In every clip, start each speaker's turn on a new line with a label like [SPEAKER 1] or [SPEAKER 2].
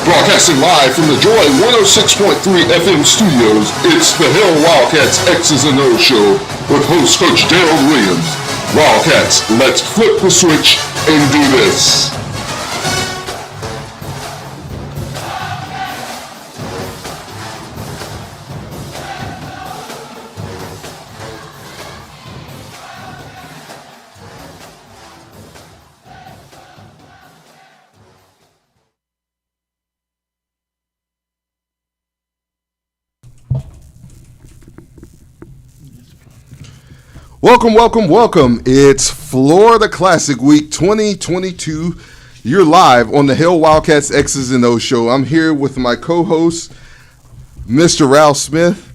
[SPEAKER 1] Broadcasting live from the Joy 106.3 FM studios, it's the Hill Wildcats X's and O's show with host Coach Darold D Williams. Wildcats, let's flip the switch and do this. Welcome. It's Florida Classic Week 2022. You're live on the Hill Wildcats X's and O's show. I'm here with my co-host, Mr. Ralph Smith,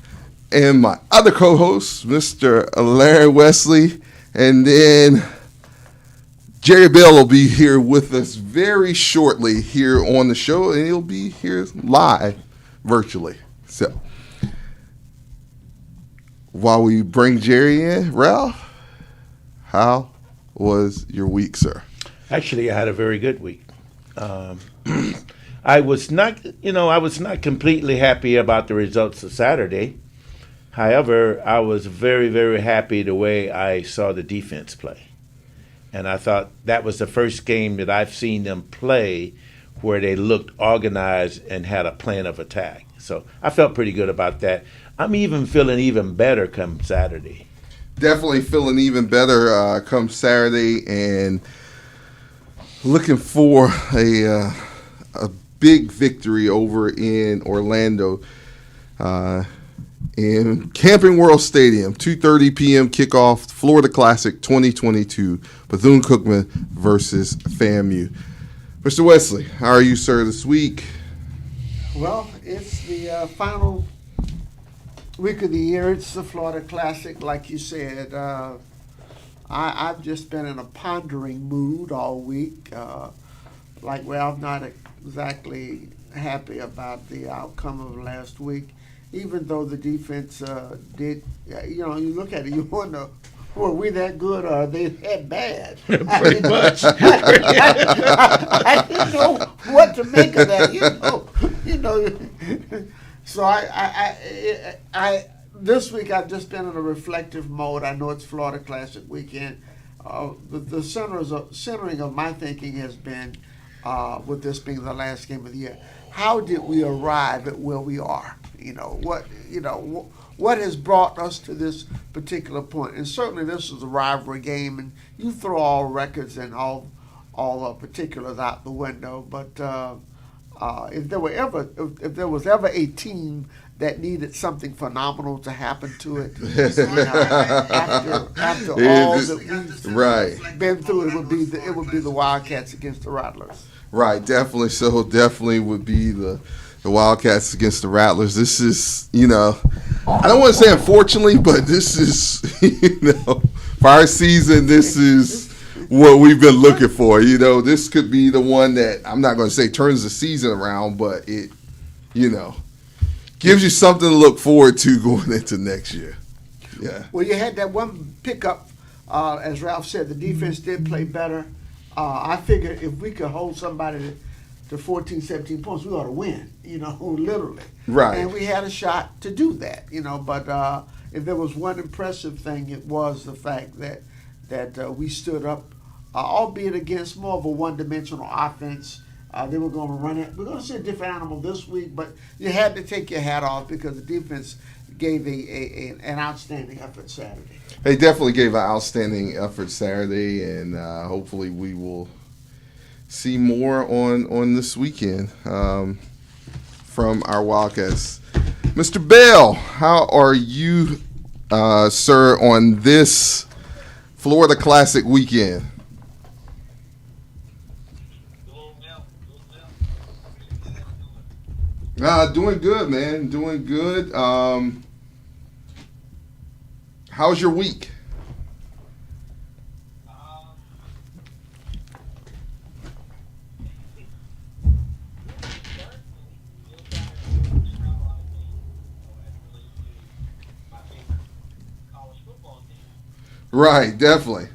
[SPEAKER 1] and my other co-host, Mr. Larry Wesley. And then Jerry Bell will be here with us very shortly here on the show, and he'll be here live virtually. So while we bring Jerry in, Ralph, how was your week, sir?
[SPEAKER 2] Actually, I had a very good week. I was not completely happy about the results of Saturday. However, I was very, very happy the way I saw the defense play. And I thought that was the first game that I've seen them play where they looked organized and had a plan of attack. So I felt pretty good about that. I'm even feeling even better come Saturday.
[SPEAKER 1] Definitely feeling even better come Saturday, and looking for a big victory over in Orlando in Camping World Stadium. 2:30 p.m. kickoff, Florida Classic 2022, Bethune-Cookman versus FAMU. Mr. Wesley, how are you, sir, this week?
[SPEAKER 3] Well, it's the final week of the year. It's the Florida Classic, like you said. I've just been in a pondering mood all week. I'm not exactly happy about the outcome of last week, even though the defense did. You look at it, you wonder, were we that good or are they that bad?
[SPEAKER 2] Pretty much.
[SPEAKER 3] I didn't know what to make of that. So I this week I've just been in a reflective mode. I know it's Florida Classic weekend. The centering of my thinking has been, with this being the last game of the year, how did we arrive at where we are? What has brought us to this particular point? And certainly this is a rivalry game, and you throw all records and all particulars out the window. But if there was ever a team that needed something phenomenal to happen to it, after all that we've been through, it would be the Wildcats against the Rattlers.
[SPEAKER 1] Right, definitely so. Definitely would be the Wildcats against the Rattlers. This is, I don't want to say unfortunately, but this is, for our season, this is what we've been looking for. This could be the one that, I'm not going to say turns the season around, but it, gives you something to look forward to going into next year. Yeah.
[SPEAKER 3] Well, you had that one pickup, as Ralph said, the defense did play better. I figured if we could hold somebody to 14, 17 points, we ought to win, literally.
[SPEAKER 1] Right.
[SPEAKER 3] And we had a shot to do that, but if there was one impressive thing, it was the fact that we stood up, albeit against more of a one-dimensional offense. They were going to run it. We're going to see a different animal this week, but you had to take your hat off because the defense gave an outstanding effort Saturday.
[SPEAKER 1] They definitely gave an outstanding effort Saturday, and hopefully we will see more on this weekend from our Wildcats. Mr. Bell, how are you, sir, on this Florida Classic weekend? Doing good, man. Doing good. How's your week? Right, definitely.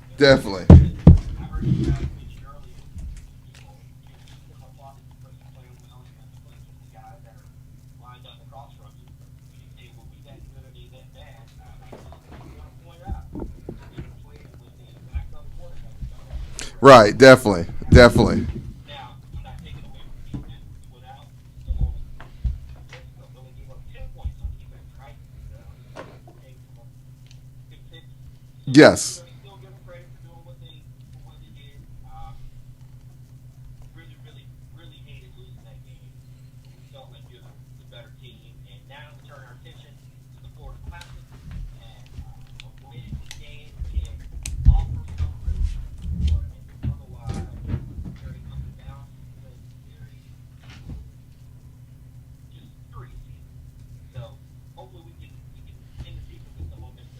[SPEAKER 1] Right, definitely.
[SPEAKER 4] Now, I'm not taking away from defense without only gave up 10 points on defense, right? Came from a big six.
[SPEAKER 1] Yes.
[SPEAKER 4] So, still give them credit for doing what they did. Really hated losing that game. We felt like we were the better team, and now we turn our attention to the Florida Classic, and winning the game can offer some relief, but otherwise, very up and down, very just crazy. So hopefully we can end the season with some momentum.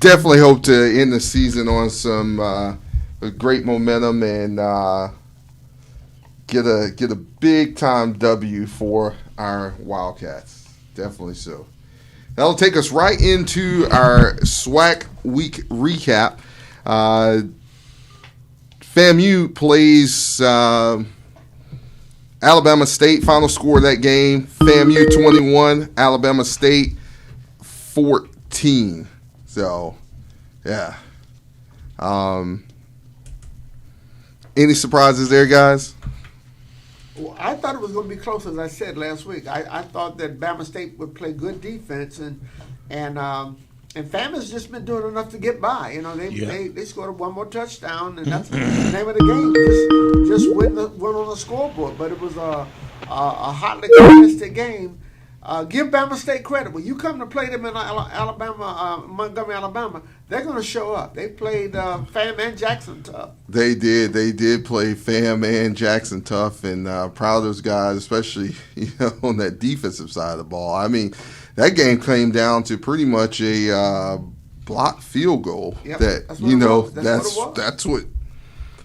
[SPEAKER 1] Definitely hope to end the season on some great momentum and get a big time W for our Wildcats. Definitely so. That'll take us right into our SWAC week recap. FAMU plays Alabama State. Final score of that game: FAMU 21, Alabama State 14. So, yeah. Any surprises there, guys?
[SPEAKER 3] Well, I thought it was going to be close, as I said last week. I thought that Bama State would play good defense, and FAMU's just been doing enough to get by. You know, they scored one more touchdown, and that's the name of the game. Just went on the scoreboard, but it was a hotly contested game. Give Bama State credit. When you come to play them in Alabama, Montgomery, Alabama, they're going to show up. They played FAM and Jackson tough.
[SPEAKER 1] They did. They did play FAM and Jackson tough, and proud of those guys, especially on that defensive side of the ball. I mean, that game came down to pretty much a blocked field goal.
[SPEAKER 3] Yep,
[SPEAKER 1] that
[SPEAKER 3] that's what it was.
[SPEAKER 1] That's what.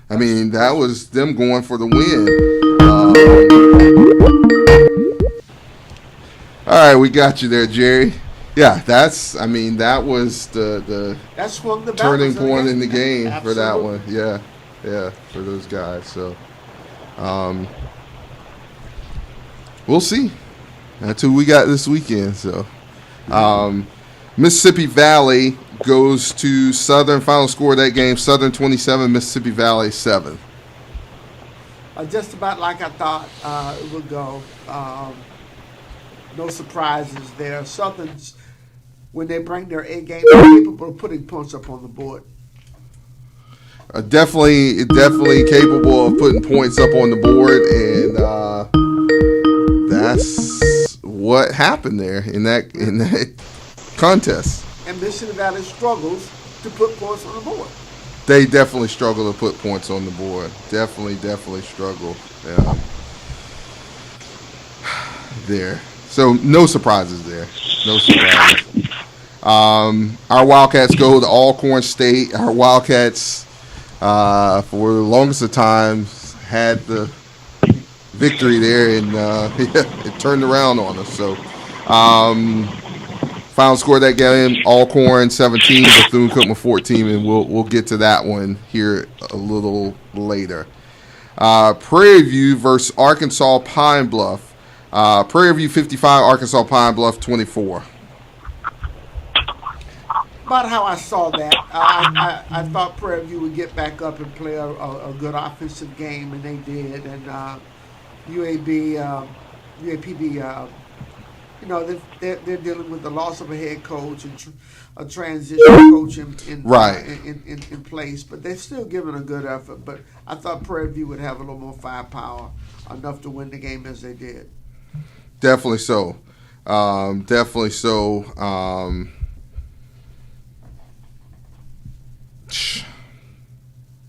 [SPEAKER 1] I mean, that was them going for the win. All right, we got you there, Jerry. Yeah, that was the
[SPEAKER 3] that swung the
[SPEAKER 1] turning
[SPEAKER 3] balance
[SPEAKER 1] point in the game for that
[SPEAKER 3] Absolutely.
[SPEAKER 1] one. Yeah, for those guys. So, we'll see. That's who we got this weekend. So, Mississippi Valley goes to Southern. Final score of that game: Southern 27, Mississippi Valley 7.
[SPEAKER 3] Just about like I thought it would go. No surprises there. Southern's, when they bring their A game, they're capable of putting points up on the board.
[SPEAKER 1] Definitely capable of putting points up on the board, and that's what happened there in that contest.
[SPEAKER 3] And Mississippi Valley struggles to put points on the board.
[SPEAKER 1] They definitely struggle to put points on the board. Definitely struggle. Yeah. There. So no surprises there. No surprises. Our Wildcats go to Alcorn State. Our Wildcats, for the longest of times, had the victory there, and it turned around on us. So, final score of that game: Alcorn 17, Bethune-Cookman 14, and we'll get to that one here a little later. Prairie View versus Arkansas Pine Bluff. Prairie View 55, Arkansas Pine Bluff 24.
[SPEAKER 3] About how I saw that. I thought Prairie View would get back up and play a good offensive game, and they did. And UAPB, they're dealing with the loss of a head coach and a transition coach in place, but they're still giving a good effort. But I thought Prairie View would have a little more firepower, enough to win the game as they did.
[SPEAKER 1] Definitely so. At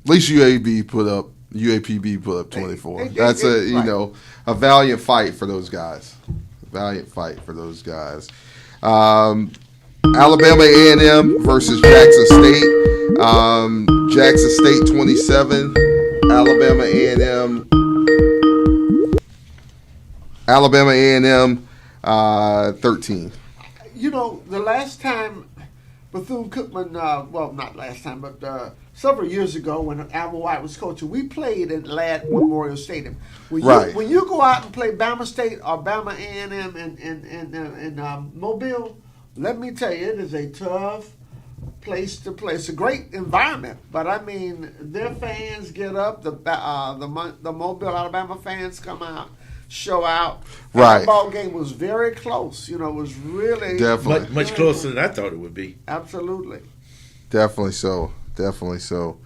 [SPEAKER 1] least UAPB put up 24. That's a valiant fight for those guys. Alabama A&M versus Jackson State. Jackson State 27. Alabama A&M 13.
[SPEAKER 3] The last time Bethune-Cookman, not last time, but several years ago when Alvin White was coaching, we played at Ladd Memorial Stadium. When you go out and play Bama State or Bama A&M in Mobile, let me tell you, it is a tough place to play. It's a great environment, but I mean, their fans get up. The Mobile, Alabama fans come out, show out.
[SPEAKER 1] Right.
[SPEAKER 3] The ball game was very close. You know, it was really
[SPEAKER 1] Definitely.
[SPEAKER 2] Much closer than I thought it would be.
[SPEAKER 3] Absolutely.
[SPEAKER 1] Definitely so. Definitely so.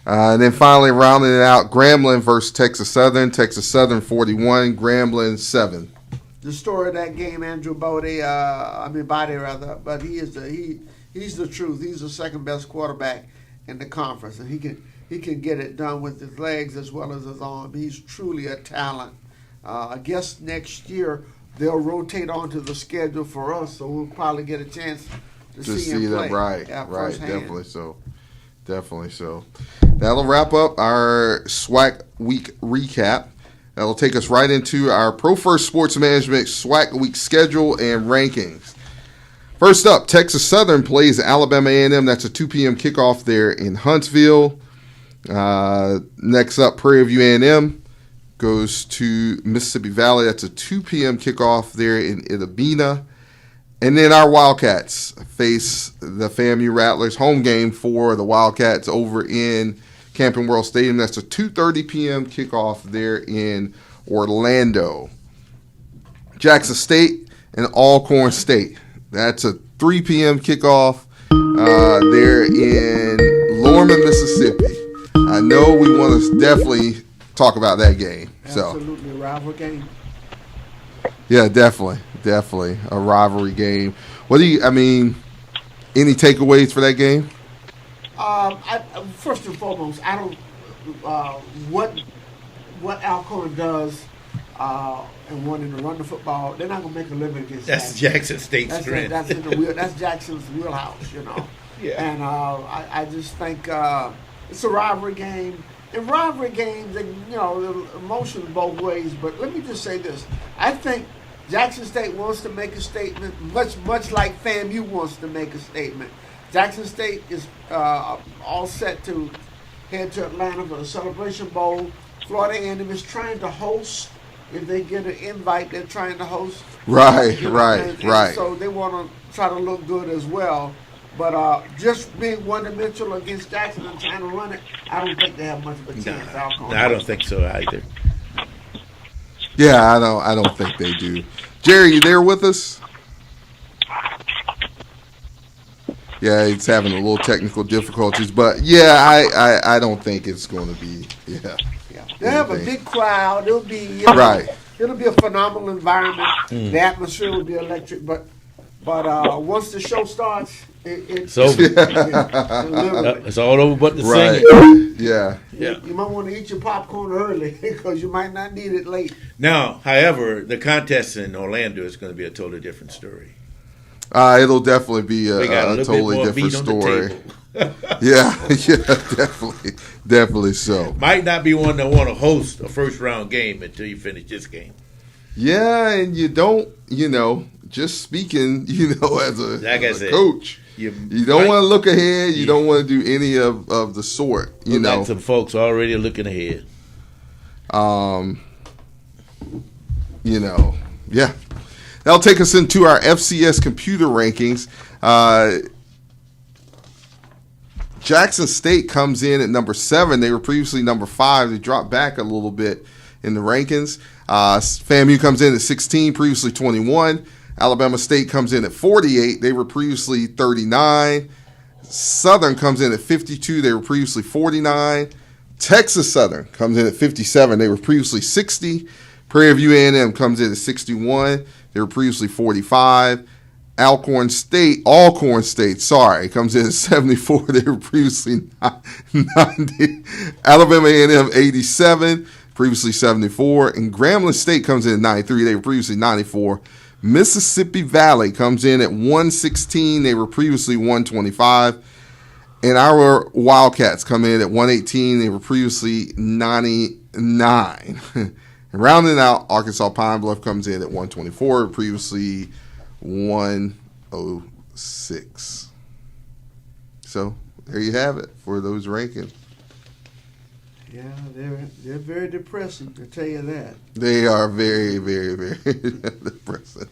[SPEAKER 1] And then finally rounding it out, Grambling versus Texas Southern. Texas Southern 41, Grambling 7.
[SPEAKER 3] The story of that game, Andrew Bode, rather, but he's the truth. He's the second best quarterback in the conference, and he can get it done with his legs as well as his arm. He's truly a talent. I guess next year they'll rotate onto the schedule for us, so we'll probably get a chance to see him play.
[SPEAKER 1] That, right,
[SPEAKER 3] yeah,
[SPEAKER 1] right,
[SPEAKER 3] firsthand.
[SPEAKER 1] definitely so. That'll wrap up our SWAC week recap. That'll take us right into our Pro First Sports Management SWAC week schedule and rankings. First up, Texas Southern plays Alabama A&M. That's a 2 p.m. kickoff there in Huntsville. Next up, Prairie View A&M goes to Mississippi Valley. That's a 2 p.m. kickoff there in Itabena. And then our Wildcats face the FAMU Rattlers. Home game for the Wildcats over in Camping World Stadium. That's a 2:30 p.m. kickoff there in Orlando. Jackson State and Alcorn State. That's a 3 p.m. kickoff there in Lorman, Mississippi. I know we want to definitely talk about that game.
[SPEAKER 3] Absolutely, a rival game.
[SPEAKER 1] Yeah, definitely a rivalry game. Any takeaways for that game?
[SPEAKER 3] First and foremost, I don't what Alcorn does and wanting to run the football. They're not gonna make a living against
[SPEAKER 2] That's
[SPEAKER 3] Jackson.
[SPEAKER 2] Jackson State's strength.
[SPEAKER 3] That's Jackson's wheelhouse, you know.
[SPEAKER 2] Yeah.
[SPEAKER 3] And I just think it's a rivalry game. In rivalry games, the emotions both ways. But let me just say this: I think Jackson State wants to make a statement, much like FAMU wants to make a statement. Jackson State is all set to head to Atlanta for the Celebration Bowl. Florida A&M is trying to host. If they get an invite, they're trying to host.
[SPEAKER 1] Right.
[SPEAKER 3] So they want to try to look good as well. But just being one-dimensional against Jackson and trying to run it, I don't think they have much of a chance.
[SPEAKER 2] I don't think so either.
[SPEAKER 1] Yeah, I don't think they do. Jerry, you there with us? Yeah, he's having a little technical difficulties, but yeah, I don't think it's going to be. Yeah.
[SPEAKER 3] They have a big crowd. It'll be
[SPEAKER 1] right.
[SPEAKER 3] It'll be a phenomenal environment. The atmosphere will be electric, but once the show starts, it's
[SPEAKER 2] over. It's all over but the singing.
[SPEAKER 1] Yeah.
[SPEAKER 3] You might want to eat your popcorn early because you might not need it late.
[SPEAKER 2] Now, however, the contest in Orlando is going to be a totally different story.
[SPEAKER 1] It'll definitely be a totally different story. Yeah, definitely so.
[SPEAKER 2] Might not be one that want to host a first round game until you finish this game.
[SPEAKER 1] Yeah, and you don't, just speaking, as a coach, you don't want to look ahead. You don't want to do any of the sort. You know,
[SPEAKER 2] some folks already looking ahead.
[SPEAKER 1] Yeah. That'll take us into our FCS computer rankings. Jackson State comes in at number 7. They were previously number 5. They dropped back a little bit in the rankings. FAMU comes in at 16, previously 21. Alabama State comes in at 48. They were previously 39. Southern comes in at 52. They were previously 49. Texas Southern comes in at 57. They were previously 60. Prairie View A&M comes in at 61. They were previously 45. Alcorn State, comes in at 74. They were previously 90. Alabama A&M 87, previously 74. And Grambling State comes in at 93. They were previously 94. Mississippi Valley comes in at 116. They were previously 125. And our Wildcats come in at 118. They were previously 99. And rounding out, Arkansas Pine Bluff comes in at 124, previously 106. So there you have it for those rankings.
[SPEAKER 3] Yeah, they're very depressing, to tell you that.
[SPEAKER 1] They are very, very, very depressing,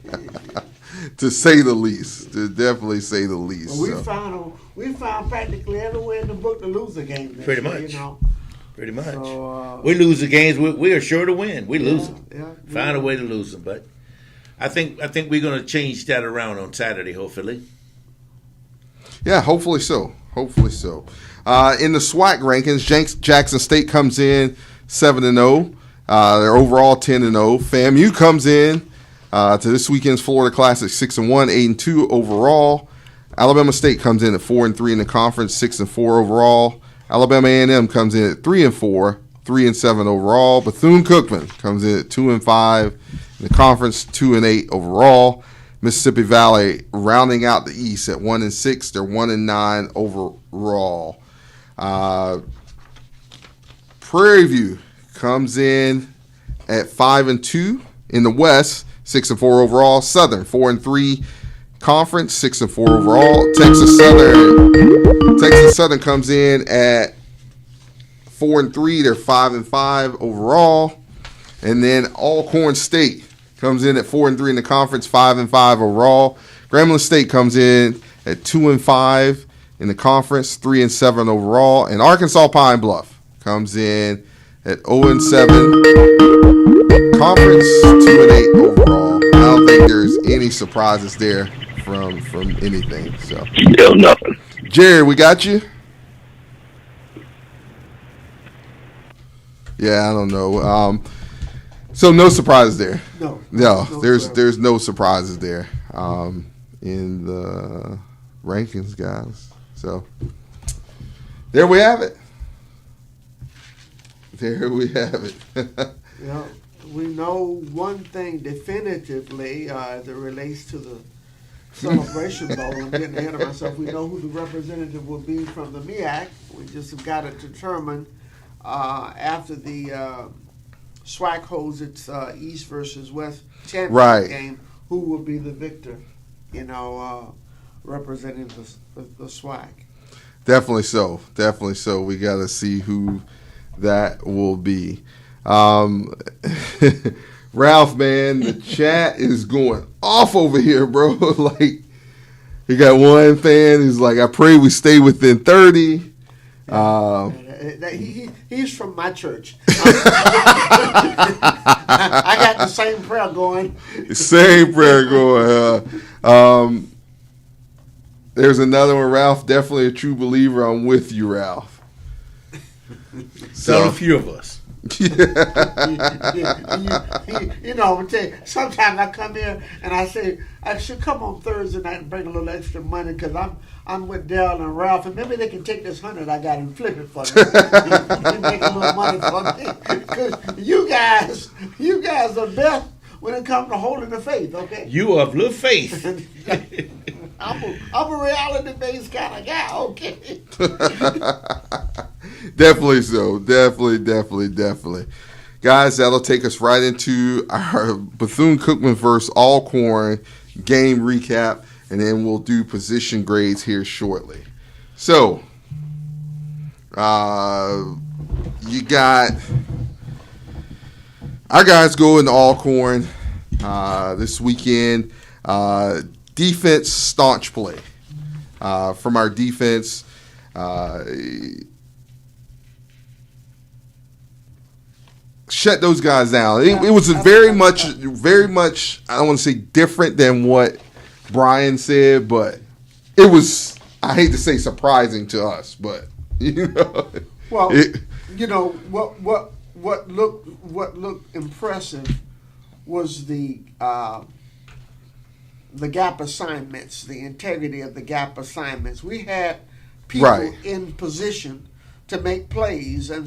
[SPEAKER 1] to say the least. To definitely say the least.
[SPEAKER 3] Well, we we found practically everywhere in the book to lose a game.
[SPEAKER 2] Pretty
[SPEAKER 3] year,
[SPEAKER 2] much.
[SPEAKER 3] You know?
[SPEAKER 2] Pretty much.
[SPEAKER 3] So,
[SPEAKER 2] we lose the games we are sure to win. We lose them.
[SPEAKER 3] Yeah,
[SPEAKER 2] Find a way to lose them. But I think we're going to change that around on Saturday, hopefully.
[SPEAKER 1] Yeah, hopefully so. Hopefully so. In the SWAC rankings, Jackson State comes in 7-0. They're overall 10-0. FAMU comes in to this weekend's Florida Classic 6-1, 8-2 overall. Alabama State comes in at 4-3 in the conference, 6-4 overall. Alabama A&M comes in at 3-4, 3-7 overall. Bethune-Cookman comes in at 2-5 in the conference, 2-8 overall. Mississippi Valley rounding out the East at 1-6. They're 1-9 overall. Prairie View comes in at 5-2 in the West, 6-4 overall. Southern 4-3 conference, 6-4 overall. Texas Southern comes in at 4-3. They're 5-5 overall. And then Alcorn State comes in at 4-3 in the conference, 5-5 overall. Grambling State comes in at 2-5 in the conference, 3-7 overall. And Arkansas Pine Bluff comes in at 0-7 conference, 2-8 overall. I don't think there's any surprises there from anything. So
[SPEAKER 5] Still nothing.
[SPEAKER 1] Jared, we got you. Yeah, I don't know. So no surprises there.
[SPEAKER 3] No,
[SPEAKER 1] there's no surprises there in the rankings, guys. So there we have it. There we have it.
[SPEAKER 3] Yeah, we know one thing definitively as it relates to the Celebration Bowl. I'm getting ahead of myself. We know who the representative will be from the MEAC. We just have got it determined after the SWAC holds its East versus West championship game, who will be the victor, representing the SWAC.
[SPEAKER 1] Definitely so. We got to see who that will be. Ralph, man, the chat is going off over here, bro. Like, you got one fan who's like, I pray we stay within 30.
[SPEAKER 3] He's from my church. I got the same prayer going.
[SPEAKER 1] There's another one, Ralph. Definitely a true believer. I'm with you, Ralph.
[SPEAKER 2] So a few of us.
[SPEAKER 3] Sometimes I come here and I say I should come on Thursday night and bring a little extra money because I'm with Daryl and Ralph, and maybe they can take this 100 I got and flip it for me. and make a little money for me because you guys are best when it comes to holding the faith. Okay,
[SPEAKER 2] you of little faith.
[SPEAKER 3] I'm a reality-based kind of guy. Okay.
[SPEAKER 1] Definitely so. Definitely. Guys, that'll take us right into our Bethune-Cookman versus Alcorn game recap, and then we'll do position grades here shortly. So, you got our guys going to Alcorn this weekend. Defense, staunch play from our defense. Shut those guys down. It was very much. I don't want to say different than what Brian said, but it was. I hate to say surprising to us, but
[SPEAKER 3] Well, what looked impressive was the gap assignments, the integrity of the gap assignments. We had people in position to make plays, and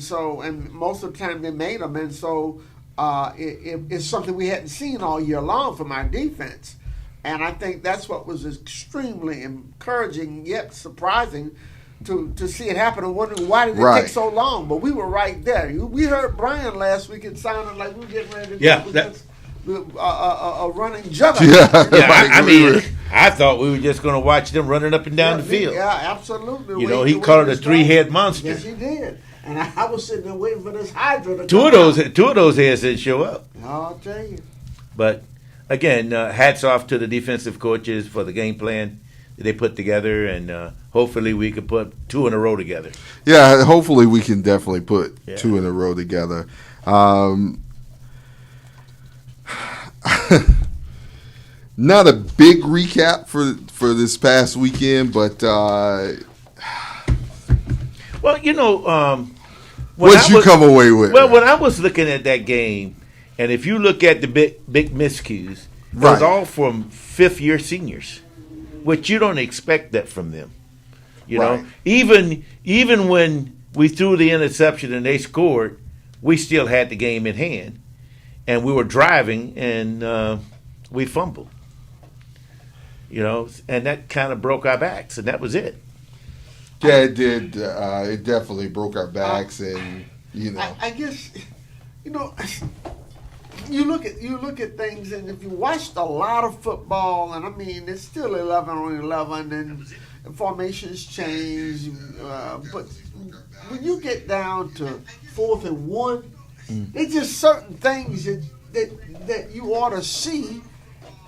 [SPEAKER 3] most of the time they made them, and so it's something we hadn't seen all year long from our defense. And I think that's what was extremely encouraging yet surprising to see it happen and wondering why did it take so long. But we were right there. We heard Brian last week. It sounded like we were getting ready to go a running juggernaut.
[SPEAKER 2] I thought we were just going to watch them running up and down the field.
[SPEAKER 3] Yeah, absolutely.
[SPEAKER 2] He called it a three-head monster.
[SPEAKER 3] Yes, he did. And I was sitting there waiting for this Hydra to
[SPEAKER 2] Two of those heads didn't show up.
[SPEAKER 3] I'll tell you.
[SPEAKER 2] But again, hats off to the defensive coaches for the game plan. they put together, and hopefully we can put 2 in a row together.
[SPEAKER 1] Yeah, hopefully we can definitely put
[SPEAKER 2] Yeah.
[SPEAKER 1] 2 in a row together. Not a big recap for this past weekend, but
[SPEAKER 2] Well, you know,
[SPEAKER 1] what'd you come away with?
[SPEAKER 2] Well, when I was looking at that game, and if you look at the big miscues, it
[SPEAKER 1] Right.
[SPEAKER 2] was all from fifth-year seniors, which you don't expect that from them. You
[SPEAKER 1] Right.
[SPEAKER 2] know, even when we threw the interception and they scored, we still had the game in hand, and we were driving, and we fumbled. You know, and that kind of broke our backs, and that was it.
[SPEAKER 1] Yeah, it did. It definitely broke our backs, and you know.
[SPEAKER 3] I guess, you know, you look at things, and if you watched a lot of football, and I mean, it's still 11 on 11, and formations change, but when you get down to 4th and 1, there's just certain things that you ought to see.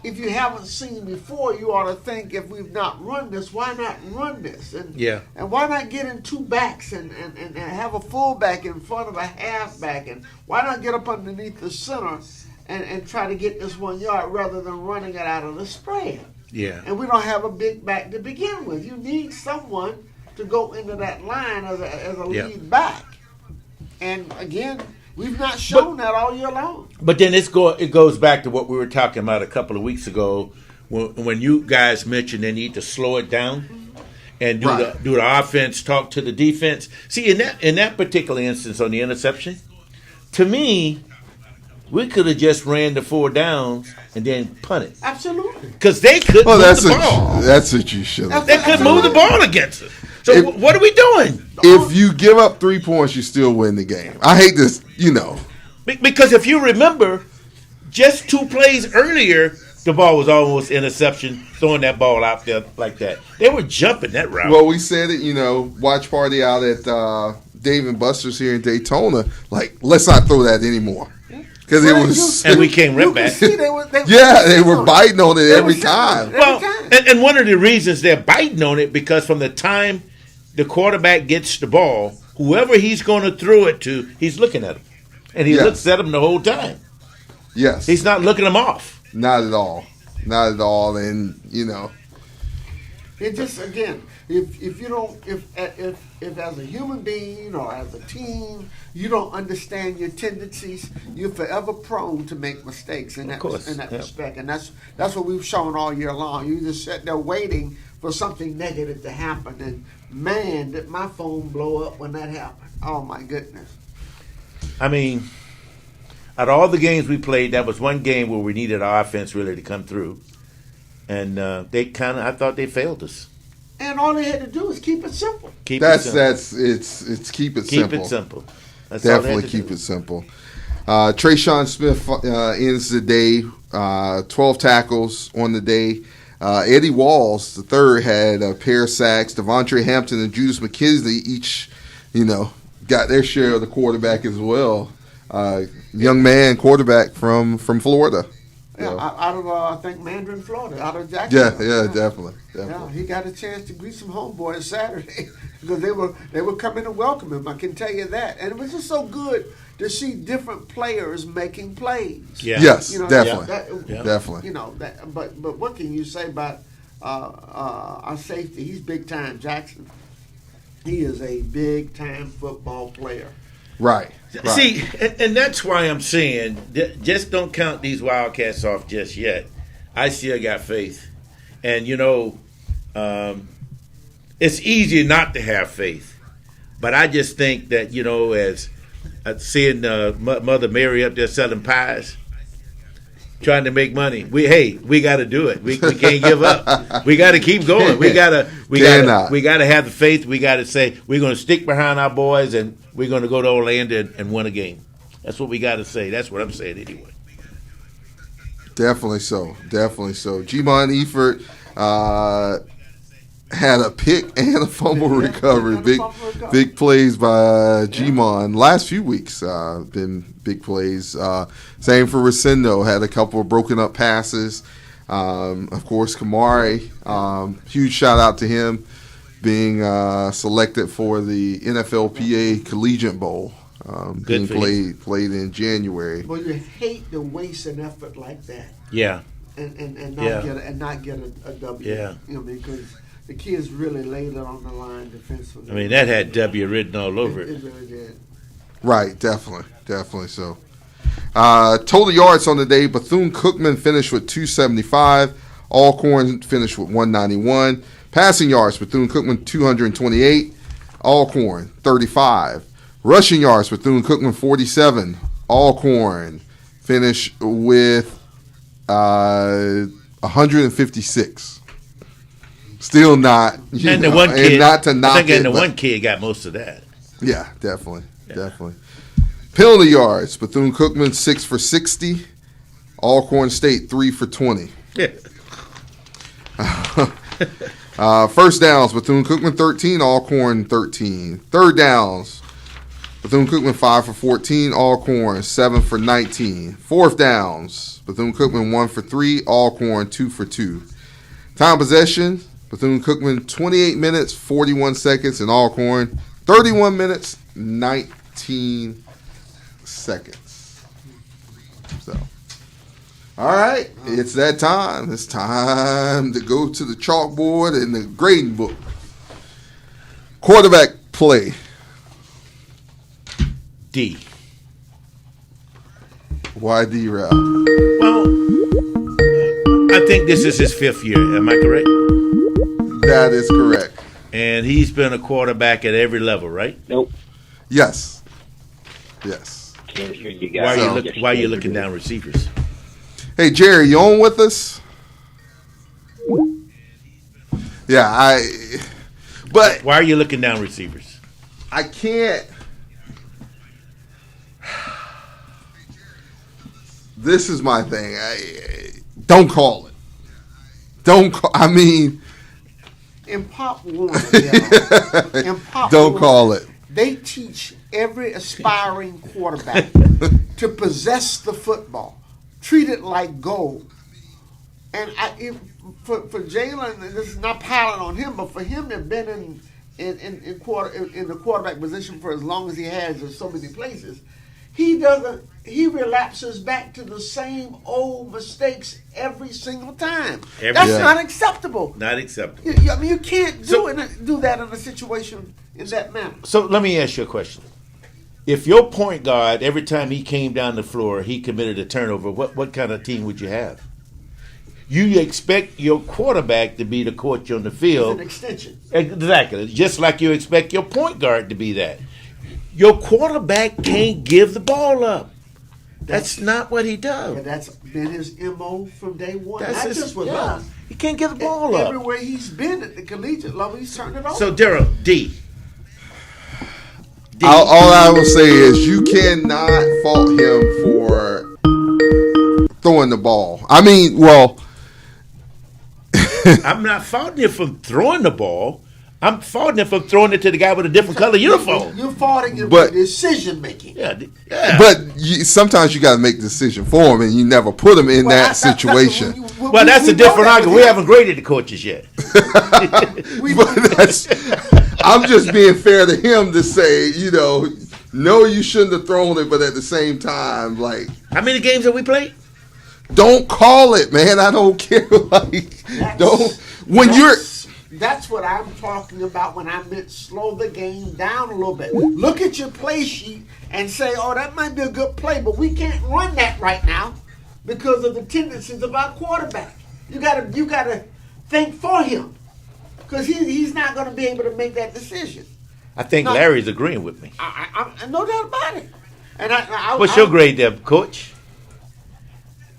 [SPEAKER 3] If you haven't seen before, you ought to think, if we've not run this, why not run this? And
[SPEAKER 2] Yeah.
[SPEAKER 3] and why not get in 2 backs and have a fullback in front of a halfback? And why not get up underneath the center and try to get this 1 yard rather than running it out of the spread?
[SPEAKER 2] Yeah.
[SPEAKER 3] And we don't have a big back to begin with. You need someone to go into that line as a
[SPEAKER 2] Yeah.
[SPEAKER 3] lead back. And again, we've not shown that all year long.
[SPEAKER 2] But then it goes back to what we were talking about a couple of weeks ago when you guys mentioned they need to slow it down and do the offense talk to the defense. See, in that particular instance on the interception, to me, we could have just ran the 4 downs and then punted
[SPEAKER 3] Absolutely.
[SPEAKER 2] because they couldn't move the ball.
[SPEAKER 1] That's what you should have.
[SPEAKER 2] They couldn't move the ball against us. So what are we doing?
[SPEAKER 1] If you give up 3 points, you still win the game. I hate this, you know.
[SPEAKER 2] Because if you remember, just 2 plays earlier, the ball was almost interception, throwing that ball out there like that. They were jumping that route.
[SPEAKER 1] Well, we said it, you know, watch party out at Dave and Buster's here in Daytona. Like, let's not throw that anymore. Because it was.
[SPEAKER 2] And we came right back.
[SPEAKER 3] See, they
[SPEAKER 1] were biting on it every time.
[SPEAKER 2] Well, and one of the reasons they're biting on it, because from the time the quarterback gets the ball, whoever he's going to throw it to, he's looking at him. And he looks at him the whole time.
[SPEAKER 1] Yes.
[SPEAKER 2] He's not looking him off.
[SPEAKER 1] Not at all. Not at all. And, you know.
[SPEAKER 3] It just, again, if you don't, if as a human being or as a team, you don't understand your tendencies, you're forever prone to make mistakes in that respect. And that's what we've shown all year long. You just sit there waiting for something negative to happen. And man, did my phone blow up when that happened. Oh my goodness.
[SPEAKER 2] I mean, out of all the games we played, that was one game where we needed our offense really to come through. And I thought they failed us.
[SPEAKER 3] And all they had to do is keep it simple.
[SPEAKER 1] Keep it simple.
[SPEAKER 2] Keep it simple. That's
[SPEAKER 1] Definitely keep it simple. Trayshawn Smith ends the day, 12 tackles on the day. Eddie Walls, the third, had a pair of sacks. Devontae Hampton and Judas McKinley each, you know, got their share of the quarterback as well. Young man quarterback from Florida.
[SPEAKER 3] Yeah, out of I think Mandarin, Florida, out of Jacksonville.
[SPEAKER 1] Yeah, definitely.
[SPEAKER 3] Yeah, he got a chance to greet some homeboys Saturday because they were coming to welcome him. I can tell you that, and it was just so good to see different players making plays.
[SPEAKER 2] Yeah.
[SPEAKER 1] Yes,
[SPEAKER 3] You know,
[SPEAKER 1] definitely, definitely.
[SPEAKER 3] You know that, but what can you say about our safety? He's big time, Jackson. He is a big time football player.
[SPEAKER 1] Right.
[SPEAKER 2] See, and that's why I'm saying, just don't count these Wildcats off just yet. I still got faith. And, you know, it's easy not to have faith. But I just think that, you know, as seeing Mother Mary up there selling pies, trying to make money, we got to do it. We can't give up. We got to keep going. We got to have the faith. We got to say we're going to stick behind our boys and we're going to go to Orlando and win a game. That's what we got to say. That's what I'm saying anyway.
[SPEAKER 1] Definitely so. G-Mon Eford had a pick and a fumble recovery. Big plays by G-Mon. Last few weeks been big plays. Same for Rosendo. Had a couple of broken up passes. Of course, Kamari, huge shout out to him being selected for the NFLPA Collegiate Bowl, being played in January.
[SPEAKER 3] Well, you hate to waste an effort like that.
[SPEAKER 2] Yeah.
[SPEAKER 3] And not get a W.
[SPEAKER 2] Yeah.
[SPEAKER 3] Because the kids really laid it on the line defensively.
[SPEAKER 2] I mean, that had W written all over it.
[SPEAKER 3] It really did.
[SPEAKER 1] Right, definitely so. Total yards on the day, Bethune-Cookman finished with 275. Alcorn finished with 191. Passing yards, Bethune-Cookman 228. Alcorn 35. Rushing yards, Bethune-Cookman 47. Alcorn finished with 156. Still not,
[SPEAKER 2] and the one kid,
[SPEAKER 1] not to knock it.
[SPEAKER 2] The one kid got most of that.
[SPEAKER 1] Yeah, definitely. Penalty yards, Bethune-Cookman 6 for 60. Alcorn State 3 for 20.
[SPEAKER 2] Yeah.
[SPEAKER 1] First downs, Bethune-Cookman 13, Alcorn 13. Third downs, Bethune-Cookman 5 for 14, Alcorn 7 for 19. Fourth downs, Bethune-Cookman 1 for 3, Alcorn 2 for 2. Time possession, Bethune-Cookman 28 minutes, 41 seconds, and Alcorn 31 minutes, 19 seconds. So, all right, it's that time. It's time to go to the chalkboard and the grading book. Quarterback play.
[SPEAKER 2] D.
[SPEAKER 1] Why D, Ralph?
[SPEAKER 2] Well, I think this is his 5th year. Am I correct?
[SPEAKER 1] That is correct.
[SPEAKER 2] And he's been a quarterback at every level, right?
[SPEAKER 4] Nope.
[SPEAKER 1] Yes.
[SPEAKER 4] Can't hear you
[SPEAKER 2] Why
[SPEAKER 4] guys.
[SPEAKER 2] are you looking down receivers?
[SPEAKER 1] Hey, Jerry, you on with us? Yeah, but
[SPEAKER 2] Why are you looking down receivers?
[SPEAKER 1] I can't. This is my thing. Don't call it. I mean,
[SPEAKER 3] In Pop Warner,
[SPEAKER 1] don't call it.
[SPEAKER 3] They teach every aspiring quarterback to possess the football, treat it like gold. And for Jalen, this is not piling on him, but for him to have been in the quarterback position for as long as he has in so many places, he relapses back to the same old mistakes every single time. That's not acceptable.
[SPEAKER 2] Not acceptable.
[SPEAKER 3] You can't do that in a situation in that manner.
[SPEAKER 2] So let me ask you a question. If your point guard, every time he came down the floor, he committed a turnover, what kind of team would you have? You expect your quarterback to be the coach on the field.
[SPEAKER 3] It's an extension.
[SPEAKER 2] Exactly. Just like you expect your point guard to be that. Your quarterback can't give the ball up. That's not what he does.
[SPEAKER 3] And that's been his MO from day one.
[SPEAKER 2] That's
[SPEAKER 3] Not just with us.
[SPEAKER 2] He can't give the ball up.
[SPEAKER 3] Everywhere he's been at the collegiate level, he's turned it over.
[SPEAKER 2] So, Daryl, D.
[SPEAKER 1] All I will say is you cannot fault him for throwing the ball. I mean, well,
[SPEAKER 2] I'm not faulting him for throwing the ball. I'm faulting him for throwing it to the guy with a different color uniform.
[SPEAKER 3] You're faulting him for decision making.
[SPEAKER 2] Yeah.
[SPEAKER 1] but sometimes you got to make a decision for him, and you never put him in that situation.
[SPEAKER 2] That's a different argument. We haven't graded the coaches yet.
[SPEAKER 1] I'm just being fair to him to say, no, you shouldn't have thrown it, but at the same time, like,
[SPEAKER 2] how many games have we played?
[SPEAKER 1] Don't call it, man. I don't care.
[SPEAKER 3] That's what I'm talking about when I meant slow the game down a little bit. Look at your play sheet and say, oh, that might be a good play, but we can't run that right now because of the tendencies of our quarterback. You gotta think for him because he's not going to be able to make that decision.
[SPEAKER 2] I think Larry's agreeing with me.
[SPEAKER 3] I no doubt about it. And
[SPEAKER 2] what's your grade there, Coach?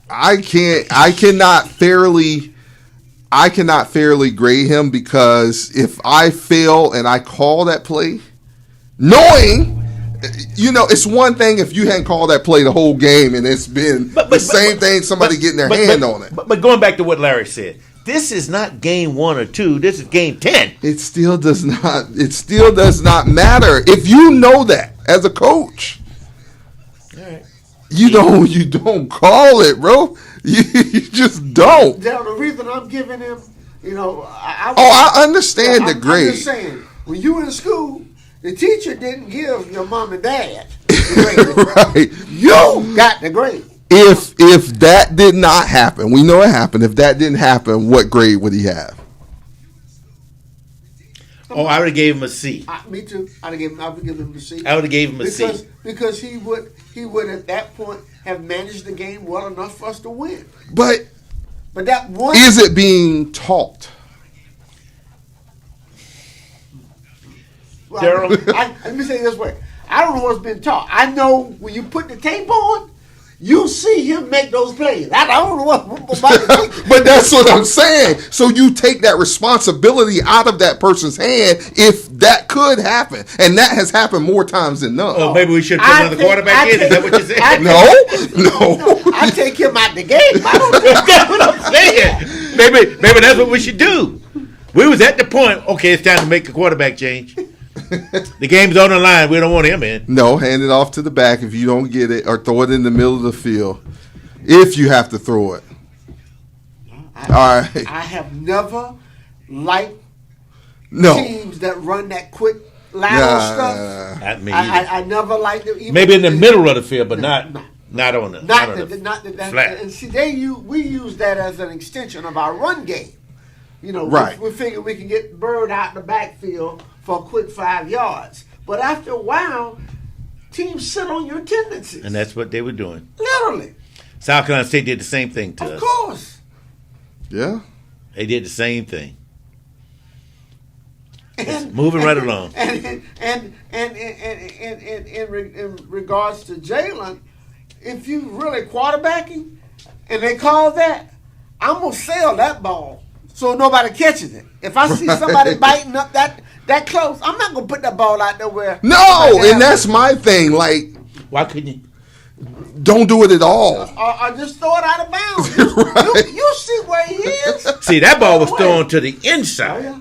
[SPEAKER 1] I cannot fairly grade him because if I fail and I call that play, knowing, it's one thing if you hadn't called that play the whole game and it's been the same thing, somebody getting their hand on it.
[SPEAKER 2] But going back to what Larry said, this is not game 1 or 2. This is game 10.
[SPEAKER 1] It still does not matter if you know that as a coach.
[SPEAKER 2] All right.
[SPEAKER 1] You don't call it, bro. You just don't.
[SPEAKER 3] Now, the reason I'm giving him,
[SPEAKER 1] I understand the grade.
[SPEAKER 3] I'm just saying, when you in school, the teacher didn't give your mom and dad the grade.
[SPEAKER 1] Right.
[SPEAKER 3] You got the grade.
[SPEAKER 1] If that did not happen, we know it happened. If that didn't happen, what grade would he have?
[SPEAKER 2] Oh, I would have gave him a C.
[SPEAKER 3] Me too. I would give him a C.
[SPEAKER 2] I would have gave him a C.
[SPEAKER 3] Because he would at that point have managed the game well enough for us to win.
[SPEAKER 1] But
[SPEAKER 3] that one,
[SPEAKER 1] is it being taught?
[SPEAKER 3] Well,
[SPEAKER 2] Daryl?
[SPEAKER 3] let me say it this way. I don't know what's been taught. I know when you put the tape on, you see him make those plays. I don't know what about the tape.
[SPEAKER 1] But that's what I'm saying. So you take that responsibility out of that person's hand if that could happen. And that has happened more times than none.
[SPEAKER 2] Oh, maybe we should put another quarterback in. Is that what you're saying?
[SPEAKER 1] No.
[SPEAKER 3] I take him out the game. I don't
[SPEAKER 2] That's what I'm saying. Maybe that's what we should do. We was at the point, okay, it's time to make a quarterback change. The game's on the line. We don't want him in.
[SPEAKER 1] No, hand it off to the back if you don't get it, or throw it in the middle of the field if you have to throw it. All right.
[SPEAKER 3] I have never liked
[SPEAKER 1] No.
[SPEAKER 3] teams that run that quick lateral stuff.
[SPEAKER 2] Not me.
[SPEAKER 3] I never liked it. Even
[SPEAKER 2] Maybe in the middle of the field, but not on the
[SPEAKER 3] not the
[SPEAKER 2] flat.
[SPEAKER 3] And see, we use that as an extension of our run game.
[SPEAKER 1] Right.
[SPEAKER 3] We figure we can get Bird out in the backfield for a quick 5 yards. But after a while, teams sit on your tendencies.
[SPEAKER 2] And that's what they were doing.
[SPEAKER 3] Literally.
[SPEAKER 2] South Carolina State did the same thing to us.
[SPEAKER 3] Of course.
[SPEAKER 1] Yeah.
[SPEAKER 2] They did the same thing. Moving right along.
[SPEAKER 3] And in regards to Jalen, if you really quarterbacking and they call that, I'm gonna sail that ball so nobody catches it. If I see somebody biting up that close, I'm not gonna put that ball out there where.
[SPEAKER 1] No, and that's my thing. Like,
[SPEAKER 2] Why couldn't you?
[SPEAKER 1] don't do it at all.
[SPEAKER 3] Or just throw it out of bounds.
[SPEAKER 1] Right.
[SPEAKER 3] You see where he is.
[SPEAKER 2] See, that ball was thrown to the inside.
[SPEAKER 3] Oh, yeah.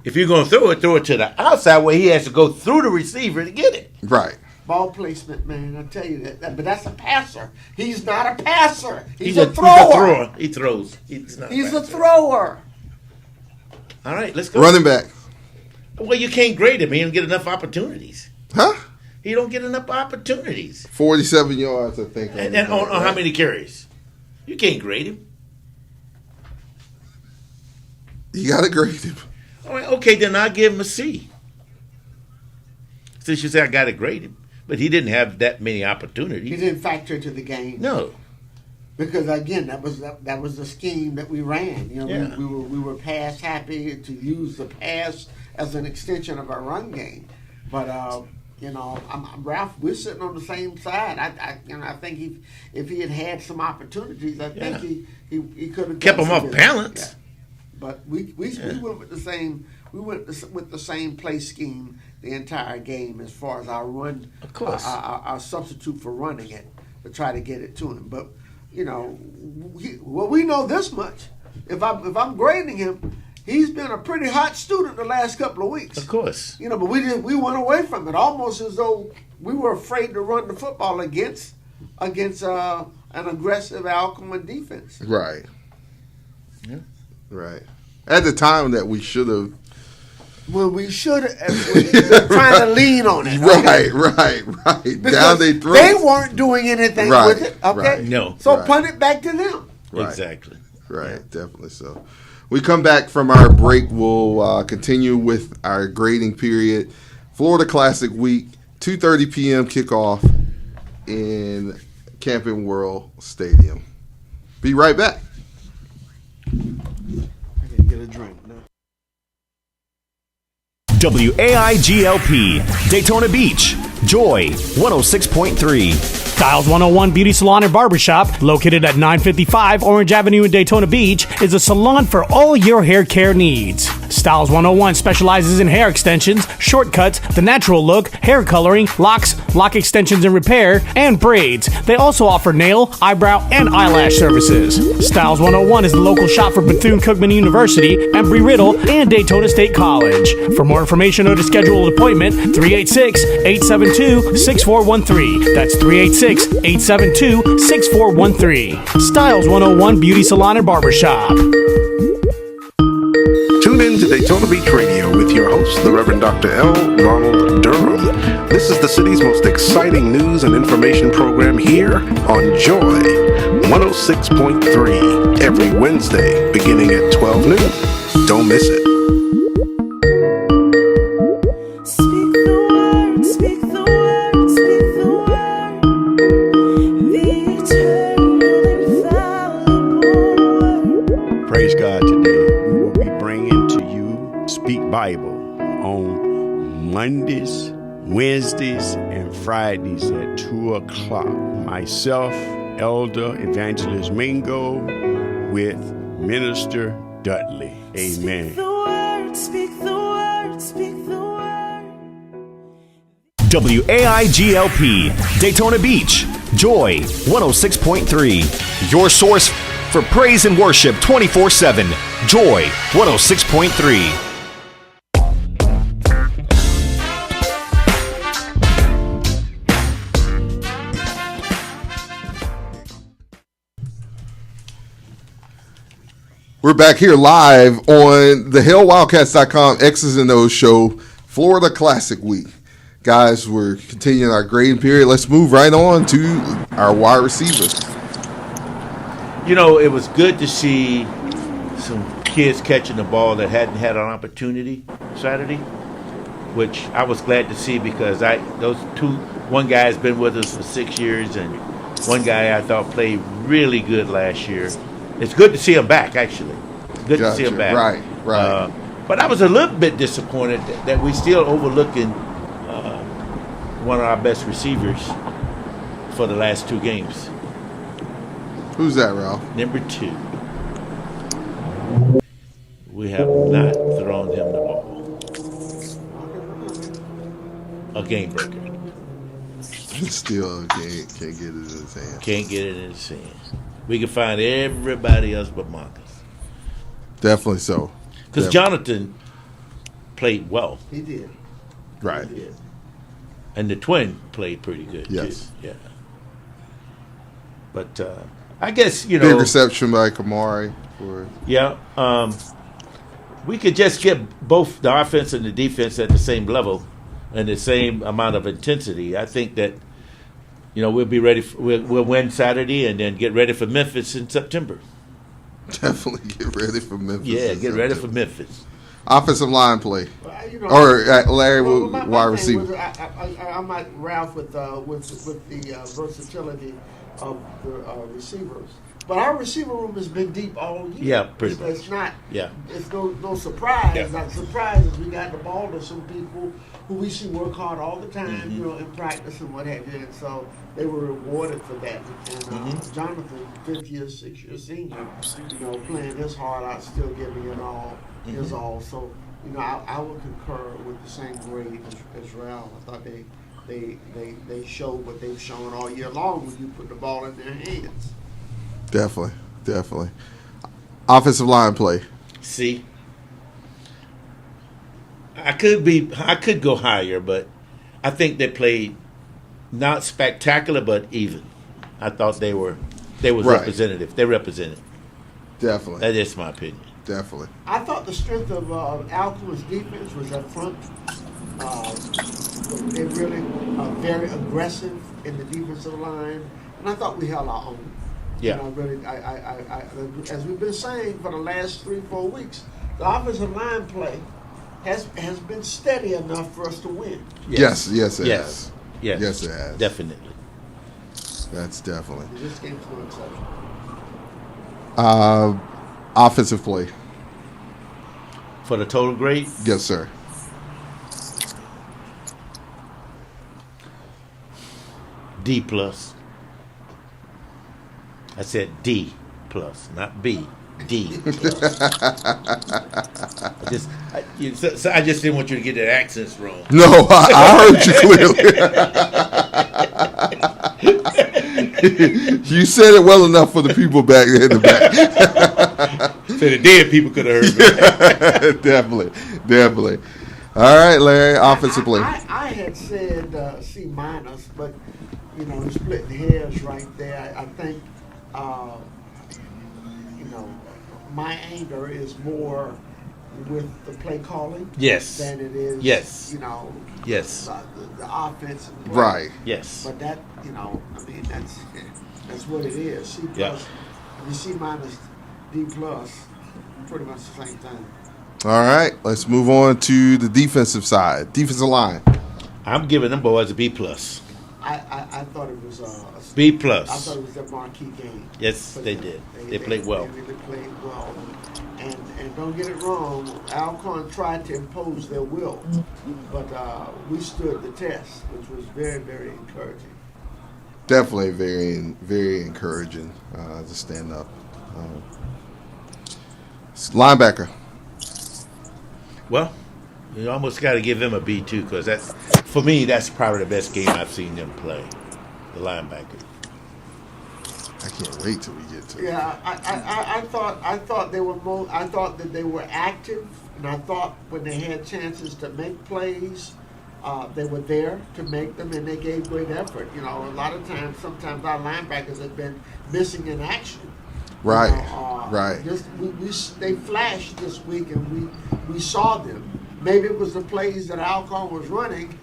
[SPEAKER 2] If you're going to throw it to the outside where he has to go through the receiver to get it.
[SPEAKER 1] Right.
[SPEAKER 3] Ball placement, man. I tell you that. But that's a passer. He's not a passer. He's a thrower.
[SPEAKER 2] He throws. He's not
[SPEAKER 3] He's
[SPEAKER 2] a
[SPEAKER 3] a
[SPEAKER 2] passer.
[SPEAKER 3] thrower.
[SPEAKER 2] All right, let's go.
[SPEAKER 1] Running back.
[SPEAKER 2] Well, you can't grade him. He don't get enough opportunities.
[SPEAKER 1] Huh?
[SPEAKER 2] He don't get enough opportunities.
[SPEAKER 1] 47 yards, I think.
[SPEAKER 2] And on how many carries? You can't grade him.
[SPEAKER 1] You got to grade him.
[SPEAKER 2] All right, okay, then I'll give him a C. Since you say I got to grade him. But he didn't have that many opportunities.
[SPEAKER 3] He didn't factor into the game.
[SPEAKER 2] No.
[SPEAKER 3] Because again, that was the scheme that we ran.
[SPEAKER 2] Yeah.
[SPEAKER 3] We were pass happy to use the pass as an extension of our run game. But Ralph, we're sitting on the same side. I think if he had had some opportunities, I think he could have
[SPEAKER 2] Kept him off balance.
[SPEAKER 3] Yeah. But we went with the same. We went with the same play scheme the entire game as far as our run.
[SPEAKER 2] Of course.
[SPEAKER 3] Our substitute for running it to try to get it to him. But we know this much. If I'm grading him, he's been a pretty hot student the last couple of weeks.
[SPEAKER 2] Of course.
[SPEAKER 3] But we went away from it almost as though we were afraid to run the football against an aggressive Alcorn defense.
[SPEAKER 1] Right.
[SPEAKER 2] Yeah.
[SPEAKER 1] Right. At the time that we should have.
[SPEAKER 3] Well, we should have trying to lean on it. Okay?
[SPEAKER 1] Right.
[SPEAKER 3] Because
[SPEAKER 1] Down they throw.
[SPEAKER 3] they weren't doing anything with it. Okay.
[SPEAKER 1] Right.
[SPEAKER 2] No.
[SPEAKER 3] So
[SPEAKER 1] Right.
[SPEAKER 3] punt it back to them.
[SPEAKER 1] Right.
[SPEAKER 2] Exactly.
[SPEAKER 1] Right, definitely so. We come back from our break. We'll continue with our grading period. Florida Classic Week, 2:30 p.m. kickoff in Camping World Stadium. Be right back.
[SPEAKER 3] I gotta get a drink now.
[SPEAKER 5] WAIGLP, Daytona Beach, Joy, 106.3.
[SPEAKER 6] Styles 101 Beauty Salon and Barbershop, located at 955 Orange Avenue in Daytona Beach, is a salon for all your hair care needs. Styles 101 specializes in hair extensions, shortcuts, the natural look, hair coloring, locks, lock extensions and repair, and braids. They also offer nail, eyebrow, and eyelash services. Styles 101 is the local shop for Bethune-Cookman University, Embry-Riddle, and Daytona State College. For more information or to schedule an appointment, 386-872-6413. That's 386 416-872-6413. Styles 101 Beauty Salon and Barbershop.
[SPEAKER 7] Tune in to Daytona Beach Radio with your host, the Reverend Dr. L. Ronald Durham. This is the city's most exciting news and information program here on Joy 106.3 every Wednesday beginning at 12 noon. Don't miss it.
[SPEAKER 8] Speak the word, speak the word, speak the word. The eternal, infallible word.
[SPEAKER 9] Praise God today. We will be bringing to you Speak Bible on Mondays, Wednesdays, and Fridays at 2 o'clock. Myself, Elder Evangelist Mingo, with Minister Dudley. Amen.
[SPEAKER 8] Speak the word, speak the word, speak the word.
[SPEAKER 5] WAIGLP, Daytona Beach, Joy 106.3. Your source for praise and worship 24/7. Joy 106.3.
[SPEAKER 1] We're back here live on the HellWildcats.com X's and O's show, Florida Classic Week. Guys, we're continuing our grading period. Let's move right on to our wide receivers.
[SPEAKER 2] You know, it was good to see some kids catching the ball that hadn't had an opportunity Saturday, which I was glad to see because one guy has been with us for 6 years, and one guy I thought played really good last year. It's good to see him back, actually. Good to see him back.
[SPEAKER 1] Right.
[SPEAKER 2] But I was a little bit disappointed that we still overlooking one of our best receivers for the last 2 games.
[SPEAKER 1] Who's that, Ralph?
[SPEAKER 2] Number 2. We have not thrown him the ball. A game breaker.
[SPEAKER 1] Still can't get it in his hand.
[SPEAKER 2] Can't get it in his hands. We can find everybody else but Marcus.
[SPEAKER 1] Definitely so.
[SPEAKER 2] Because Jonathan played well.
[SPEAKER 3] He did.
[SPEAKER 1] Right.
[SPEAKER 3] He did.
[SPEAKER 2] And the twin played pretty good,
[SPEAKER 1] Yes.
[SPEAKER 2] too. Yeah. But I guess,
[SPEAKER 1] Big reception by Kamari.
[SPEAKER 2] Yeah. We could just get both the offense and the defense at the same level and the same amount of intensity. I think that, we'll be ready. We'll win Saturday and then get ready for Memphis in September.
[SPEAKER 1] Definitely get ready for Memphis.
[SPEAKER 2] Yeah, get ready for Memphis.
[SPEAKER 1] Offensive line play. Larry, wide receiver.
[SPEAKER 3] I'm like Ralph with the versatility of the receivers. But our receiver room has been deep all year.
[SPEAKER 2] Yeah, pretty much.
[SPEAKER 3] It's not.
[SPEAKER 2] Yeah.
[SPEAKER 3] It's no surprise.
[SPEAKER 2] Yeah.
[SPEAKER 3] Not surprises. We got the ball to some people who we see work hard all the time,
[SPEAKER 2] Mm-hmm.
[SPEAKER 3] in practice and what have you. And so they were rewarded for that. And Jonathan, 5th year, 6th year senior, playing his heart out, still giving it all, his all. So, I would concur with the same grade as Ralph. I thought they showed what they've shown all year long when you put the ball in their hands.
[SPEAKER 1] Definitely. Offensive line play.
[SPEAKER 2] See, I could go higher, but I think they played not spectacular, but even. I thought they was
[SPEAKER 1] Right.
[SPEAKER 2] representative. They represented.
[SPEAKER 1] Definitely.
[SPEAKER 2] That is my opinion.
[SPEAKER 1] Definitely.
[SPEAKER 3] I thought the strength of Alcoa's defense was up front. They really are very aggressive in the defensive line, and I thought we held our own.
[SPEAKER 2] Yeah.
[SPEAKER 3] I as we've been saying for the last 3-4 weeks, the offensive line play has been steady enough for us to win.
[SPEAKER 1] Yes, it has.
[SPEAKER 2] Yes,
[SPEAKER 1] Yes, it has.
[SPEAKER 2] Definitely.
[SPEAKER 1] That's definitely.
[SPEAKER 3] This game's no exception.
[SPEAKER 1] Offensive play.
[SPEAKER 2] For the total grade,
[SPEAKER 1] Yes, sir.
[SPEAKER 2] D plus. I said D plus, not B. D plus. I just didn't want you to get that accents wrong.
[SPEAKER 1] No, I heard you clearly. You said it well enough for the people back in the back.
[SPEAKER 2] So the dead people could have heard me.
[SPEAKER 1] Definitely. All right, Larry, offensive play.
[SPEAKER 3] I had said C minus, but splitting hairs right there. I think, my anger is more with the play calling
[SPEAKER 2] Yes.
[SPEAKER 3] than it is,
[SPEAKER 2] Yes. Yes.
[SPEAKER 3] the offense.
[SPEAKER 1] Right.
[SPEAKER 2] Yes.
[SPEAKER 3] But that, that's what it is. C plus,
[SPEAKER 2] Yeah.
[SPEAKER 3] C minus, D plus, pretty much the same thing.
[SPEAKER 1] All right, let's move on to the defensive side, defensive line.
[SPEAKER 2] I'm giving them boys a B plus.
[SPEAKER 3] I thought it was
[SPEAKER 2] B
[SPEAKER 3] I
[SPEAKER 2] plus.
[SPEAKER 3] thought it was their marquee game.
[SPEAKER 2] Yes,
[SPEAKER 3] for
[SPEAKER 2] they
[SPEAKER 3] them.
[SPEAKER 2] did. They played well.
[SPEAKER 3] They really played well. And don't get it wrong, Alcorn tried to impose their will, but we stood the test, which was very, very encouraging.
[SPEAKER 1] Definitely very, very encouraging to stand up. Linebacker.
[SPEAKER 2] Well, you almost got to give them a B too, because that's, for me, that's probably the best game I've seen them play. The linebacker.
[SPEAKER 1] I can't wait till we get to it.
[SPEAKER 3] Yeah, I thought they were I thought that they were active, and I thought when they had chances to make plays, they were there to make them, and they gave great effort. A lot of times, sometimes our linebackers have been missing in action.
[SPEAKER 1] Right, right.
[SPEAKER 3] They flashed this week, and we saw them. Maybe it was the plays that Alcorn was running,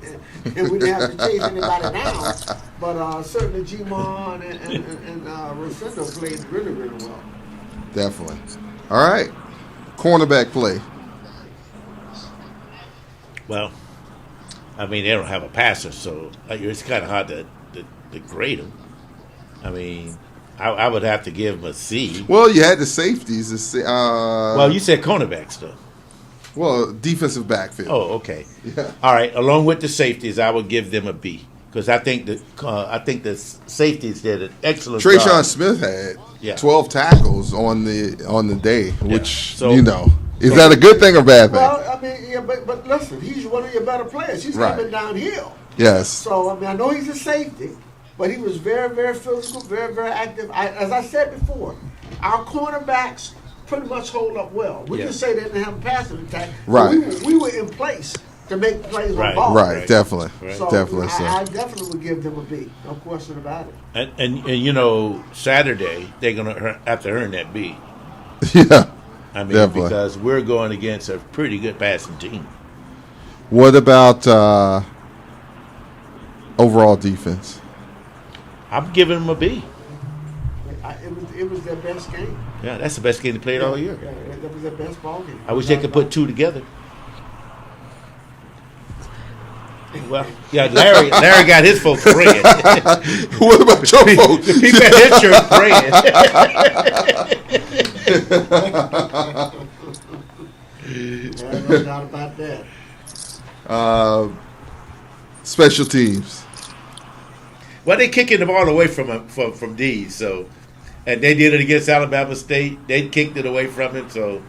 [SPEAKER 3] and we didn't have to chase anybody down. But certainly G-Mon and Rosendo played really, really well.
[SPEAKER 1] Definitely. All right. Cornerback play.
[SPEAKER 2] Well, I mean, they don't have a passer, so it's kind of hard to grade them. I mean, I would have to give them a C.
[SPEAKER 1] Well, you had the safeties.
[SPEAKER 2] Well, you said cornerbacks, though.
[SPEAKER 1] Well, defensive backfield.
[SPEAKER 2] Oh, okay.
[SPEAKER 1] Yeah.
[SPEAKER 2] All right. Along with the safeties, I would give them a B, because I think the safeties did an excellent job.
[SPEAKER 1] Trayshawn Smith had
[SPEAKER 2] Yeah.
[SPEAKER 1] 12 tackles on the day, which
[SPEAKER 2] So-
[SPEAKER 1] is that a good thing or bad thing?
[SPEAKER 3] Well, I mean, yeah, but listen, he's one of your better players. He's
[SPEAKER 1] Right.
[SPEAKER 3] coming downhill.
[SPEAKER 1] Yes.
[SPEAKER 3] So, I mean, I know he's a safety, but he was very, very physical, very, very active. As I said before, our cornerbacks pretty much hold up well. We
[SPEAKER 2] Yeah.
[SPEAKER 3] can say they didn't have a passing attack. but
[SPEAKER 1] Right.
[SPEAKER 3] We were in place to make plays
[SPEAKER 2] Right.
[SPEAKER 3] on ball.
[SPEAKER 1] Right. Definitely.
[SPEAKER 2] Right.
[SPEAKER 3] So
[SPEAKER 1] Definitely.
[SPEAKER 3] I definitely would give them a B. No question about it.
[SPEAKER 2] And Saturday they're gonna have to earn that B.
[SPEAKER 1] Yeah.
[SPEAKER 2] I mean,
[SPEAKER 1] Definitely.
[SPEAKER 2] because we're going against a pretty good passing team.
[SPEAKER 1] What about overall defense?
[SPEAKER 2] I'm giving them a B.
[SPEAKER 3] It was their best game.
[SPEAKER 2] Yeah, that's the best game they played all year.
[SPEAKER 3] Yeah, that was their best ball game.
[SPEAKER 2] I wish they could put two together. Well, yeah, Larry got his folks praying.
[SPEAKER 1] What about your folks?
[SPEAKER 2] The people at his church praying.
[SPEAKER 3] No doubt about that.
[SPEAKER 1] Special teams.
[SPEAKER 2] Well, they kicking the ball away from D, so, and they did it against Alabama State. They kicked it away from him, so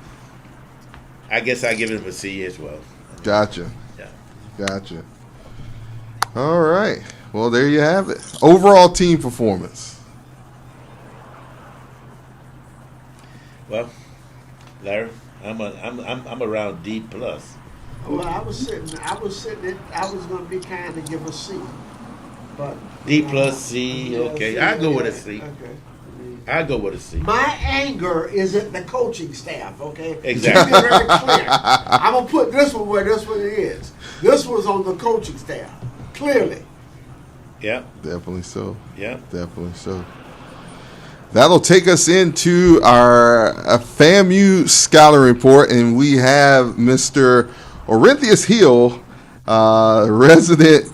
[SPEAKER 2] I guess I give him a C as well.
[SPEAKER 1] Gotcha.
[SPEAKER 2] Yeah.
[SPEAKER 1] Gotcha. All right. Well, there you have it. Overall team performance.
[SPEAKER 2] Well, Larry, I'm around D plus.
[SPEAKER 3] Well, I was sitting. I was going to be kind and give a C, but
[SPEAKER 2] D plus C. Okay, I go with a C.
[SPEAKER 3] Okay.
[SPEAKER 2] I go with a C.
[SPEAKER 3] My anger is at the coaching staff. Okay,
[SPEAKER 2] Exactly.
[SPEAKER 3] To be very clear, I'm gonna put this one where this one is. This was on the coaching staff, clearly.
[SPEAKER 2] Yeah,
[SPEAKER 1] Definitely so.
[SPEAKER 2] yeah.
[SPEAKER 1] Definitely so. That'll take us into our FAMU Scholar Report, and we have Mr. Orinthius Hill, resident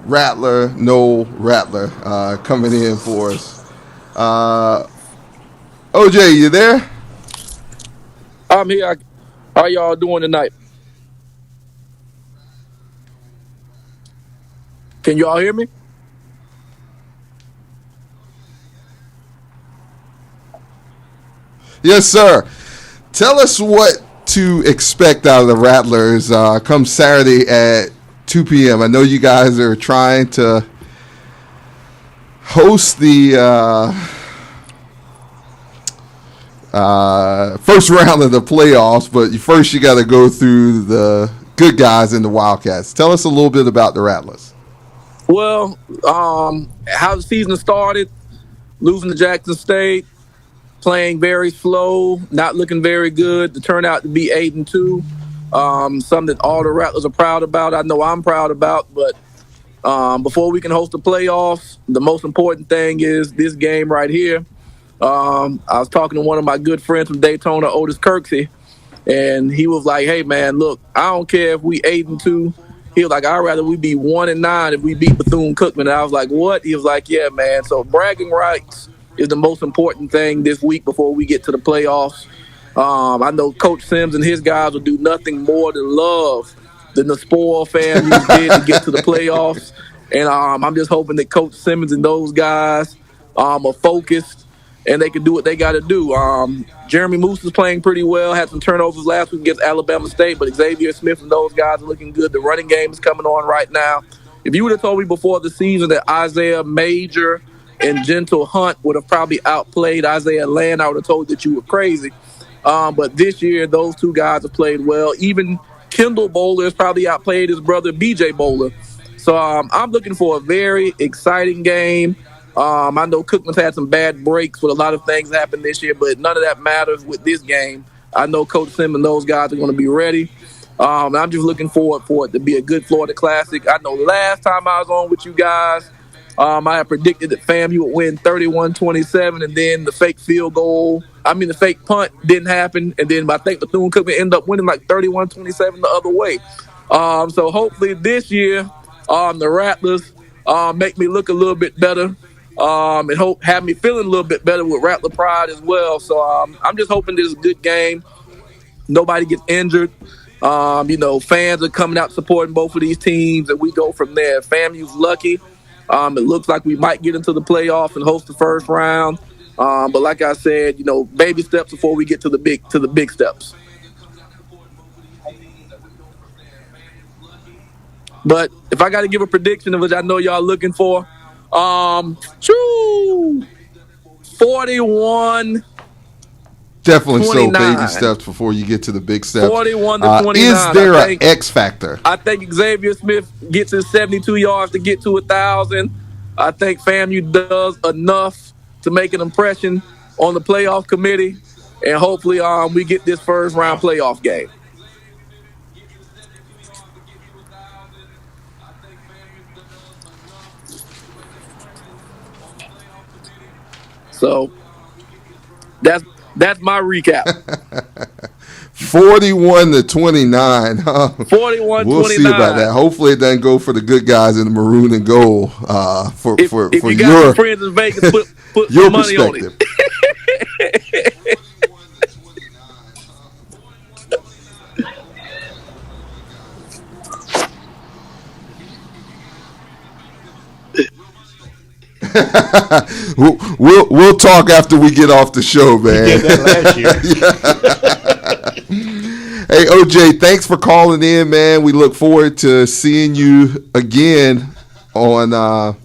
[SPEAKER 1] Noel Rattler, coming in for us. OJ, you there?
[SPEAKER 10] I'm here. How y'all doing tonight? Can you all hear me?
[SPEAKER 1] Yes, sir. Tell us what to expect out of the Rattlers come Saturday at 2 p.m. I know you guys are trying to host the first round of the playoffs, but first you got to go through the good guys and the Wildcats. Tell us a little bit about the Rattlers.
[SPEAKER 10] Well, how the season started, losing to Jackson State, playing very slow, not looking very good. To turn out to be 8-2, something that all the Rattlers are proud about. I know I'm proud about, but before we can host the playoffs, the most important thing is this game right here. I was talking to one of my good friends from Daytona, Otis Kirksey, and he was like, "Hey man, look, I don't care if we 8-2." He was like, "I'd rather we be 1-9 if we beat Bethune-Cookman." And I was like, "What?" He was like, "Yeah, man. So bragging rights is the most important thing this week before we get to the playoffs." I know Coach Sims and his guys will do nothing more than love than the spoil FAMU did to get to the playoffs. And I'm just hoping that Coach Simmons and those guys are focused and they can do what they got to do. Jeremy Moose is playing pretty well, had some turnovers last week against Alabama State, but Xavier Smith and those guys are looking good. The running game is coming on right now. If you would have told me before the season that Isaiah Major and Gentle Hunt would have probably outplayed Isaiah Land, I would have told you that you were crazy. But this year, those two guys have played well. Even Kendall Bowler has probably outplayed his brother, BJ Bowler. So I'm looking for a very exciting game. I know Cookman's had some bad breaks with a lot of things happen this year, but none of that matters with this game. I know Coach Sim and those guys are going to be ready. I'm just looking forward for it to be a good Florida Classic. I know last time I was on with you guys, I had predicted that FAMU would win 31-27, and then the fake punt didn't happen, and then I think Bethune-Cookman ended up winning like 31-27 the other way. So hopefully this year, the Rattlers make me look a little bit better, and have me feeling a little bit better with Rattler pride as well. So I'm just hoping this is a good game. Nobody gets injured. Fans are coming out supporting both of these teams, and we go from there. FAMU's lucky. It looks like we might get into the playoff and host the first round. But like I said, baby steps before we get to the big steps. But if I got to give a prediction of which I know y'all looking for, 41.
[SPEAKER 1] Definitely
[SPEAKER 10] 29.
[SPEAKER 1] so baby steps before you get to the big steps.
[SPEAKER 10] 41-29.
[SPEAKER 1] Is there an X factor?
[SPEAKER 10] I think Xavier Smith gets his 72 yards to get to 1,000. I think FAMU does enough to make an impression on the playoff committee, and hopefully we get this first round playoff game. So that's my recap.
[SPEAKER 1] 41-29.
[SPEAKER 10] 41-29.
[SPEAKER 1] We'll see about that. Hopefully, it doesn't go for the good guys in the maroon and gold. For
[SPEAKER 10] if you got some friends in Vegas, put
[SPEAKER 1] your
[SPEAKER 10] some money on
[SPEAKER 1] perspective.
[SPEAKER 10] it.
[SPEAKER 1] We'll talk after we get off the show, man.
[SPEAKER 2] We did that last year.
[SPEAKER 1] Hey, OJ, thanks for calling in, man. We look forward to seeing you again on.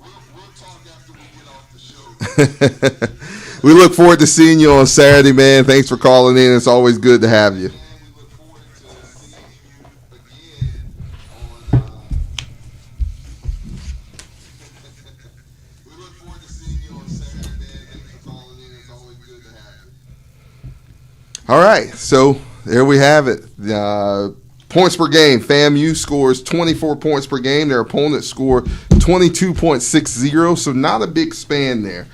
[SPEAKER 1] We look forward to seeing you on Saturday, man. Thanks for calling in. It's always good to have you. All right, so there we have it. Points per game. FAMU scores 24 points per game. Their opponents score 22.60, so not a big span there.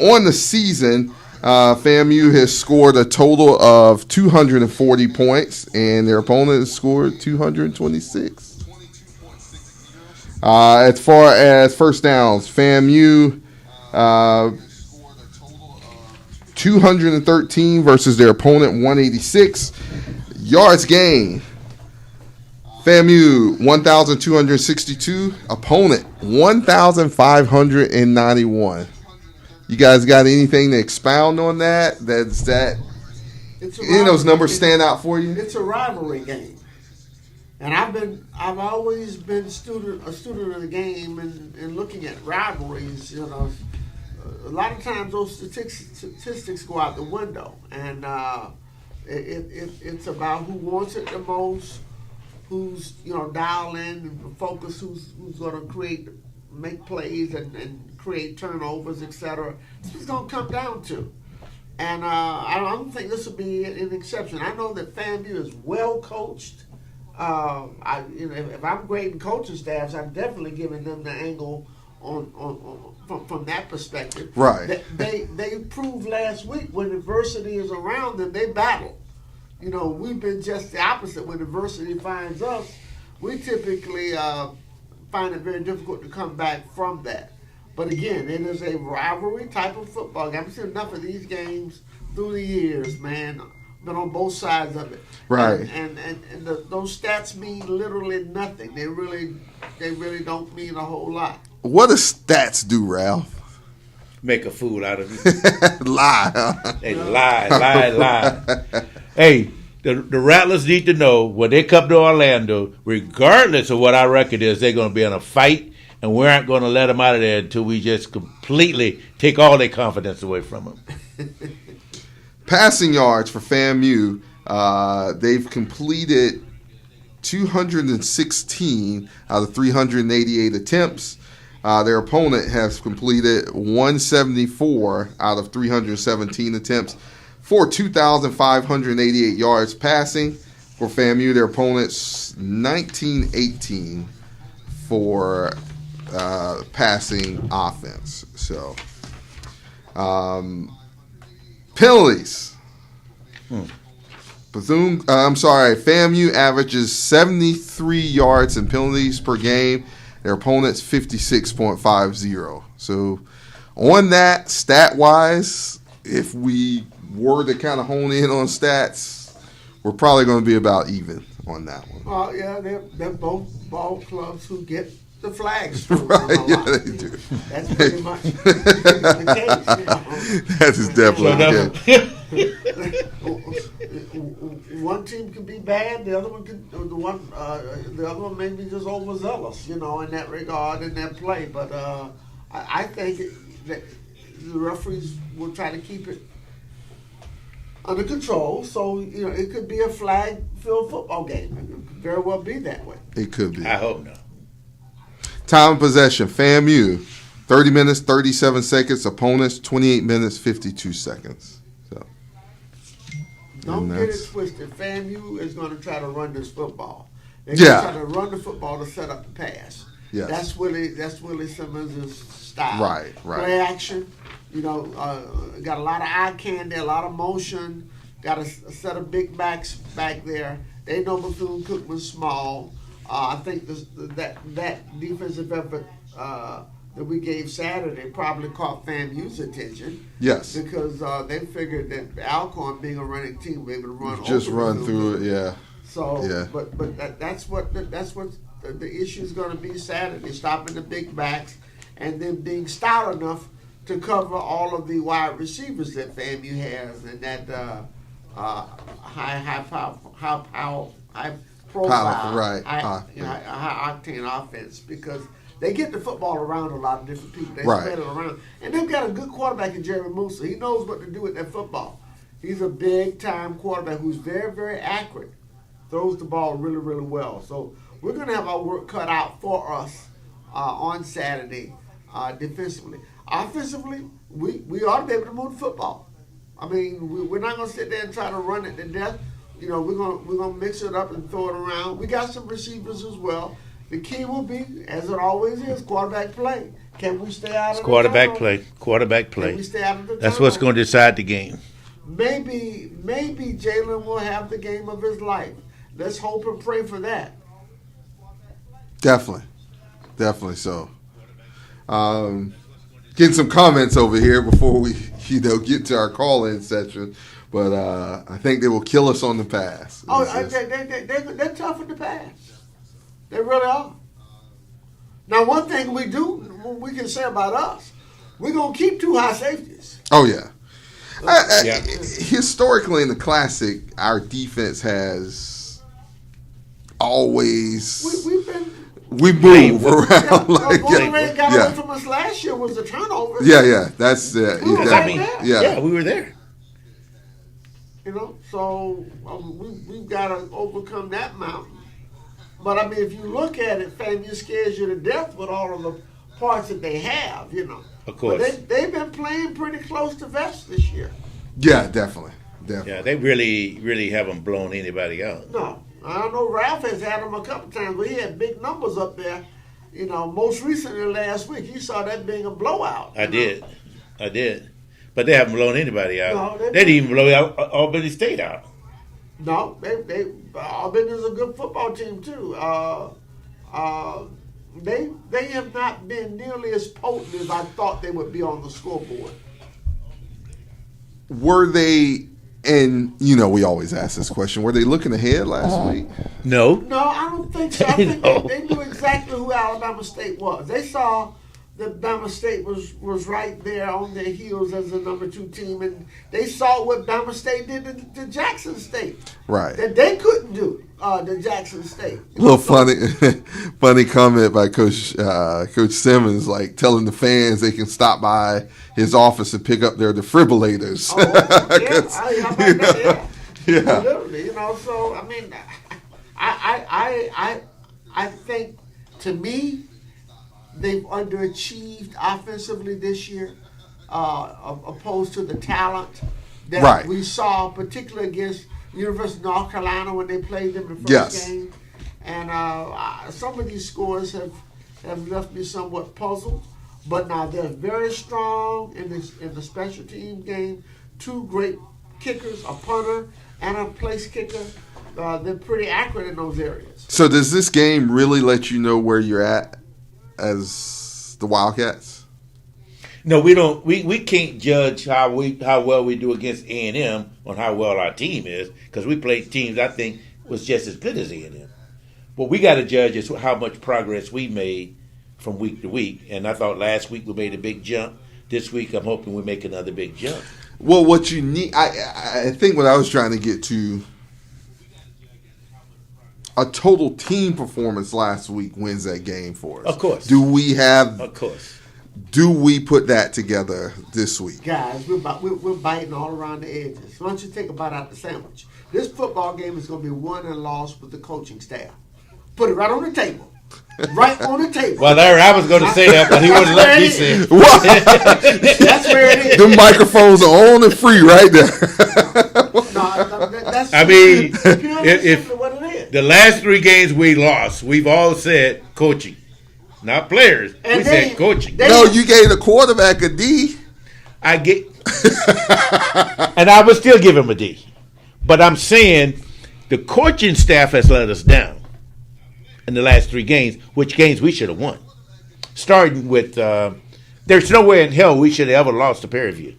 [SPEAKER 1] On the season, FAMU has scored a total of 240 points, and their opponent has scored 226. As far as first downs, FAMU 213 versus their opponent 186. Yards gained. FAMU 1,262. Opponent 1,591. You guys got anything to expound on that? Any of those numbers stand out for you?
[SPEAKER 3] It's a rivalry game, and I've always been a student of the game and looking at rivalries. A lot of times those statistics go out the window, and it's about who wants it the most, who's dialed in and focused, who's going to create make plays and create turnovers, etc. This is going to come down to. And I don't think this will be an exception. I know that FAMU is well coached. If I'm grading coaching staffs, I'm definitely giving them the angle from that perspective.
[SPEAKER 1] Right.
[SPEAKER 3] They proved last week when adversity is around them, they battle. We've been just the opposite. When adversity finds us, we typically find it very difficult to come back from that. But again, it is a rivalry type of football game. I've seen enough of these games through the years, man. Been on both sides of it.
[SPEAKER 1] Right.
[SPEAKER 3] And those stats mean literally nothing. They really don't mean a whole lot.
[SPEAKER 1] What do stats do, Ralph?
[SPEAKER 2] Make a fool out of you.
[SPEAKER 1] Lie. Huh?
[SPEAKER 2] They lie. Hey, the Rattlers need to know when they come to Orlando, regardless of what our record is, they're going to be in a fight. And we aren't going to let them out of there until we just completely take all their confidence away from them.
[SPEAKER 1] Passing yards for FAMU, they've completed 216 out of 388 attempts. Their opponent has completed 174 out of 317 attempts for 2,588 yards passing. For FAMU, their opponent's 1918 for passing offense. So, penalties. FAMU averages 73 yards in penalties per game. Their opponent's 56.50. So, on that, stat-wise, if we were to kind of hone in on stats, we're probably going to be about even on that one.
[SPEAKER 3] Well, yeah, they're both ball clubs who get the flags.
[SPEAKER 1] Right, yeah, they do.
[SPEAKER 3] That's pretty much the case.
[SPEAKER 1] That is definitely the
[SPEAKER 3] case. One team can be bad, the other one may be just overzealous, in that regard, in that play. But I think that the referees will try to keep it under control, so it could be a flag-filled football game. It could very well be that way.
[SPEAKER 1] It could be.
[SPEAKER 2] I hope not.
[SPEAKER 1] Time of possession, FAMU, 30 minutes, 37 seconds. Opponents, 28 minutes, 52 seconds. So,
[SPEAKER 3] don't get it twisted. FAMU is going to try to run this football. They're
[SPEAKER 1] going
[SPEAKER 3] to try to run the football to set up the pass.
[SPEAKER 1] Yes.
[SPEAKER 3] That's Willie Simmons' style.
[SPEAKER 1] Right.
[SPEAKER 3] Play action. Got a lot of eye candy, a lot of motion. Got a set of big backs back there. They know Bethune-Cookman's small. I think that defensive effort that we gave Saturday probably caught FAMU's attention.
[SPEAKER 1] Yes.
[SPEAKER 3] Because they figured that Alcorn, being a running team, would be able to run
[SPEAKER 1] just run through it, yeah.
[SPEAKER 3] So,
[SPEAKER 1] yeah.
[SPEAKER 3] But that's what the issue is going to be Saturday, stopping the big backs and then being stout enough to cover all of the wide receivers that FAMU has and that high profile,
[SPEAKER 1] right.
[SPEAKER 3] high octane offense, because they get the football around a lot of different people. They
[SPEAKER 1] right.
[SPEAKER 3] spread it around. And they've got a good quarterback in Jerry Musa. He knows what to do with that football. He's a big-time quarterback who's very, very accurate, throws the ball really, really well. So we're going to have our work cut out for us on Saturday defensively. Offensively, we ought to be able to move the football. I mean, we're not going to sit there and try to run it to death. We're gonna mix it up and throw it around. We got some receivers as well. The key will be, as it always is, quarterback play. Can we stay out of the
[SPEAKER 2] quarterback play? Quarterback play.
[SPEAKER 3] Can we stay out of the
[SPEAKER 2] That's what's going to decide the game.
[SPEAKER 3] Maybe Jalen will have the game of his life. Let's hope and pray for that.
[SPEAKER 1] Definitely so. Getting some comments over here before we, get to our call-in session. But I think they will kill us on the pass.
[SPEAKER 3] They're tough in the pass. They really are. Now, one thing we can say about us, we're going to keep two high safeties.
[SPEAKER 1] Oh, yeah. Historically in the Classic, our defense has always... We move around.
[SPEAKER 3] What got away from us last year was the turnover.
[SPEAKER 1] Yeah. That's
[SPEAKER 3] we
[SPEAKER 2] were there.
[SPEAKER 3] So we've got to overcome that mountain. But I mean, if you look at it, FAMU scares you to death with all of the parts that they have,
[SPEAKER 2] Of course.
[SPEAKER 3] But they've been playing pretty close to vest this year.
[SPEAKER 1] Yeah, definitely.
[SPEAKER 2] Yeah, they really haven't blown anybody out.
[SPEAKER 3] No, I don't know. Ralph has had them a couple times, but he had big numbers up there. Most recently last week, you saw that being a blowout.
[SPEAKER 2] I did. But they haven't blown anybody out.
[SPEAKER 3] No,
[SPEAKER 2] they didn't even blow out Albany State out.
[SPEAKER 3] No, Albany is a good football team too. They have not been nearly as potent as I thought they would be on the scoreboard.
[SPEAKER 1] Were they? And we always ask this question: were they looking ahead last week?
[SPEAKER 2] No.
[SPEAKER 3] No, I don't think so. I think they knew exactly who Alabama State was. They saw that Bama State was right there on their heels as the number 2 team, and they saw what Bama State did to Jackson State.
[SPEAKER 1] Right.
[SPEAKER 3] That they couldn't do to Jackson State.
[SPEAKER 1] Little funny comment by Coach Simmons, like telling the fans they can stop by his office and pick up their defibrillators.
[SPEAKER 3] Oh, yeah. How about that?
[SPEAKER 1] Yeah.
[SPEAKER 3] Literally, So I mean, I think, to me, they've underachieved offensively this year, opposed to the talent that we saw, particularly against University of North Carolina when they played them the first game. And some of these scores have left me somewhat puzzled. But now they're very strong in the special team game. 2 great kickers, a punter and a place kicker. They're pretty accurate in those areas.
[SPEAKER 1] So does this game really let you know where you're at as the Wildcats?
[SPEAKER 2] No, we don't. We can't judge how well we do against A&M on how well our team is, because we played teams I think was just as good as A&M. What we got to judge is how much progress we made from week to week. And I thought last week we made a big jump. This week I'm hoping we make another big jump.
[SPEAKER 1] Well, what you need, I think what I was trying to get to, a total team performance last week wins that game for us.
[SPEAKER 2] Of course.
[SPEAKER 1] Of course. Do we put that together this week?
[SPEAKER 3] Guys, we're biting all around the edges. Why don't you take a bite out the sandwich? This football game is going to be won and lost with the coaching staff. Put it right on the table. Right on the table.
[SPEAKER 2] Well, Larry, I was going to say that, but he wouldn't let me say it.
[SPEAKER 3] That's where it is.
[SPEAKER 1] The microphones are on and free right there.
[SPEAKER 3] That's
[SPEAKER 2] if
[SPEAKER 3] what it is.
[SPEAKER 2] The last 3 games we lost, we've all said coaching, not players.
[SPEAKER 3] And
[SPEAKER 2] we said coaching.
[SPEAKER 1] No, you gave the quarterback a D.
[SPEAKER 2] I get, and I would still give him a D. But I'm saying the coaching staff has let us down in the last 3 games, which games we should have won. Starting with, there's no way in hell we should have ever lost to Prairie View.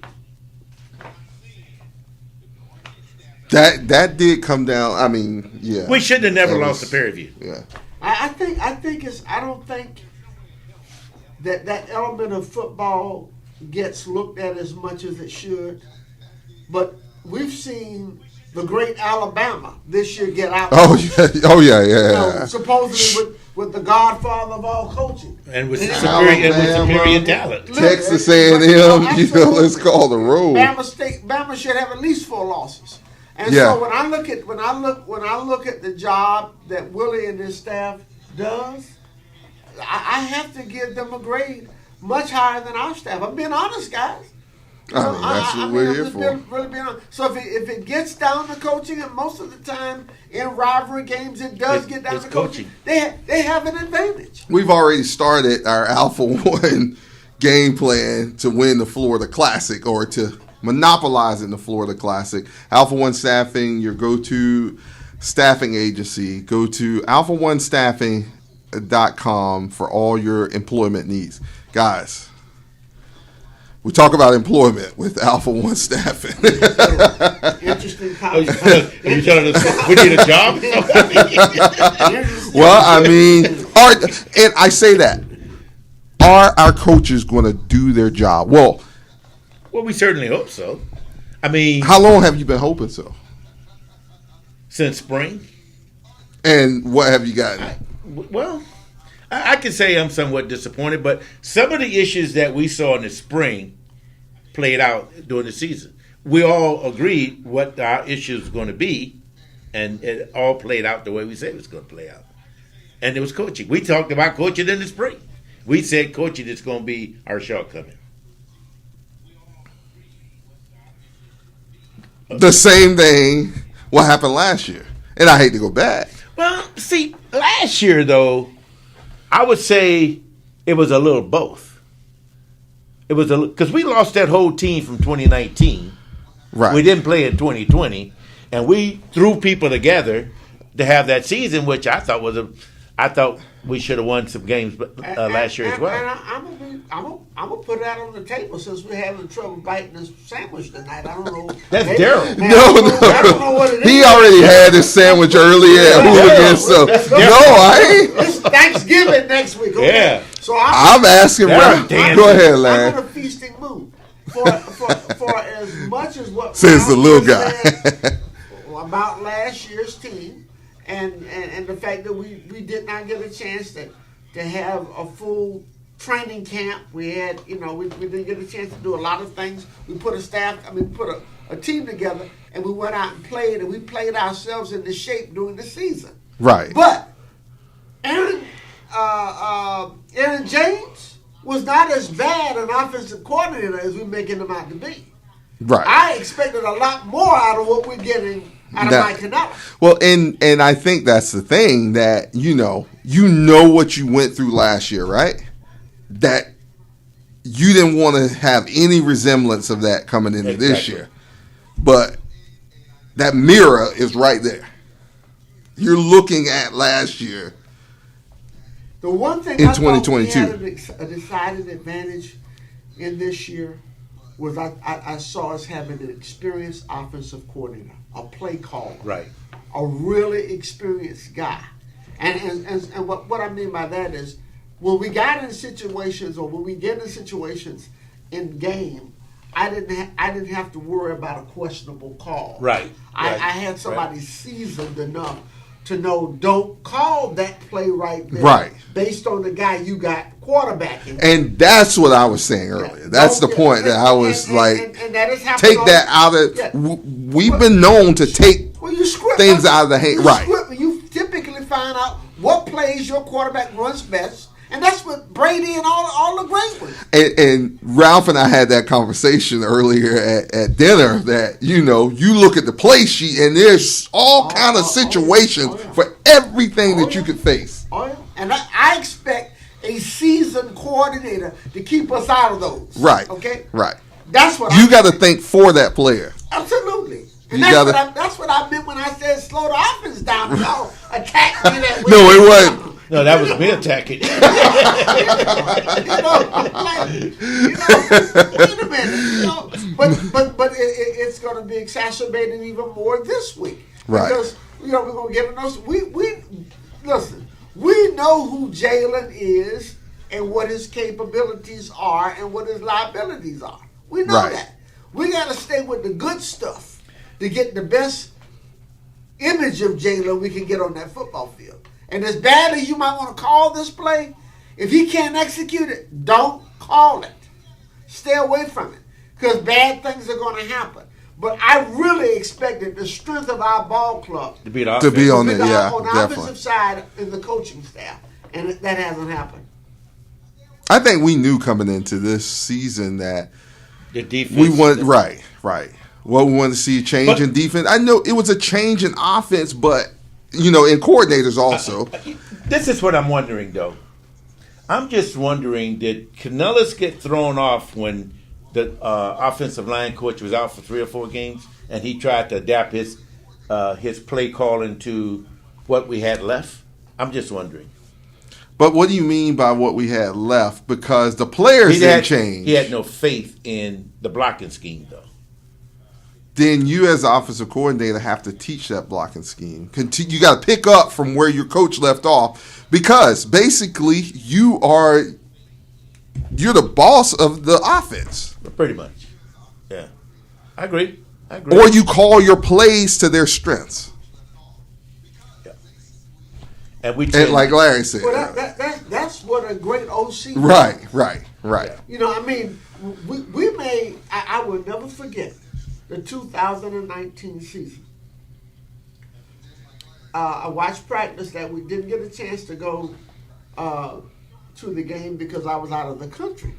[SPEAKER 1] That did come down. I mean, yeah.
[SPEAKER 2] We shouldn't have never lost to Prairie View.
[SPEAKER 1] Yeah.
[SPEAKER 3] I don't think that element of football gets looked at as much as it should. But we've seen the great Alabama this year get out.
[SPEAKER 1] Yeah.
[SPEAKER 3] Supposedly with the godfather of all coaching.
[SPEAKER 2] And with superior talent.
[SPEAKER 1] Texas A&M, let's call the roll.
[SPEAKER 3] Bama should have at least 4 losses. And so when I look at the job that Willie and his staff does, I have to give them a grade much higher than our staff. I'm being honest, guys.
[SPEAKER 1] That's what we're here for.
[SPEAKER 3] Really being honest. So if it gets down to coaching, and most of the time in rivalry games it does get down to coaching, they have an advantage.
[SPEAKER 1] We've already started our Alpha One game plan to win the Florida Classic, or to monopolize in the Florida Classic. Alpha One Staffing, your go-to staffing agency. Go to alphaonestaffing.com for all your employment needs. Guys, we talk about employment with Alpha One Staffing.
[SPEAKER 3] Interesting
[SPEAKER 2] Are you telling us we need a job?
[SPEAKER 1] Well, I mean, and I say that. Are our coaches going to do their job? Well,
[SPEAKER 2] we certainly hope so. I mean,
[SPEAKER 1] how long have you been hoping so?
[SPEAKER 2] Since spring.
[SPEAKER 1] And what have you gotten?
[SPEAKER 2] I can say I'm somewhat disappointed, but some of the issues that we saw in the spring played out during the season. We all agreed what our issues were going to be, and it all played out the way we said it was going to play out. And it was coaching. We talked about coaching in the spring. We said coaching is going to be our shortcoming.
[SPEAKER 1] The same thing what happened last year. And I hate to go back.
[SPEAKER 2] Well, see, last year, though, I would say it was a little both. It was because we lost that whole team from 2019.
[SPEAKER 1] Right.
[SPEAKER 2] We didn't play in 2020, and we threw people together to have that season, which I thought we should have won some games last year as well.
[SPEAKER 3] And I'm gonna put that on the table since we're having trouble biting this sandwich tonight. I don't know.
[SPEAKER 2] That's Daryl.
[SPEAKER 3] Man,
[SPEAKER 1] No,
[SPEAKER 3] I don't know what it is.
[SPEAKER 1] He already had his sandwich earlier at Hooligans, so no, I ain't.
[SPEAKER 3] It's Thanksgiving next week. Okay?
[SPEAKER 2] Yeah.
[SPEAKER 3] So
[SPEAKER 1] I'm asking.
[SPEAKER 2] Daryl,
[SPEAKER 1] Go ahead,
[SPEAKER 3] I'm
[SPEAKER 1] Larry.
[SPEAKER 3] in a feasting mood for as much as what
[SPEAKER 1] Says the little
[SPEAKER 3] Ralph
[SPEAKER 1] guy.
[SPEAKER 3] said about last year's team, and the fact that we did not get a chance to have a full training camp. We had, we didn't get a chance to do a lot of things. We put a team together, and we went out and played, and we played ourselves into shape during the season.
[SPEAKER 1] Right.
[SPEAKER 3] But Aaron James was not as bad an offensive coordinator as we're making him out to be.
[SPEAKER 1] Right.
[SPEAKER 3] I expected a lot more out of what we're getting out of Mike Canella.
[SPEAKER 1] Well, and I think that's the thing that you know what you went through last year, right? That you didn't want to have any resemblance of that coming into this year. But that mirror is right there. You're looking at last year.
[SPEAKER 3] The one thing
[SPEAKER 1] in
[SPEAKER 3] I thought
[SPEAKER 1] 2022.
[SPEAKER 3] we had a decided advantage in this year was I saw us having an experienced offensive coordinator, a play caller,
[SPEAKER 2] Right.
[SPEAKER 3] a really experienced guy. And what I mean by that is when we got in situations or when we get in situations in game, I didn't have to worry about a questionable call.
[SPEAKER 2] Right.
[SPEAKER 3] I
[SPEAKER 2] Right.
[SPEAKER 3] had somebody seasoned enough to know don't call that play right there.
[SPEAKER 1] Right.
[SPEAKER 3] Based on the guy you got quarterbacking.
[SPEAKER 1] And that's what I was saying earlier. That's the point that I was like,
[SPEAKER 3] and that has happened
[SPEAKER 1] take that out of.
[SPEAKER 3] Yeah.
[SPEAKER 1] We've been known to take
[SPEAKER 3] you script
[SPEAKER 1] things out of the hand. Right.
[SPEAKER 3] You typically find out what plays your quarterback runs best, and that's what Brady and all the great ones.
[SPEAKER 1] And Ralph and I had that conversation earlier at dinner that, you look at the play sheet and there's all kind of situations for everything that you could face.
[SPEAKER 3] Oh, yeah. And I expect a seasoned coordinator to keep us out of those.
[SPEAKER 1] Right.
[SPEAKER 3] Okay?
[SPEAKER 1] Right.
[SPEAKER 3] That's what
[SPEAKER 1] You got to think for that player.
[SPEAKER 3] Absolutely. And
[SPEAKER 1] You
[SPEAKER 3] that's what I meant when I said slow the offense down. Y'all attack me that way.
[SPEAKER 1] No, it wasn't.
[SPEAKER 2] No, that was me attacking.
[SPEAKER 3] Wait a minute. But it's going to be exacerbated even more this week.
[SPEAKER 1] Right.
[SPEAKER 3] Because we're going to get in those. Listen. We know who Jalen is and what his capabilities are and what his liabilities are. We know that. We got to stay with the good stuff to get the best image of Jalen we can get on that football field. And as bad as you might want to call this play, if he can't execute it, don't call it. Stay away from it because bad things are going to happen. But I really expected the strength of our ball club
[SPEAKER 2] To be
[SPEAKER 1] on
[SPEAKER 3] on
[SPEAKER 1] it, yeah,
[SPEAKER 3] the
[SPEAKER 1] definitely.
[SPEAKER 3] offensive side in the coaching staff, and that hasn't happened.
[SPEAKER 1] I think we knew coming into this season that
[SPEAKER 2] The defense.
[SPEAKER 1] we want right. Well, we wanted to see a change in defense. I know it was a change in offense, but in coordinators also.
[SPEAKER 2] This is what I'm wondering, though. I'm just wondering, did Canellis get thrown off when the offensive line coach was out for 3 or 4 games, and he tried to adapt his play calling to what we had left? I'm just wondering.
[SPEAKER 1] But what do you mean by what we had left? Because the players didn't change.
[SPEAKER 2] He had no faith in the blocking scheme, though.
[SPEAKER 1] Then you, as the offensive coordinator, have to teach that blocking scheme. You got to pick up from where your coach left off, because basically you're the boss of the offense.
[SPEAKER 2] Pretty much. Yeah. I agree.
[SPEAKER 1] Or you call your plays to their strengths.
[SPEAKER 2] Yeah. And
[SPEAKER 1] like Larry said.
[SPEAKER 3] Well, that's what a great OC does.
[SPEAKER 1] Right.
[SPEAKER 3] We may. I will never forget the 2019 season. I watched practice that we didn't get a chance to go to the game because I was out of the country.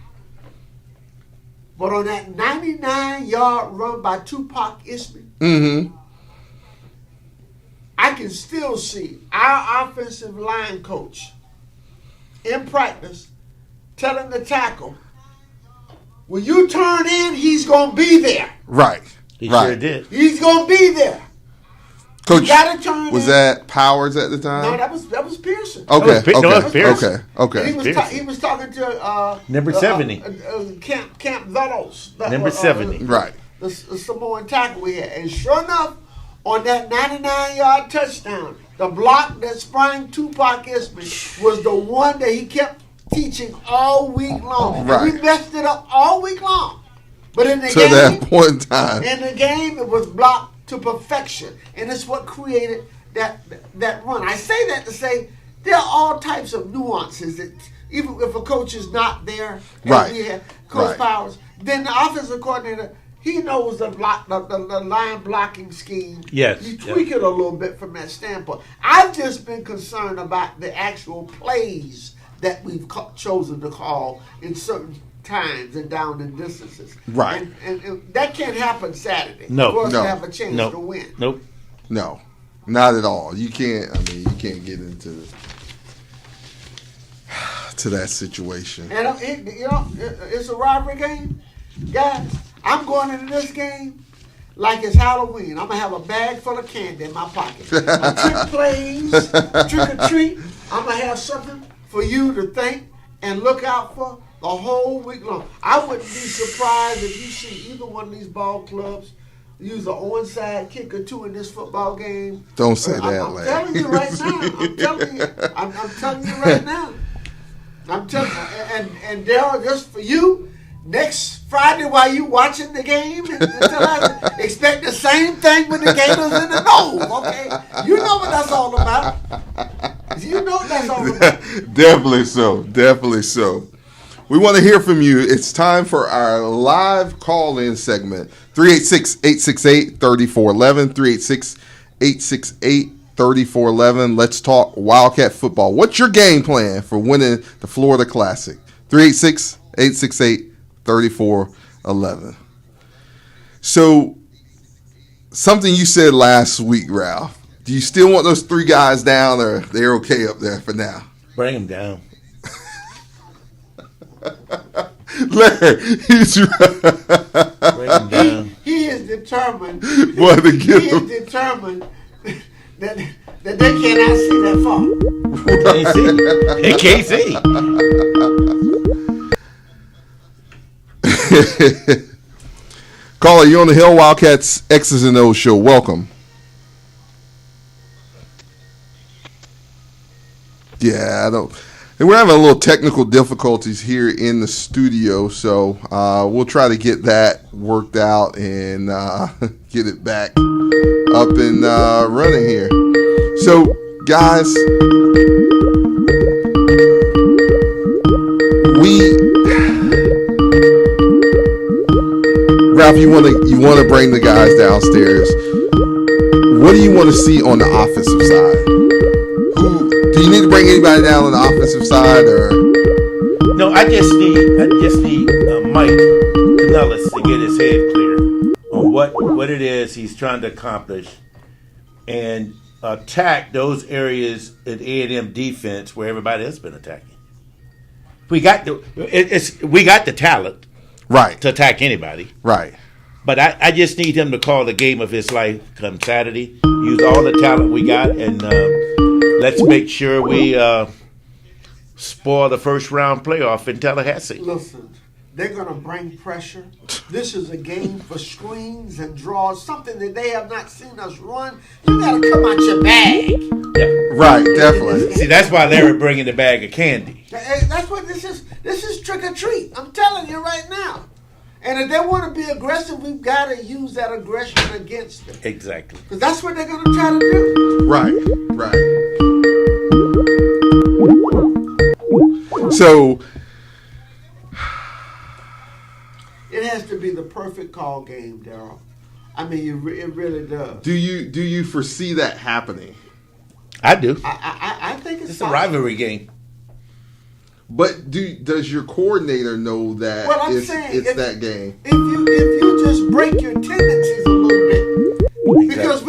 [SPEAKER 3] But on that 99-yard run by Tupac Ismay,
[SPEAKER 1] Mm-hmm.
[SPEAKER 3] I can still see our offensive line coach in practice telling the tackle, when you turn in, he's going to be there.
[SPEAKER 1] Right.
[SPEAKER 2] He
[SPEAKER 1] right.
[SPEAKER 2] sure did.
[SPEAKER 3] He's going to be there.
[SPEAKER 1] Coach,
[SPEAKER 3] You gotta turn
[SPEAKER 1] was
[SPEAKER 3] in.
[SPEAKER 1] that Powers at the time?
[SPEAKER 3] No, that was Pearson.
[SPEAKER 1] Okay.
[SPEAKER 2] That was Pearson.
[SPEAKER 1] Okay.
[SPEAKER 3] And he was talking to
[SPEAKER 2] Number 70.
[SPEAKER 3] Camp Velos.
[SPEAKER 2] Number 70.
[SPEAKER 1] Right.
[SPEAKER 3] The Samoan tackle we had. And sure enough, on that 99-yard touchdown, the block that sprang Tupac Ismay was the one that he kept teaching all week long.
[SPEAKER 1] Right.
[SPEAKER 3] And we messed it up all week long. But in the
[SPEAKER 1] To
[SPEAKER 3] game,
[SPEAKER 1] that point in time.
[SPEAKER 3] in the game, it was blocked to perfection, and it's what created that run. I say that to say there are all types of nuances that even if a coach is not there,
[SPEAKER 1] Right.
[SPEAKER 3] we have Coach
[SPEAKER 1] Right.
[SPEAKER 3] Powers, then the offensive coordinator, he knows the line blocking scheme.
[SPEAKER 2] Yes.
[SPEAKER 3] You tweak it a little bit from that standpoint. I've just been concerned about the actual plays that we've chosen to call in certain times and down in distances.
[SPEAKER 1] Right.
[SPEAKER 3] And that can't happen Saturday.
[SPEAKER 2] No.
[SPEAKER 3] For us
[SPEAKER 1] No.
[SPEAKER 3] to have a chance to win.
[SPEAKER 2] Nope.
[SPEAKER 1] No, not at all. You can't. I mean, you can't get into that situation.
[SPEAKER 3] And it's a rivalry game, guys. I'm going into this game like it's Halloween. I'm gonna have a bag full of candy in my pocket. A trick plays, trick or treat. I'm gonna have something for you to think and look out for the whole week long. I wouldn't be surprised if you see either one of these ball clubs use an onside kick or two in this football game.
[SPEAKER 1] Don't say that,
[SPEAKER 3] I'm
[SPEAKER 1] Larry.
[SPEAKER 3] telling you right now. I'm telling you. I'm telling you right now. I'm telling you. And Daryl, just for you, next Friday while you watching the game, expect the same thing with the Gators in the nose. Okay, you know what that's all about. You know what that's all about.
[SPEAKER 1] Definitely so. Definitely so. We want to hear from you. It's time for our live call-in segment. 386-868-3411. 386-868-3411. Let's talk Wildcat football. What's your game plan for winning the Florida Classic? 386-868-3411. So, something you said last week, Ralph. Do you still want those three guys down, or they're okay up there for now?
[SPEAKER 2] Bring him down.
[SPEAKER 1] Larry, he's
[SPEAKER 2] Bring him down.
[SPEAKER 3] He is determined.
[SPEAKER 1] Boy, to get
[SPEAKER 3] He
[SPEAKER 1] him.
[SPEAKER 3] is determined that they cannot see that far.
[SPEAKER 2] Can't see. They can't see.
[SPEAKER 1] Caller, you're on the Hill Wildcats X's and O's show. Welcome. Yeah, I don't. And we're having a little technical difficulties here in the studio, so we'll try to get that worked out and get it back up and running here. So, guys, Ralph, you want to bring the guys downstairs. What do you want to see on the offensive side? Do you need to bring anybody down on the offensive side, or?
[SPEAKER 2] No, I just need Mike Canellis to get his head clear on what it is he's trying to accomplish, and attack those areas in A&M defense where everybody else has been attacking. We got the talent,
[SPEAKER 1] Right.
[SPEAKER 2] to attack anybody.
[SPEAKER 1] Right.
[SPEAKER 2] But I just need him to call the game of his life come Saturday. Use all the talent we got, and let's make sure we spoil the first round playoff in Tallahassee.
[SPEAKER 3] Listen, they're going to bring pressure. This is a game for screens and draws, something that they have not seen us run. You got to come out your bag.
[SPEAKER 2] Yeah.
[SPEAKER 1] Right, definitely.
[SPEAKER 2] See, that's why Larry bringing the bag of candy.
[SPEAKER 3] That's what this is. This is trick or treat. I'm telling you right now. And if they want to be aggressive, we've got to use that aggression against them.
[SPEAKER 2] Exactly.
[SPEAKER 3] Because that's what they're going to try to do.
[SPEAKER 1] Right. So,
[SPEAKER 3] It has to be the perfect call game, Daryl. I mean, it really does.
[SPEAKER 1] do you foresee that happening?
[SPEAKER 2] I do.
[SPEAKER 3] I think it's
[SPEAKER 2] It's a
[SPEAKER 3] possible.
[SPEAKER 2] rivalry game.
[SPEAKER 1] But does your coordinator know that
[SPEAKER 3] Well, I'm
[SPEAKER 1] it's
[SPEAKER 3] saying
[SPEAKER 1] that game?
[SPEAKER 3] If you just break your tendencies a little bit, because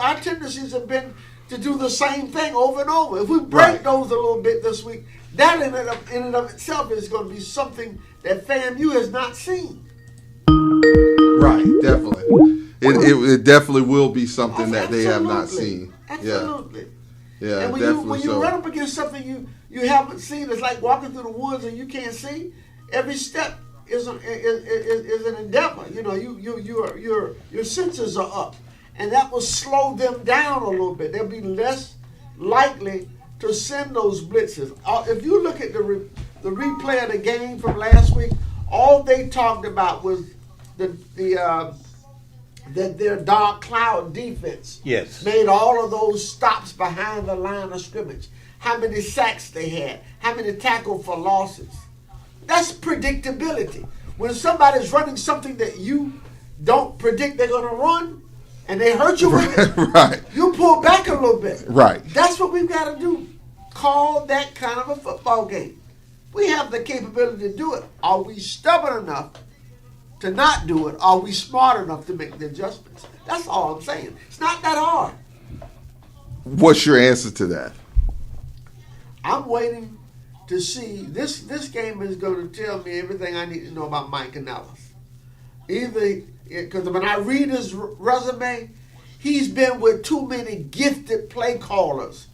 [SPEAKER 3] our tendencies have been to do the same thing over and over. If we break
[SPEAKER 1] Right.
[SPEAKER 3] those a little bit this week, that in and of itself is going to be something that FAMU has not seen.
[SPEAKER 1] Right, definitely. It definitely will be something that they have not seen.
[SPEAKER 3] Absolutely.
[SPEAKER 1] Yeah,
[SPEAKER 3] And
[SPEAKER 1] definitely
[SPEAKER 3] when you
[SPEAKER 1] so.
[SPEAKER 3] run up against something you haven't seen, it's like walking through the woods and you can't see. Every step is an endeavor. You know, your senses are up, and that will slow them down a little bit. They'll be less likely to send those blitzes. If you look at the replay of the game from last week, all they talked about was that their dark cloud defense made all of those stops behind the line of scrimmage. How many sacks they had, how many tackles for losses. That's predictability. When somebody's running something that you don't predict they're going to run, and they hurt you with it,
[SPEAKER 1] Right.
[SPEAKER 3] you pull back a little bit.
[SPEAKER 1] Right.
[SPEAKER 3] That's what we've got to do. Call that kind of a football game. We have the capability to do it. Are we stubborn enough to not do it? Are we smart enough to make the adjustments? That's all I'm saying. It's not that hard.
[SPEAKER 1] What's your answer to that?
[SPEAKER 3] I'm waiting to see. This game is going to tell me everything I need to know about Mike Canellis. Because when I read his resume, he's been with too many gifted play callers.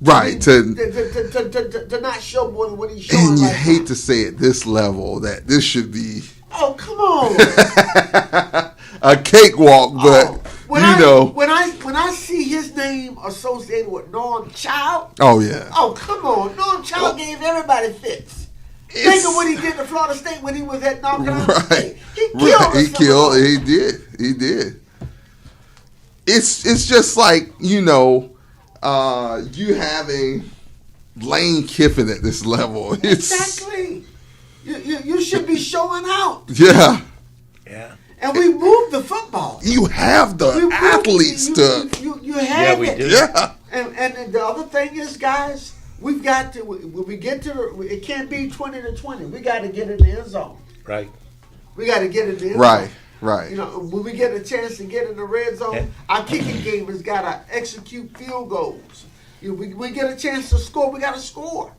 [SPEAKER 1] Right.
[SPEAKER 3] To not show more than what he's showing.
[SPEAKER 1] And you
[SPEAKER 3] right
[SPEAKER 1] hate
[SPEAKER 3] now.
[SPEAKER 1] to say it this level that this should be
[SPEAKER 3] Oh, come on.
[SPEAKER 1] a cakewalk, but
[SPEAKER 3] When I see his name associated with Norm Child,
[SPEAKER 1] oh yeah.
[SPEAKER 3] oh come on, Norm Child gave everybody fits. Think of what he did to Florida State when he was at North Carolina State. He killed us.
[SPEAKER 1] He did. It's just like, you having Lane Kiffin at this level.
[SPEAKER 3] Exactly. You should be showing out.
[SPEAKER 1] Yeah.
[SPEAKER 2] Yeah.
[SPEAKER 3] And we moved the football.
[SPEAKER 1] You have the athletes to.
[SPEAKER 3] You have
[SPEAKER 2] we
[SPEAKER 3] it.
[SPEAKER 2] do.
[SPEAKER 1] Yeah.
[SPEAKER 3] And the other thing is, guys, we've got to, when we get to it can't be 20-20. We got to get in the end zone.
[SPEAKER 2] Right.
[SPEAKER 3] We got to get in the end
[SPEAKER 1] Right.
[SPEAKER 3] zone.
[SPEAKER 1] Right.
[SPEAKER 3] You know, when we get a chance to get in the red zone, our kicking game has got to execute field goals. We get a chance to score, we got to score.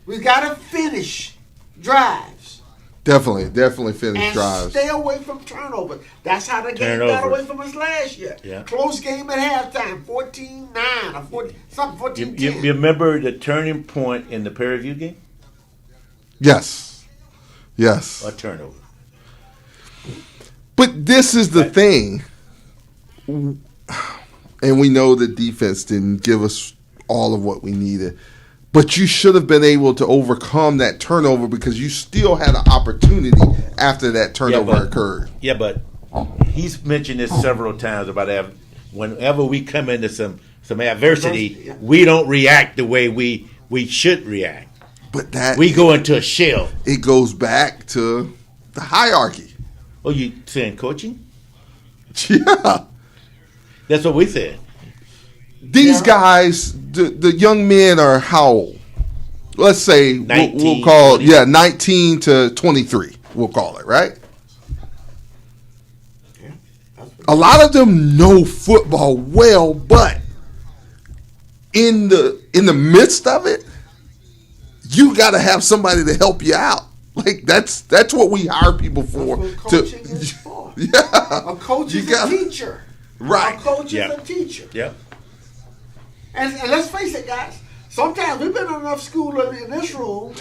[SPEAKER 3] We got to finish drives.
[SPEAKER 1] Definitely finish
[SPEAKER 3] And
[SPEAKER 1] drives.
[SPEAKER 3] stay away from turnovers. That's how the game got away from us last year.
[SPEAKER 2] Yeah.
[SPEAKER 3] Close game at halftime, 14-9 or 14-10.
[SPEAKER 2] You remember the turning point in the Prairie View game?
[SPEAKER 1] Yes.
[SPEAKER 2] A turnover.
[SPEAKER 1] But this is the thing. And we know the defense didn't give us all of what we needed. But you should have been able to overcome that turnover because you still had an opportunity after that turnover occurred.
[SPEAKER 2] Yeah, but he's mentioned this several times about whenever we come into some adversity, we don't react the way we should react.
[SPEAKER 1] But that
[SPEAKER 2] we go into a shell.
[SPEAKER 1] It goes back to the hierarchy.
[SPEAKER 2] Oh, you saying coaching?
[SPEAKER 1] Yeah.
[SPEAKER 2] That's what we said.
[SPEAKER 1] These guys, the young men are how old? Let's say
[SPEAKER 2] 19,
[SPEAKER 1] we'll call it, 19 to 23. We'll call it, right?
[SPEAKER 3] Yeah,
[SPEAKER 1] a lot of them know football well, but in the midst of it, you got to have somebody to help you out. Like that's what we hire people for.
[SPEAKER 3] That's what coaching is for.
[SPEAKER 1] Yeah,
[SPEAKER 3] a coach is a teacher.
[SPEAKER 1] Right.
[SPEAKER 3] A coach is a teacher.
[SPEAKER 2] Yep.
[SPEAKER 3] And let's face it, guys. Sometimes we've been in enough school in this room.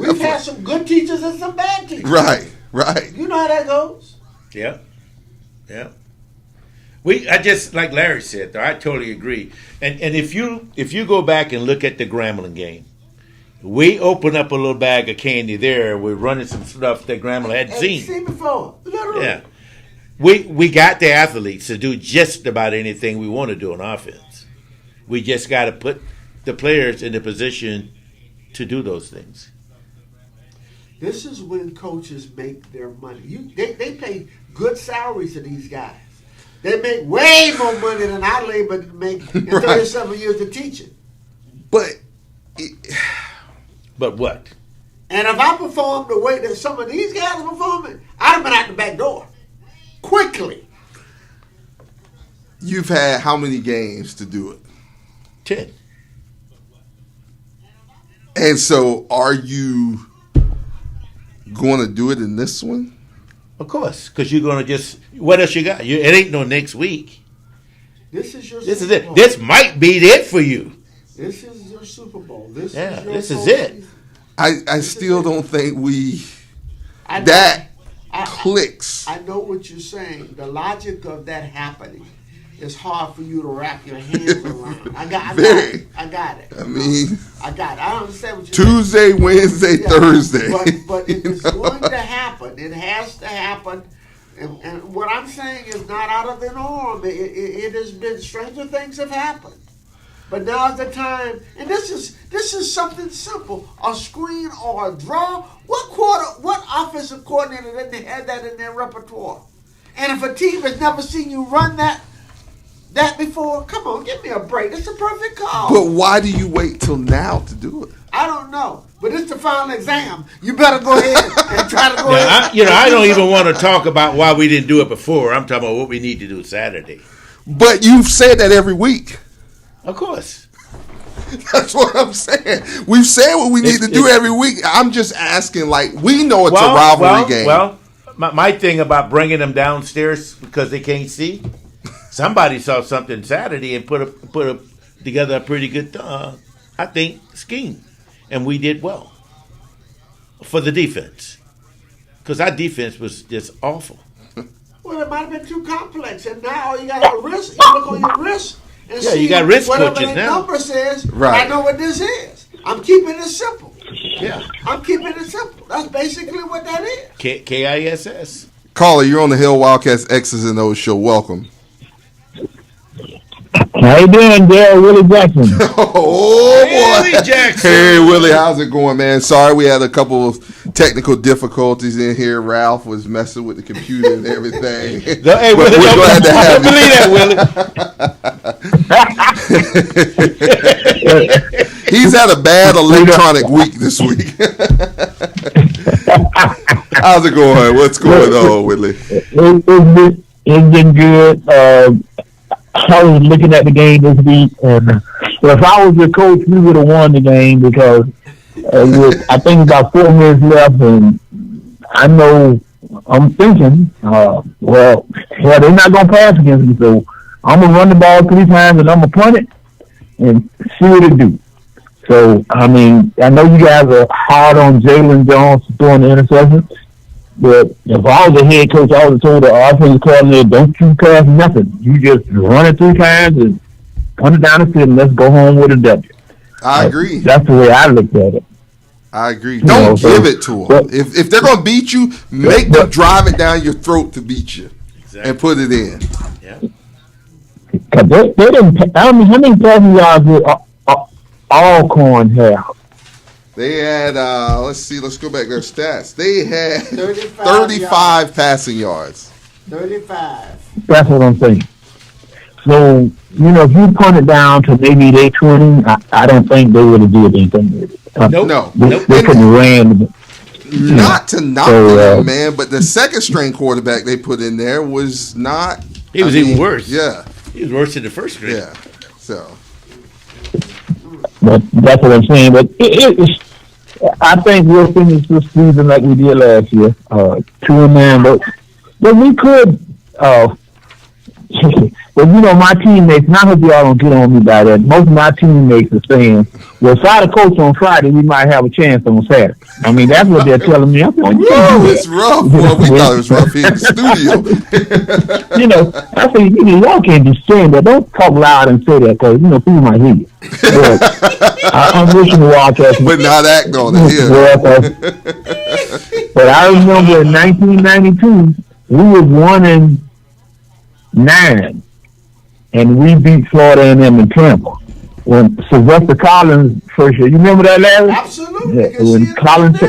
[SPEAKER 3] We've had some good teachers and some bad teachers.
[SPEAKER 1] Right.
[SPEAKER 3] You know how that goes.
[SPEAKER 2] Yeah. I just like Larry said, though. I totally agree. And if you go back and look at the Grambling game, we open up a little bag of candy there. We're running some stuff that Grambling hadn't seen
[SPEAKER 3] before. Literally.
[SPEAKER 2] Yeah. We got the athletes to do just about anything we want to do on offense. We just got to put the players in the position to do those things.
[SPEAKER 3] This is when coaches make their money. They pay good salaries to these guys. They make way more money than I labor make in 37 years of teaching.
[SPEAKER 1] But
[SPEAKER 2] But what?
[SPEAKER 3] And if I performed the way that some of these guys are performing, I'd have been out the back door quickly.
[SPEAKER 1] You've had how many games to do it?
[SPEAKER 2] 10.
[SPEAKER 1] And so, are you going to do it in this one?
[SPEAKER 2] Of course, because you're going to just, what else you got? It ain't no next week.
[SPEAKER 3] This is your
[SPEAKER 2] This is
[SPEAKER 3] Super
[SPEAKER 2] it.
[SPEAKER 3] Bowl.
[SPEAKER 2] This might be it for you.
[SPEAKER 3] This is your Super Bowl. This
[SPEAKER 2] Yeah,
[SPEAKER 3] is your
[SPEAKER 2] this is
[SPEAKER 3] postseason.
[SPEAKER 2] it.
[SPEAKER 1] I still don't think
[SPEAKER 3] I know-
[SPEAKER 1] that
[SPEAKER 3] I-
[SPEAKER 1] clicks.
[SPEAKER 3] I know what you're saying. The logic of that happening is hard for you to wrap your hands around. I got
[SPEAKER 1] Very.
[SPEAKER 3] it. I got it.
[SPEAKER 1] I mean,
[SPEAKER 3] I got it. I understand what you're saying.
[SPEAKER 1] Tuesday, Wednesday,
[SPEAKER 3] Yeah,
[SPEAKER 1] Thursday.
[SPEAKER 3] But if it's going to happen, it has to happen. And what I'm saying is not out of the norm. It has been, stranger things have happened. But now's the time, and this is something simple: a screen or a draw. What offensive coordinator didn't have that in their repertoire? And if a team has never seen you run that before, come on, give me a break. It's a perfect call.
[SPEAKER 1] But why do you wait till now to do it?
[SPEAKER 3] I don't know, but it's the final exam. You better go ahead and try to go ahead.
[SPEAKER 2] I don't even want to talk about why we didn't do it before. I'm talking about what we need to do Saturday.
[SPEAKER 1] But you've said that every week.
[SPEAKER 2] Of course.
[SPEAKER 1] That's what I'm saying. We've said what we need to do every week. I'm just asking, like, we know it's a rivalry game.
[SPEAKER 2] Well, my thing about bringing them downstairs because they can't see, somebody saw something Saturday and put together a pretty good, I think, scheme. And we did well for the defense. Because our defense was just awful.
[SPEAKER 3] Well, it might have been too complex, and now you got a wrist. You look on your wrist and
[SPEAKER 2] Yeah,
[SPEAKER 3] see
[SPEAKER 2] you got wrist
[SPEAKER 3] whatever
[SPEAKER 2] coaches
[SPEAKER 3] the
[SPEAKER 2] now.
[SPEAKER 3] number says.
[SPEAKER 1] Right.
[SPEAKER 3] I know what this is. I'm keeping it simple.
[SPEAKER 2] Yeah.
[SPEAKER 3] I'm keeping it simple. That's basically what that is.
[SPEAKER 2] KISS.
[SPEAKER 1] Caller, you're on the Hill Wildcats X's and O's show. Welcome.
[SPEAKER 11] How you doing, Daryl? Willie Jackson.
[SPEAKER 1] Oh, boy.
[SPEAKER 2] Willie Jackson.
[SPEAKER 1] Hey, Willie, how's it going, man? Sorry we had a couple of technical difficulties in here. Ralph was messing with the computer and everything.
[SPEAKER 2] Hey,
[SPEAKER 1] But
[SPEAKER 2] Willie,
[SPEAKER 1] we're glad to have
[SPEAKER 2] don't believe that, Willie.
[SPEAKER 1] He's had a bad electronic week this week. How's it going? What's going on, Willie?
[SPEAKER 11] It's been good. I was looking at the game this week, and if I was the coach, we would have won the game because I think about 4 minutes left, and I'm thinking, well, they're not going to pass against me, so I'm going to run the ball 3 times, and I'm going to punt it and see what it do. So, I mean, I know you guys are hard on Jalen Jones throwing the interception, but if I was a head coach, I would have told the offensive coordinator, don't you pass nothing. You just run it 3 times and punt it down the field and let's go home with a W.
[SPEAKER 1] I agree.
[SPEAKER 11] That's the way I looked at it.
[SPEAKER 1] I agree. Don't give it to them. If they're going to beat you, make them drive it down your throat to beat you and put it in.
[SPEAKER 2] Yeah.
[SPEAKER 11] Cause they didn't, I don't know how many passing yards did Alcorn have?
[SPEAKER 1] They had, let's go back to their stats. They had
[SPEAKER 3] 35
[SPEAKER 1] 35 passing yards.
[SPEAKER 3] 35.
[SPEAKER 11] That's what I'm saying. So, if you punt it down to maybe they 20, I don't think they would have did anything with it.
[SPEAKER 1] No.
[SPEAKER 11] They couldn't have ran.
[SPEAKER 1] Not to knock them, man, but the second string quarterback they put in there was not.
[SPEAKER 2] He was even worse.
[SPEAKER 1] Yeah.
[SPEAKER 2] He was worse than the first string.
[SPEAKER 1] Yeah. So.
[SPEAKER 11] But that's what I'm saying. But I think we'll finish this season like we did last year, 2-9. But we could. But my teammates, and I hope y'all don't get on me by that. Most of my teammates are saying, "Well, fire the coach on Friday, we might have a chance on Saturday." I mean, that's what they're telling me. I'm going,
[SPEAKER 1] it's rough. Boy, we thought it was rough here in the studio.
[SPEAKER 11] I say, y'all can't be saying that. Don't talk loud and say that because people might hear you. I'm wishing the Wildcats,
[SPEAKER 1] but not act on it here.
[SPEAKER 11] But I remember in 1992, we was 1-9. And we beat Florida A&M in Tampa when Sylvester Collins first year. You remember that, Larry?
[SPEAKER 3] Absolutely.
[SPEAKER 11] Yeah, when Collins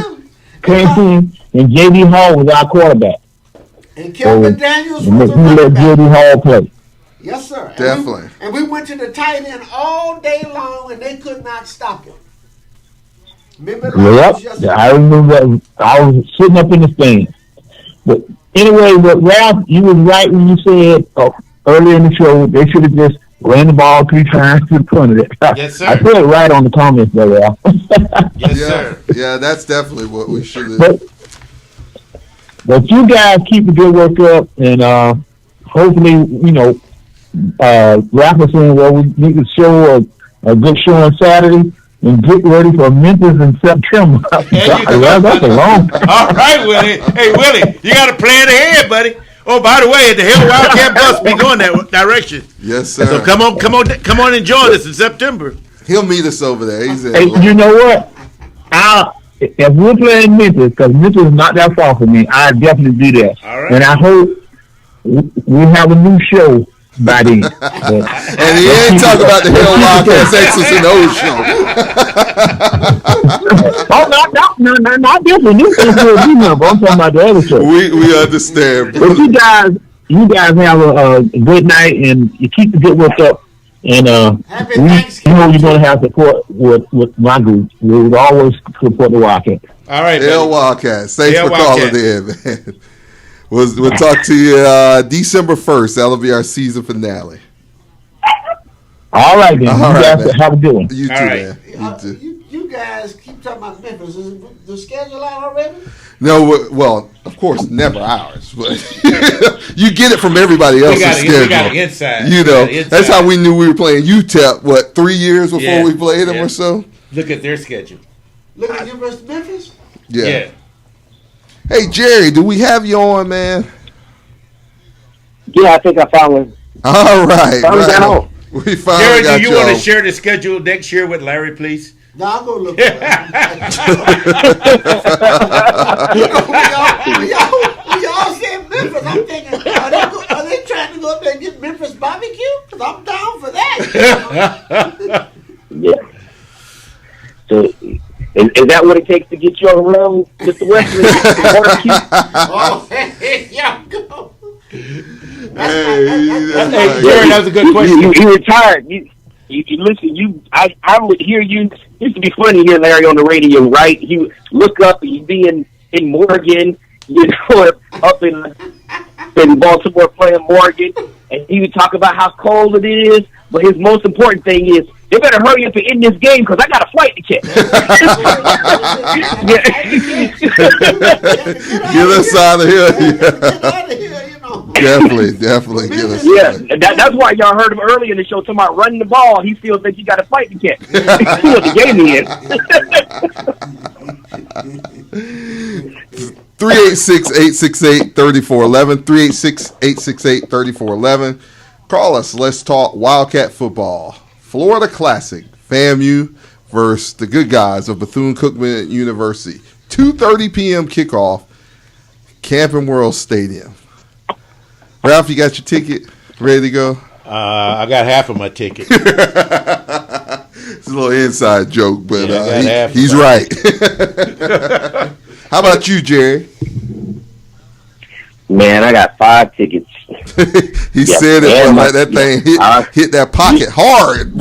[SPEAKER 11] came in and J.D. Hall was our quarterback.
[SPEAKER 3] And Kelvin Daniels was the
[SPEAKER 11] he let
[SPEAKER 3] running back.
[SPEAKER 11] J.D. Hall play.
[SPEAKER 3] Yes, sir.
[SPEAKER 1] Definitely.
[SPEAKER 3] And we went to the tight end all day long, and they could not stop him. Remember
[SPEAKER 11] Yep. I remember I was sitting up in the stands. But anyway, but Ralph, you was right when you said earlier in the show they should have just ran the ball 3 times to the front of it.
[SPEAKER 2] Yes, sir.
[SPEAKER 11] I put it right on the comments there, Ralph.
[SPEAKER 2] Yes, sir.
[SPEAKER 1] Yeah, that's definitely what we should have.
[SPEAKER 11] But you guys keep the good work up, and hopefully, Ralph was saying, well, we need to show a good show on Saturday and get ready for Memphis in September. Well, that's a long time.
[SPEAKER 2] All right, Willie. Hey, Willie, you got to plan ahead, buddy. Oh, by the way, the Hill Wildcat bus be going that direction.
[SPEAKER 1] Yes, sir.
[SPEAKER 2] So come on and join us in September.
[SPEAKER 1] He'll meet us over there. He's in.
[SPEAKER 11] Hey, you know what? If we're playing Memphis, because Memphis is not that far from me, I definitely do that.
[SPEAKER 2] All right.
[SPEAKER 11] And I hope we have a new show by then.
[SPEAKER 1] And he ain't talking about the Hill Wildcats X's and O's show.
[SPEAKER 11] Not this one. This one's good enough. I'm talking about the other show.
[SPEAKER 1] We understand.
[SPEAKER 11] But you guys have a good night, and you keep the good work up. And
[SPEAKER 3] Happy
[SPEAKER 11] you
[SPEAKER 3] Thanksgiving.
[SPEAKER 11] know you're going to have support with my group. We will always support the Wildcats.
[SPEAKER 2] All right,
[SPEAKER 1] Hill Wildcats. Thanks
[SPEAKER 2] Hill
[SPEAKER 1] for calling
[SPEAKER 2] Wildcats.
[SPEAKER 1] in, man. We'll talk to you December 1st. That'll be our season finale.
[SPEAKER 11] All right, then.
[SPEAKER 1] All
[SPEAKER 11] You
[SPEAKER 1] right,
[SPEAKER 11] guys
[SPEAKER 1] man.
[SPEAKER 11] have a good one.
[SPEAKER 1] You too,
[SPEAKER 2] All right.
[SPEAKER 1] man. You too.
[SPEAKER 3] You guys keep talking about Memphis. Is the schedule out already?
[SPEAKER 1] No, well, of course, never ours, but you get it from everybody else's schedule.
[SPEAKER 2] We got it inside.
[SPEAKER 1] You know,
[SPEAKER 2] We got it
[SPEAKER 1] that's how
[SPEAKER 2] inside.
[SPEAKER 1] we knew we were playing UTEP, 3 years before
[SPEAKER 2] Yeah,
[SPEAKER 1] we played them
[SPEAKER 2] yeah.
[SPEAKER 1] or so?
[SPEAKER 2] Look at their schedule.
[SPEAKER 3] Look at University of Memphis.
[SPEAKER 1] Yeah. Hey, Jerry, do we have you on, man?
[SPEAKER 12] Yeah, I think I finally.
[SPEAKER 1] All right.
[SPEAKER 12] Finally got on.
[SPEAKER 1] We finally
[SPEAKER 2] Jerry,
[SPEAKER 1] got
[SPEAKER 2] do you want to
[SPEAKER 1] on.
[SPEAKER 2] share the schedule next year with Larry, please?
[SPEAKER 3] No, I'm gonna look. For it. we all said Memphis. I'm thinking, are they trying to go up there and get Memphis barbecue? Because I'm down for that.
[SPEAKER 12] Yeah. So, is that what it takes to get you on the road, Mr. Wesley?
[SPEAKER 3] Oh, yeah, go.
[SPEAKER 2] Hey, Jerry, that was a good question.
[SPEAKER 12] You retired. You listen. I would hear you. It used to be funny hearing Larry on the radio, right? He would look up and you'd be in Morgan, up in Baltimore playing Morgan, and he would talk about how cold it is. But his most important thing is, they better hurry up and end this game because I got a flight to catch.
[SPEAKER 1] Get us out of here.
[SPEAKER 3] Get out of here, you know.
[SPEAKER 1] Definitely get us out of here.
[SPEAKER 12] That's why y'all heard him earlier in the show talking about running the ball. He feels that you got a fight to catch. He feels the game he in.
[SPEAKER 1] 386-868-3411. 386-868-3411. Call us. Let's talk Wildcat football. Florida Classic. FAMU versus the good guys of Bethune-Cookman University. 2:30 p.m. kickoff. Camping World Stadium. Ralph, you got your ticket ready to go?
[SPEAKER 2] I got half of my ticket.
[SPEAKER 1] It's a little inside joke, but he's
[SPEAKER 2] of
[SPEAKER 1] right. How about you, Jerry?
[SPEAKER 12] Man, I got 5 tickets.
[SPEAKER 1] He said it was like that thing hit that pocket hard.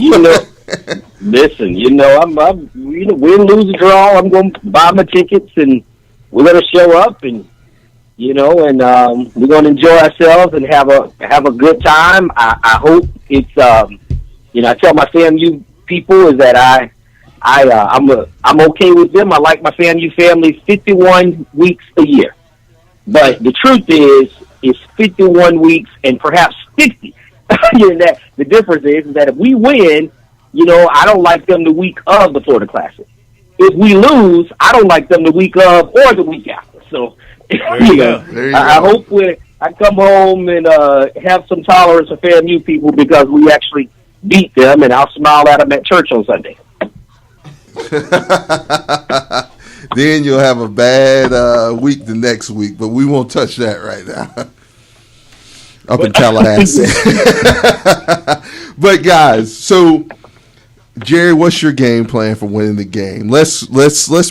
[SPEAKER 12] Listen, I'm win, lose, or draw. I'm going to buy my tickets, and we're going to show up, and we're going to enjoy ourselves and have a good time. I hope it's I tell my FAMU people is that I'm okay with them. I like my FAMU family 51 weeks a year. But the truth is, it's 51 weeks and perhaps 50. The difference is that if we win, I don't like them the week of the Florida Classic. If we lose, I don't like them the week of or the week after. So, I hope I come home and have some tolerance for FAMU people because we actually beat them, and I'll smile at them at church on Sunday.
[SPEAKER 1] Then you'll have a bad week the next week, but we won't touch that right now. Up in Tallahassee. But guys, so Jerry, what's your game plan for winning the game? Let's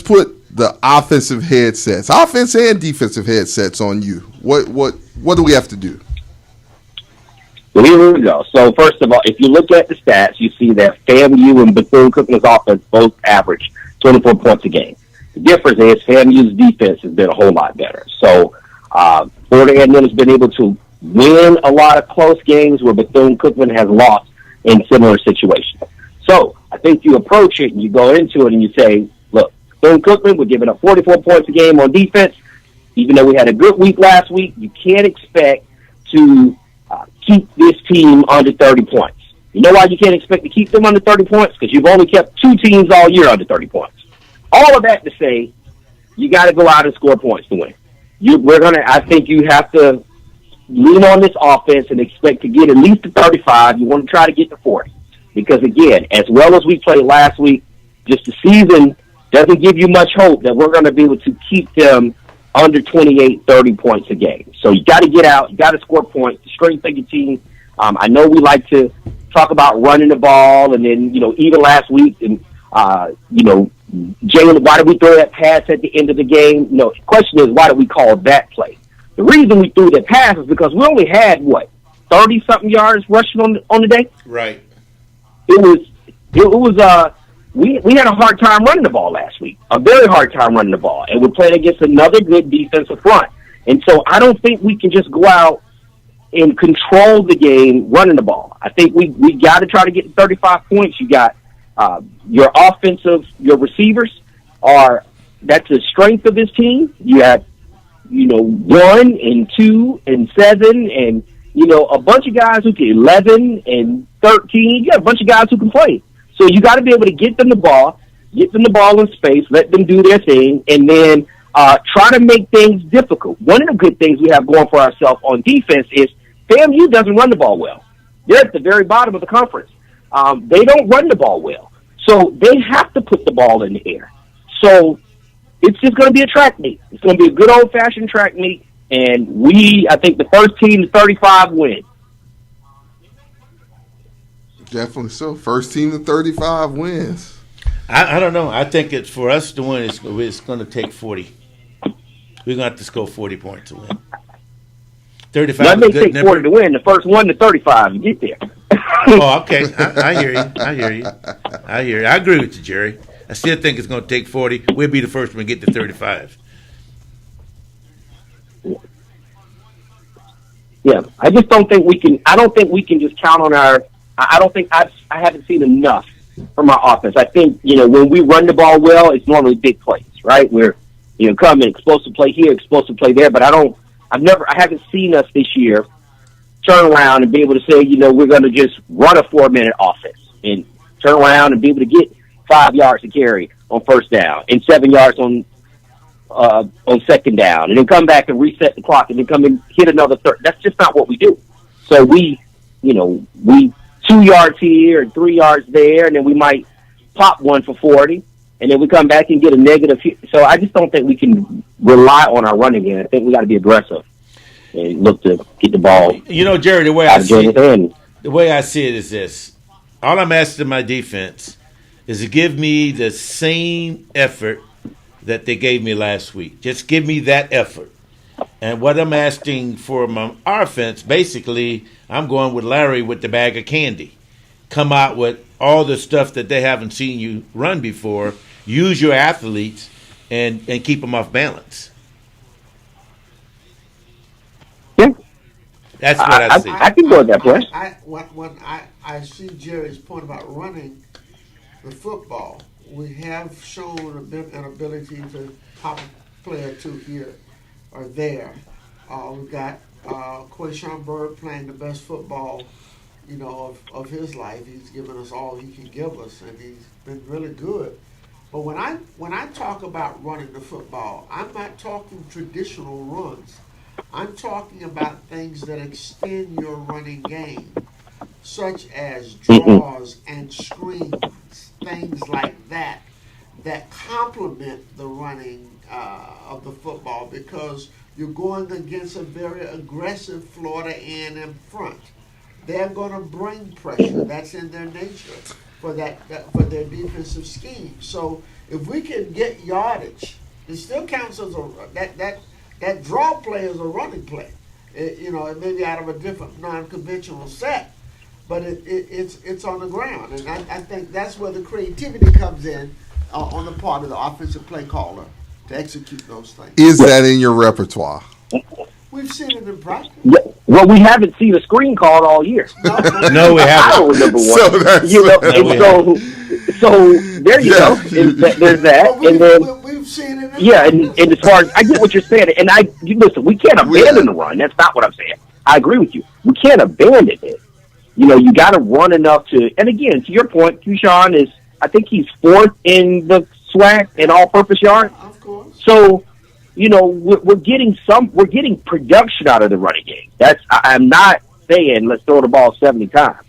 [SPEAKER 1] put the offensive headsets, offense and defensive headsets on you. What do we have to do?
[SPEAKER 12] Well, here we go. So first of all, if you look at the stats, you see that FAMU and Bethune-Cookman's offense both average 24 points a game. The difference is FAMU's defense has been a whole lot better. So Florida A&M has been able to win a lot of close games where Bethune-Cookman has lost in similar situations. So I think you approach it and you go into it and you say, look, Bethune-Cookman, we're giving up 44 points a game on defense. Even though we had a good week last week, you can't expect to keep this team under 30 points. You know why you can't expect to keep them under 30 points? Because you've only kept 2 teams all year under 30 points. All of that to say, you got to go out and score points to win. I think you have to lean on this offense and expect to get at least to 35. You want to try to get to 40. Because, again, as well as we played last week, just the season doesn't give you much hope that we're going to be able to keep them under 28, 30 points a game. So you got to get out. You got to score points. The strength of your team. I know we like to talk about running the ball, and then, even last week, and, Jalen, why did we throw that pass at the end of the game? The question is, why did we call that play? The reason we threw that pass is because we only had, 30-something yards rushing on the day?
[SPEAKER 2] Right.
[SPEAKER 12] We had a hard time running the ball last week, a very hard time running the ball, and we're playing against another good defensive front. And so I don't think we can just go out and control the game running the ball. I think we got to try to get to 35 points. You got your receivers that's the strength of this team. You have, 1 and 2 and 7 and, a bunch of guys who can 11 and 13. You got a bunch of guys who can play. So you got to be able to get them the ball in space, let them do their thing, and then try to make things difficult. One of the good things we have going for ourselves on defense is FAMU doesn't run the ball well. They're at the very bottom of the conference. They don't run the ball well. So they have to put the ball in the air. So it's just going to be a track meet. It's going to be a good old-fashioned track meet, and I think the first team to 35 win.
[SPEAKER 1] Definitely so. First team to 35 wins.
[SPEAKER 2] I don't know. I think it's for us to win, it's going to take 40. We're going to have to score 40 points to win. 35
[SPEAKER 12] Let me
[SPEAKER 2] is good.
[SPEAKER 12] take 40 to win. The first 1 to 35, you get there.
[SPEAKER 2] Oh, okay. I hear you. I agree with you, Jerry. I still think it's going to take 40. We'll be the first one to get to 35.
[SPEAKER 12] Yeah, I just don't think we can. I don't think we can just count on our. I don't think I haven't seen enough from our offense. I think when we run the ball well, it's normally big plays, right? We're coming explosive play here, explosive play there. But I haven't seen us this year turn around and be able to say, we're going to just run a 4-minute offense and turn around and be able to get 5 yards to carry on first down and 7 yards on second down, and then come back and reset the clock, and then come and hit another third. That's just not what we do. So we 2 yards here and 3 yards there, and then we might pop one for 40, and then we come back and get a negative. So I just don't think we can rely on our running game. I think we got to be aggressive and look to get the ball.
[SPEAKER 2] Jerry, the way I see it is this: all I'm asking my defense is to give me the same effort that they gave me last week. Just give me that effort. And what I'm asking for my offense, basically, I'm going with Larry with the bag of candy. Come out with all the stuff that they haven't seen you run before. Use your athletes and keep them off balance.
[SPEAKER 12] Yeah.
[SPEAKER 2] That's what I see.
[SPEAKER 12] I can go with that play.
[SPEAKER 3] When I see Jerry's point about running the football, we have shown an ability to pop a player or two here or there. We've got Quayshawn Bird playing the best football, of his life. He's given us all he can give us, and he's been really good. But when I talk about running the football, I'm not talking traditional runs. I'm talking about things that extend your running game, such as draws and screens, things like that complement the running of the football, because you're going against a very aggressive Florida A&M front. They're going to bring pressure. That's in their nature for for their defensive scheme. So if we can get yardage, it still counts as that draw play is a running play. It may be out of a different non-conventional set, but it's on the ground, and I think that's where the creativity comes in on the part of the offensive play caller to execute those things.
[SPEAKER 1] Is that in your repertoire?
[SPEAKER 3] We've seen it in practice.
[SPEAKER 12] Yeah. Well, we haven't seen a screen called all year.
[SPEAKER 2] No, we
[SPEAKER 12] I
[SPEAKER 2] haven't.
[SPEAKER 12] don't remember one.
[SPEAKER 1] So that's-
[SPEAKER 12] You know,
[SPEAKER 2] No,
[SPEAKER 12] and
[SPEAKER 2] we
[SPEAKER 12] so there you go. There's that,
[SPEAKER 3] But
[SPEAKER 12] and then
[SPEAKER 3] we've seen it.
[SPEAKER 12] yeah, and as far as I get what you're saying, and listen, we can't abandon the run. That's not what I'm saying. I agree with you. We can't abandon it. You know, you got to run enough to. And again, to your point, Keyshawn is. I think he's 4th in the SWAC in all-purpose yards.
[SPEAKER 3] Of course.
[SPEAKER 12] So, you know, we're getting production out of the running game. I'm not saying let's throw the ball 70 times.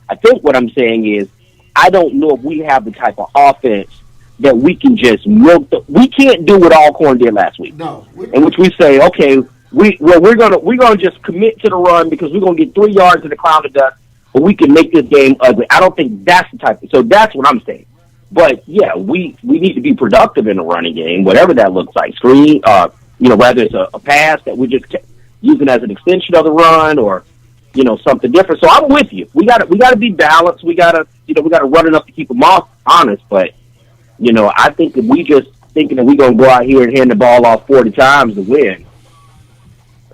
[SPEAKER 12] I think what I'm saying is I don't know if we have the type of offense that we can just milk. We can't do what Alcorn did last week.
[SPEAKER 3] No.
[SPEAKER 12] In which we say, okay, we're gonna just commit to the run because we're gonna get 3 yards in the cloud of dust, but we can make this game ugly. I don't think that's the type. So that's what I'm saying. But yeah, we need to be productive in the running game, whatever that looks like. Screen, whether it's a pass that we're just using as an extension of the run, or something different. So I'm with you. We got to be balanced. We got to run enough to keep them honest. But I think if we just thinking that we're gonna go out here and hand the ball off 40 times to win,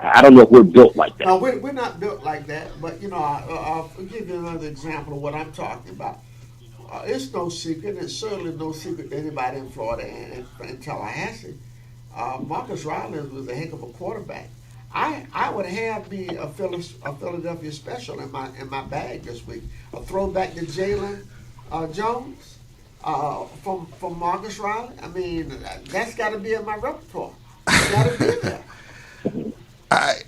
[SPEAKER 12] I don't know if we're built like that.
[SPEAKER 3] No, we're not built like that. But I'll give you another example of what I'm talking about. It's no secret, and it's certainly no secret to anybody in Florida and Tallahassee. Marcus Riley was a heck of a quarterback. I would have me a Philadelphia special in my bag this week. A throwback to Jalen Jones from Marcus Riley. I mean, that's got to be in my repertoire. It's got to be there.
[SPEAKER 1] I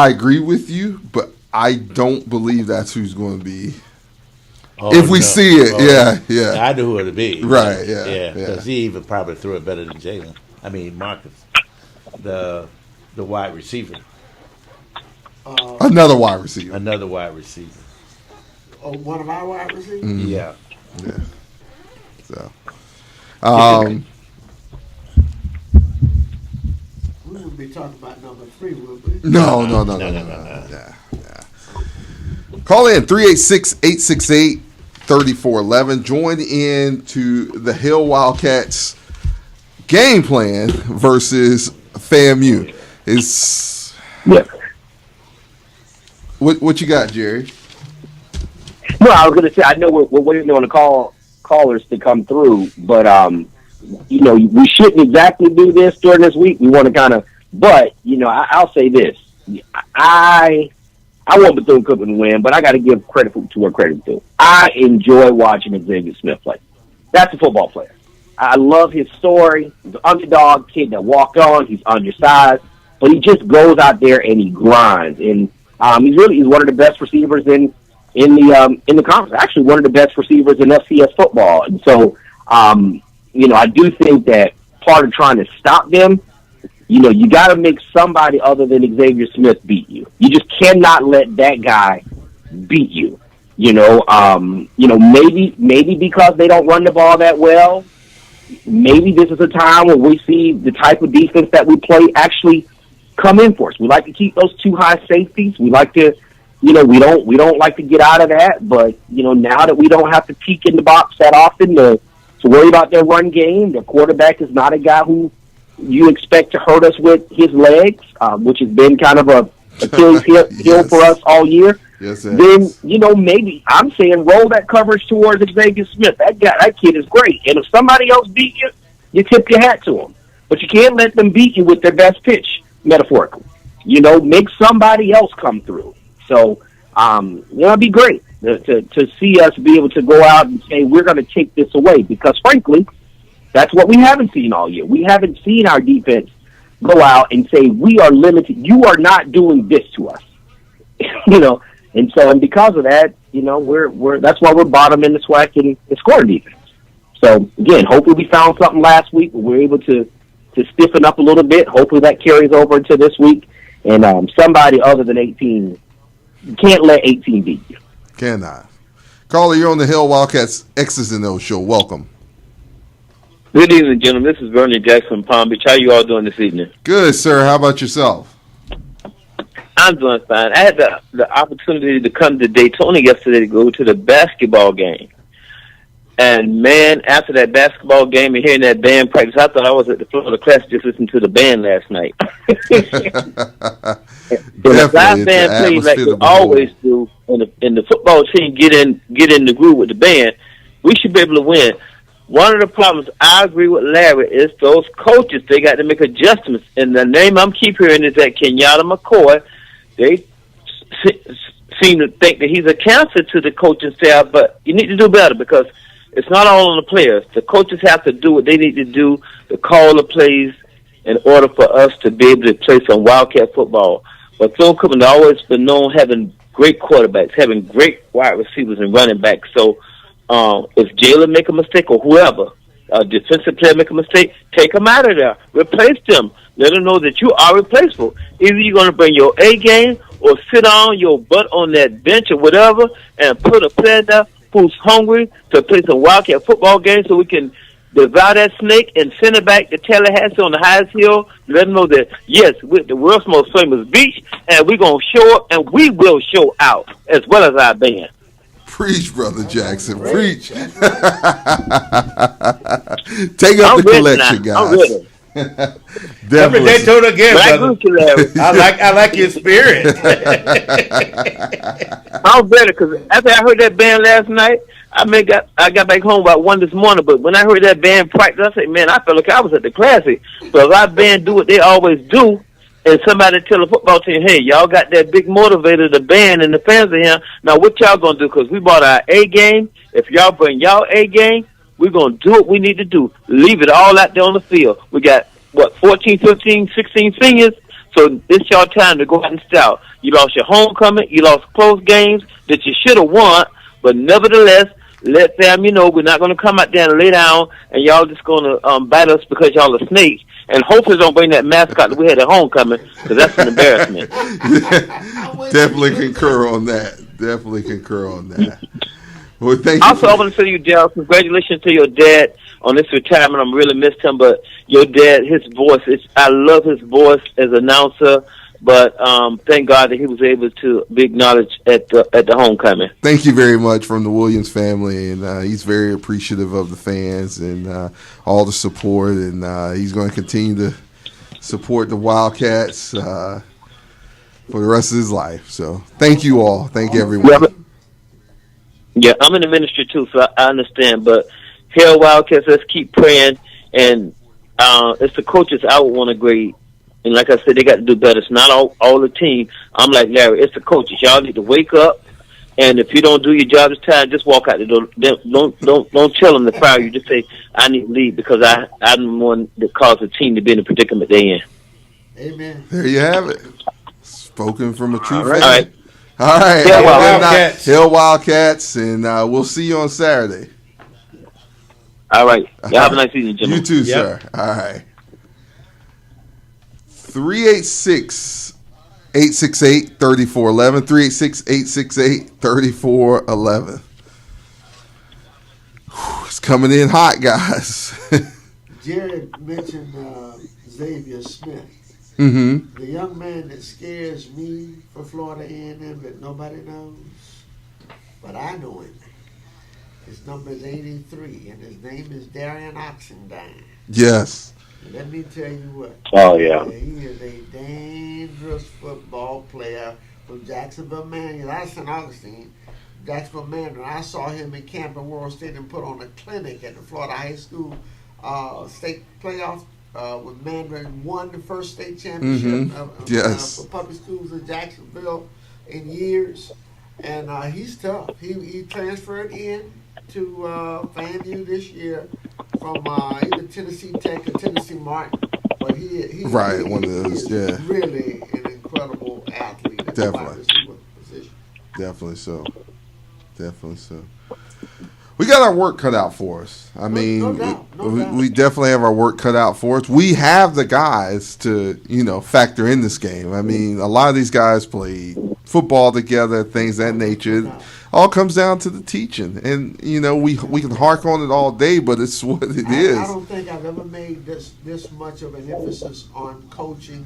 [SPEAKER 1] agree with you, but I don't believe that's who's going to be.
[SPEAKER 2] Oh,
[SPEAKER 1] if we
[SPEAKER 2] no.
[SPEAKER 1] see it, yeah.
[SPEAKER 2] I knew who it'd be.
[SPEAKER 1] Right, yeah.
[SPEAKER 2] Yeah, because he even probably threw it better than Jalen. I mean, Marcus, the wide receiver.
[SPEAKER 1] Another wide receiver.
[SPEAKER 2] Another wide receiver.
[SPEAKER 3] Oh, one of our wide receivers?
[SPEAKER 1] Mm-hmm.
[SPEAKER 2] Yeah.
[SPEAKER 1] So,
[SPEAKER 3] we wouldn't be talking about number 3, would we?
[SPEAKER 1] No. Yeah. Call in 386-868-3411. Join in to the Hill Wildcats game plan versus FAMU. What you got, Jerry?
[SPEAKER 12] No, I was going to say, I know we're waiting on the callers to come through, but, we shouldn't exactly do this during this week. We want to kind of, but, I'll say this. I want Bethune-Cookman to win, but I got to give credit to where credit is due. I enjoy watching Xavier Smith play. That's a football player. I love his story. He's an underdog kid that walked on. He's undersized, but he just goes out there and he grinds. And he's one of the best receivers in the conference. Actually, one of the best receivers in FCS football. And so, I do think that part of trying to stop them, you got to make somebody other than Xavier Smith beat you. You just cannot let that guy beat you. Maybe because they don't run the ball that well. Maybe this is a time where we see the type of defense that we play actually come in for us. We like to keep those 2 high safeties. We like to, we don't like to get out of that. But now that we don't have to peek in the box that often to worry about their run game, their quarterback is not a guy who you expect to hurt us with his legs, which has been kind of a Achilles heel for us all year.
[SPEAKER 1] Yes,
[SPEAKER 12] then maybe I'm saying roll that coverage towards Xavier Smith. That kid is great, and if somebody else beat you, you tip your hat to them. But you can't let them beat you with their best pitch, metaphorically. Make somebody else come through. So it'd be great to see us be able to go out and say we're going to take this away, because frankly, that's what we haven't seen all year. We haven't seen our defense go out and say we are limited. You are not doing this to us, And because of that, we're that's why we're bottom in the SWAC in scoring defense. So again, hopefully we found something last week. We're able to stiffen up a little bit. Hopefully that carries over into this week. And somebody other than 18, you can't let 18 beat you.
[SPEAKER 1] Cannot. Caller, you're on the Hill Wildcats X's and O's show. Welcome.
[SPEAKER 13] Good evening, gentlemen. This is Bernie Jackson, Palm Beach. How you all doing this evening?
[SPEAKER 1] Good, sir. How about yourself?
[SPEAKER 13] I'm doing fine. I had the opportunity to come to Daytona yesterday to go to the basketball game. And man, after that basketball game and hearing that band practice, I thought I was at the Florida Classic just listening to the band last night. The live band plays like they always do, and the football team get in the groove with the band. We should be able to win. One of the problems, I agree with Larry, is those coaches. They got to make adjustments. And the name I'm keep hearing is that Kenyatta McCoy. They seem to think that he's a cancer to the coaching staff, but you need to do better because it's not all on the players. The coaches have to do what they need to do to call the plays in order for us to be able to play some Wildcat football. But Bethune-Cookman has always been known having great quarterbacks, having great wide receivers and running backs. So if Jalen make a mistake or whoever, a defensive player make a mistake, take them out of there. Replace them. Let them know that you are replaceable. Either you're going to bring your A game or sit on your butt on that bench or whatever and put a player there who's hungry to play some Wildcat football games so we can devour that snake and send it back to Tallahassee on the highest hill. Let them know that, yes, we're the world's most famous beach, and we're going to show up, and we will show out, as well as our band.
[SPEAKER 1] Preach, Brother Jackson. Preach. Take up the collection, guys.
[SPEAKER 2] I'm ready. Come to Daytona again, brother. I like your spirit.
[SPEAKER 13] I'm ready because after I heard that band last night, I got back home about 1 this morning. But when I heard that band practice, I said, "Man, I felt like I was at the Classic." So if our band do what they always do, and somebody tell the football team, "Hey, y'all got that big motivator, the band and the fans are here. Now what y'all gonna do? Because we bought our A game. If y'all bring y'all A game, we're going to do what we need to do. Leave it all out there on the field. We got, 14, 15, 16 seniors? So it's your time to go out and style. You lost your homecoming. You lost close games that you should have won. But nevertheless, let them, we're not going to come out there and lay down and y'all just going to bite us because y'all are snakes. And hopefully don't bring that mascot that we had at homecoming because that's an embarrassment.
[SPEAKER 1] Definitely concur on that. Well, thank you.
[SPEAKER 13] Also, I want to say to you, Daryl, congratulations to your dad on this retirement. I'm really missed him, but your dad, his voice, I love his voice as announcer, but thank God that he was able to be acknowledged at the homecoming.
[SPEAKER 1] Thank you very much from the Williams family, and he's very appreciative of the fans and all the support, and he's going to continue to support the Wildcats for the rest of his life. So thank you all. Thank you, everyone.
[SPEAKER 13] Yeah, I'm in the ministry too, so I understand. But here, Wildcats, let's keep praying. And it's the coaches I would want to grade. And like I said, they got to do better. It's not all the team. I'm like Larry. It's the coaches. Y'all need to wake up. And if you don't do your job this time, just walk out the door. Don't tell them to fire you. Just say, I need to leave because I'm the one that caused the team to be in the predicament they're in.
[SPEAKER 3] Amen.
[SPEAKER 1] There you have it. Spoken from a true fan.
[SPEAKER 13] All right.
[SPEAKER 1] All right.
[SPEAKER 13] Hill Wildcats.
[SPEAKER 1] Hill Wildcats, and we'll see you on Saturday.
[SPEAKER 13] All right. Y'all have a nice evening, gentlemen.
[SPEAKER 1] You too, sir. All right. 386-868-3411. 386-868-3411. It's coming in hot, guys.
[SPEAKER 3] Jared mentioned Xavier Smith.
[SPEAKER 1] Mm-hmm.
[SPEAKER 3] The young man that scares me for Florida A&M that nobody knows, but I know him. His number is 83, and his name is Darian Oxendine.
[SPEAKER 1] Yes.
[SPEAKER 3] Let me tell you what.
[SPEAKER 13] Oh, yeah.
[SPEAKER 3] He is a dangerous football player from Jacksonville, Maryland. I St. Augustine, Jacksonville, Maryland. I saw him in Camp and World Stadium put on a clinic at the Florida High School state playoff. With Mandarin won the first state championship for public schools in Jacksonville in years, and he's tough. He transferred in to FAMU this year from either Tennessee Tech or Tennessee Martin, but he
[SPEAKER 1] one of those,
[SPEAKER 3] really an incredible athlete at the wide receiver position.
[SPEAKER 1] Definitely so. We got our work cut out for us. I mean,
[SPEAKER 3] no doubt.
[SPEAKER 1] We definitely have our work cut out for us. We have the guys to, factor in this game. I mean, a lot of these guys play football together, things of that nature. It all comes down to the teaching. And, we can hark on it all day, but it's what it is.
[SPEAKER 3] I don't think I've ever made this much of an emphasis on coaching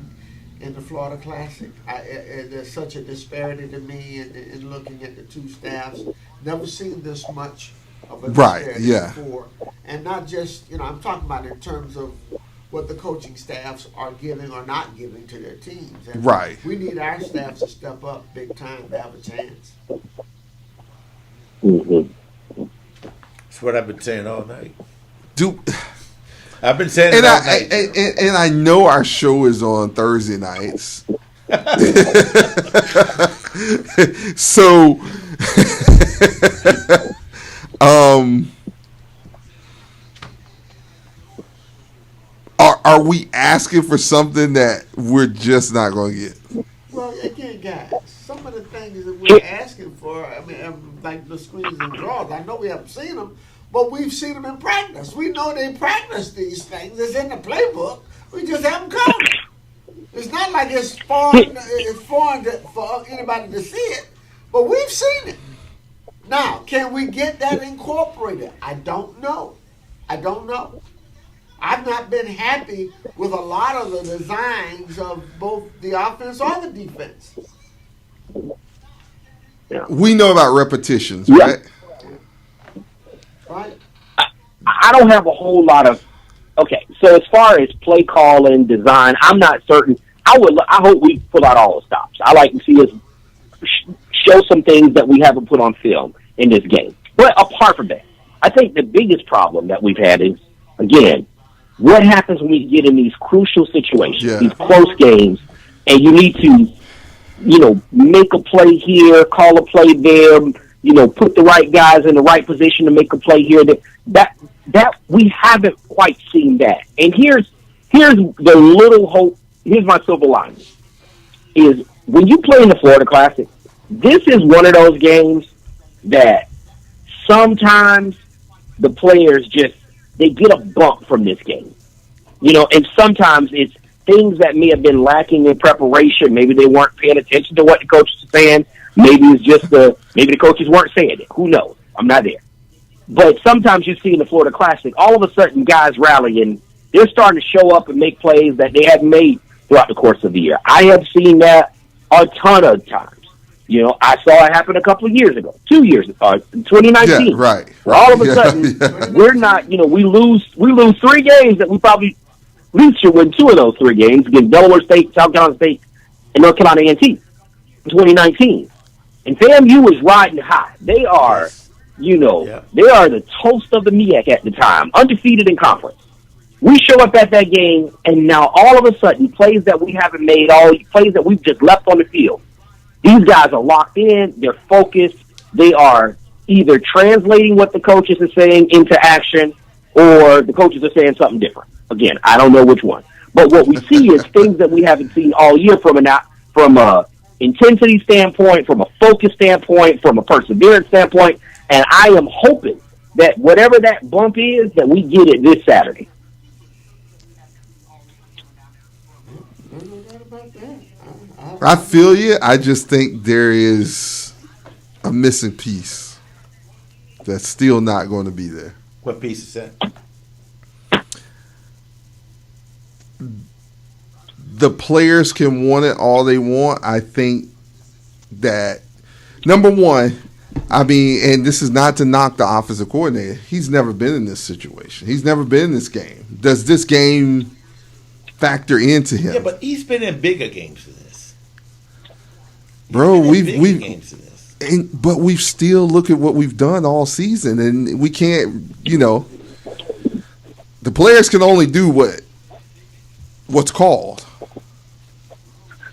[SPEAKER 3] in the Florida Classic. There's such a disparity to me in looking at the two staffs. Never seen this much of a
[SPEAKER 1] Right,
[SPEAKER 3] disparity
[SPEAKER 1] yeah.
[SPEAKER 3] before. And not just, I'm talking about in terms of what the coaching staffs are giving or not giving to their teams. And
[SPEAKER 1] Right.
[SPEAKER 3] we need our staffs to step up big time to have a chance.
[SPEAKER 2] That's what I've been saying all night.
[SPEAKER 1] I've
[SPEAKER 2] been saying
[SPEAKER 1] and
[SPEAKER 2] it all
[SPEAKER 1] I,
[SPEAKER 2] night.
[SPEAKER 1] and I know our show is on Thursday nights. So, are we asking for something that we're just not going to get?
[SPEAKER 3] Well, again, guys, some of the things that we're asking for, like the screens and draws, I know we haven't seen them, but we've seen them in practice. We know they practice these things. It's in the playbook. We just haven't come. It's not like it's foreign for anybody to see it, but we've seen it. Now, can we get that incorporated? I don't know. I've not been happy with a lot of the designs of both the offense or the defense.
[SPEAKER 1] We know about repetitions,
[SPEAKER 12] Yeah.
[SPEAKER 1] right?
[SPEAKER 3] Right.
[SPEAKER 12] I don't have a whole lot of. Okay, so as far as play calling, design, I'm not certain. I hope we pull out all the stops. I like to see us show some things that we haven't put on film in this game. But apart from that, I think the biggest problem that we've had is, again, what happens when we get in these crucial situations, these close games, and you need to, make a play here, call a play there, put the right guys in the right position to make a play here. That we haven't quite seen that. And here's the little hope. Here's my silver lining: is when you play in the Florida Classic, this is one of those games that sometimes the players they get a bump from this game. And sometimes it's things that may have been lacking in preparation. Maybe they weren't paying attention to what the coaches are saying. Maybe it's just maybe the coaches weren't saying it. Who knows? I'm not there. But sometimes you see in the Florida Classic, all of a sudden guys rally and they're starting to show up and make plays that they hadn't made throughout the course of the year. I have seen that a ton of times. I saw it happen a couple of years ago, 2 years ago, 2019.
[SPEAKER 1] Yeah, right.
[SPEAKER 12] Where all of a sudden, we're not, we lose 3 games that we probably at least should win 2 of those 3 games against Delaware State, South Carolina State, and North Carolina A&T in 2019. And FAMU is riding high. They are, they are the toast of the MEAC at the time, undefeated in conference. We show up at that game, and now all of a sudden, plays that we haven't made, plays that we've just left on the field, these guys are locked in, they're focused, they are either translating what the coaches are saying into action, or the coaches are saying something different. Again, I don't know which one. But what we see is things that we haven't seen all year from a intensity standpoint, from a focus standpoint, from a perseverance standpoint, and I am hoping that whatever that bump is, that we get it this Saturday.
[SPEAKER 1] I feel you. I just think there is a missing piece that's still not going to be there.
[SPEAKER 2] What piece is that?
[SPEAKER 1] The players can want it all they want. I think that, number one, and this is not to knock the offensive coordinator. He's never been in this situation. He's never been in this game. Does this game factor into him?
[SPEAKER 2] Yeah, but he's been in bigger games than this.
[SPEAKER 1] Bro,
[SPEAKER 2] Games than this.
[SPEAKER 1] but we've still look at what we've done all season, and we can't, the players can only do what's called.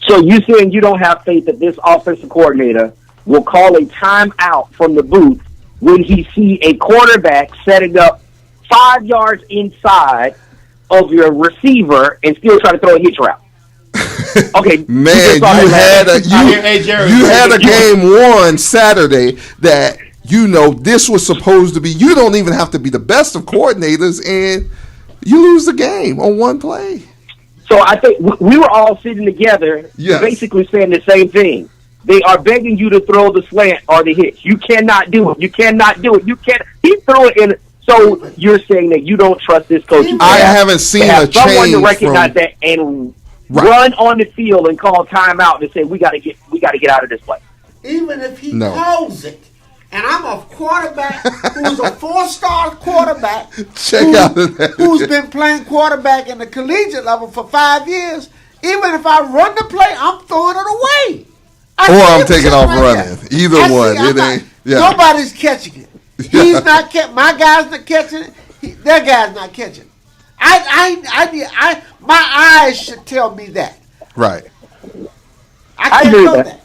[SPEAKER 12] So you saying you don't have faith that this offensive coordinator will call a timeout from the booth when he see a quarterback setting up 5 yards inside of your receiver and still try to throw a hitch route? Okay,
[SPEAKER 1] man, you had a game one Saturday that this was supposed to be. You don't even have to be the best of coordinators, and you lose the game on one play.
[SPEAKER 12] So I think we were all sitting together, basically saying the same thing. They are begging you to throw the slant or the hitch. You cannot do it. You cannot do it. You can't. He threw it in. So you're saying that you don't trust this coach?
[SPEAKER 1] I haven't seen a change.
[SPEAKER 12] Someone to recognize that and run on the field and call timeout and say we got to get out of this play.
[SPEAKER 3] Even if he calls it and I'm a quarterback who's a 4-star quarterback who's been playing quarterback in the collegiate level for 5 years. Even if I run the play, I'm throwing it away.
[SPEAKER 1] I'm taking off running. Either one. It ain't. Yeah.
[SPEAKER 3] Nobody's catching it. He's not catching. My guy's not catching it. Their guy's not catching it. My eyes should tell me that.
[SPEAKER 1] Right.
[SPEAKER 12] I agree with that.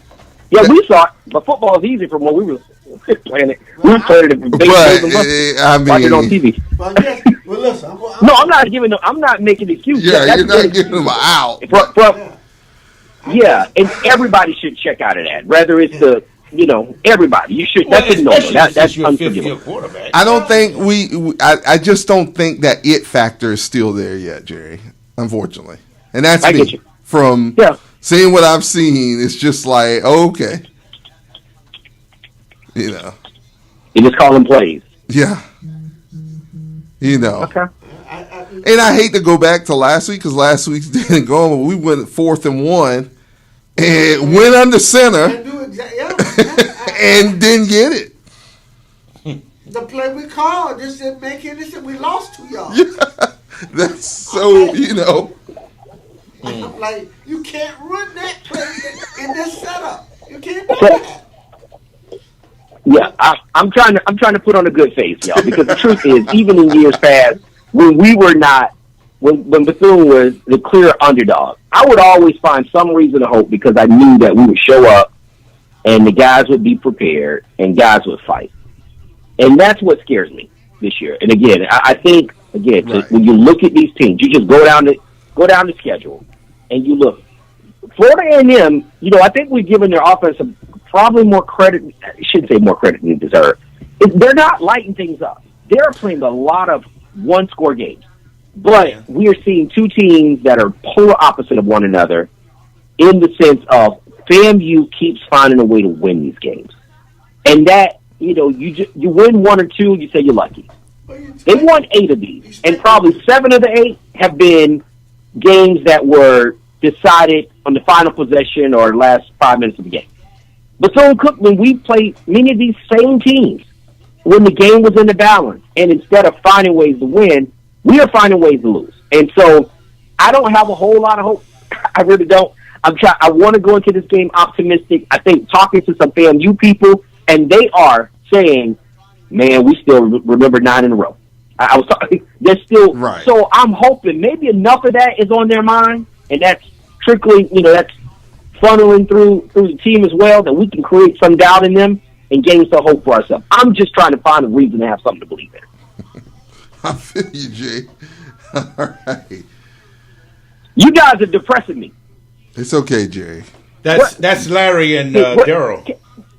[SPEAKER 12] Yeah, we saw it, but football is easy from when we were playing it. We were playing it in watching on TV.
[SPEAKER 3] Well, listen.
[SPEAKER 12] I'm not giving them. I'm not making excuses.
[SPEAKER 1] Yeah, you're not giving them out.
[SPEAKER 12] Yeah, and everybody should check out of that. Whether it's everybody. You should. That's normal. That's unforgivable.
[SPEAKER 1] I don't think I just don't think that it factor is still there yet, Jerry. Unfortunately, and that's me from seeing what I've seen. It's just like okay,
[SPEAKER 12] you just call them plays.
[SPEAKER 1] Yeah,
[SPEAKER 12] Okay.
[SPEAKER 1] And I hate to go back to last week because last week didn't go on. But we went 4th and 1 and went under center and didn't get it.
[SPEAKER 3] The play we called just didn't make any sense. We lost to y'all.
[SPEAKER 1] Yeah, that's so
[SPEAKER 3] I'm like, you can't run that play in this setup. You can't do that.
[SPEAKER 12] Yeah, I'm trying to put on a good face, y'all, because the truth is, even in years past, when we were not, when Bethune was the clear underdog, I would always find some reason to hope because I knew that we would show up and the guys would be prepared and guys would fight. And that's what scares me this year. And again, I think when you look at these teams, you just go down the schedule and you look. Florida A&M, I think we've given their offense probably more credit. I shouldn't say more credit than they deserve. They're not lighting things up. They're playing a lot of one-score games. But we are seeing two teams that are polar opposite of one another in the sense of FAMU keeps finding a way to win these games. And that, you win 1 or 2, you say you're lucky. They won 8 of these, and probably 7 of the 8 have been games that were decided on the final possession or last 5 minutes of the game. Bethune-Cookman, we played many of these same teams when the game was in the balance, and instead of finding ways to win, we are finding ways to lose. And so I don't have a whole lot of hope. I really don't. I want to go into this game optimistic. I think talking to some FAMU people, and they are saying, man, we still remember 9 in a row. I was talking, they're still, right. So I'm hoping maybe enough of that is on their mind, and that's trickling, that's funneling through the team as well, that we can create some doubt in them and gain some hope for ourselves. I'm just trying to find a reason to have something to believe in.
[SPEAKER 1] I feel you, Jay. All right.
[SPEAKER 12] You guys are depressing me.
[SPEAKER 1] It's okay, Jerry.
[SPEAKER 2] That's Larry and Daryl.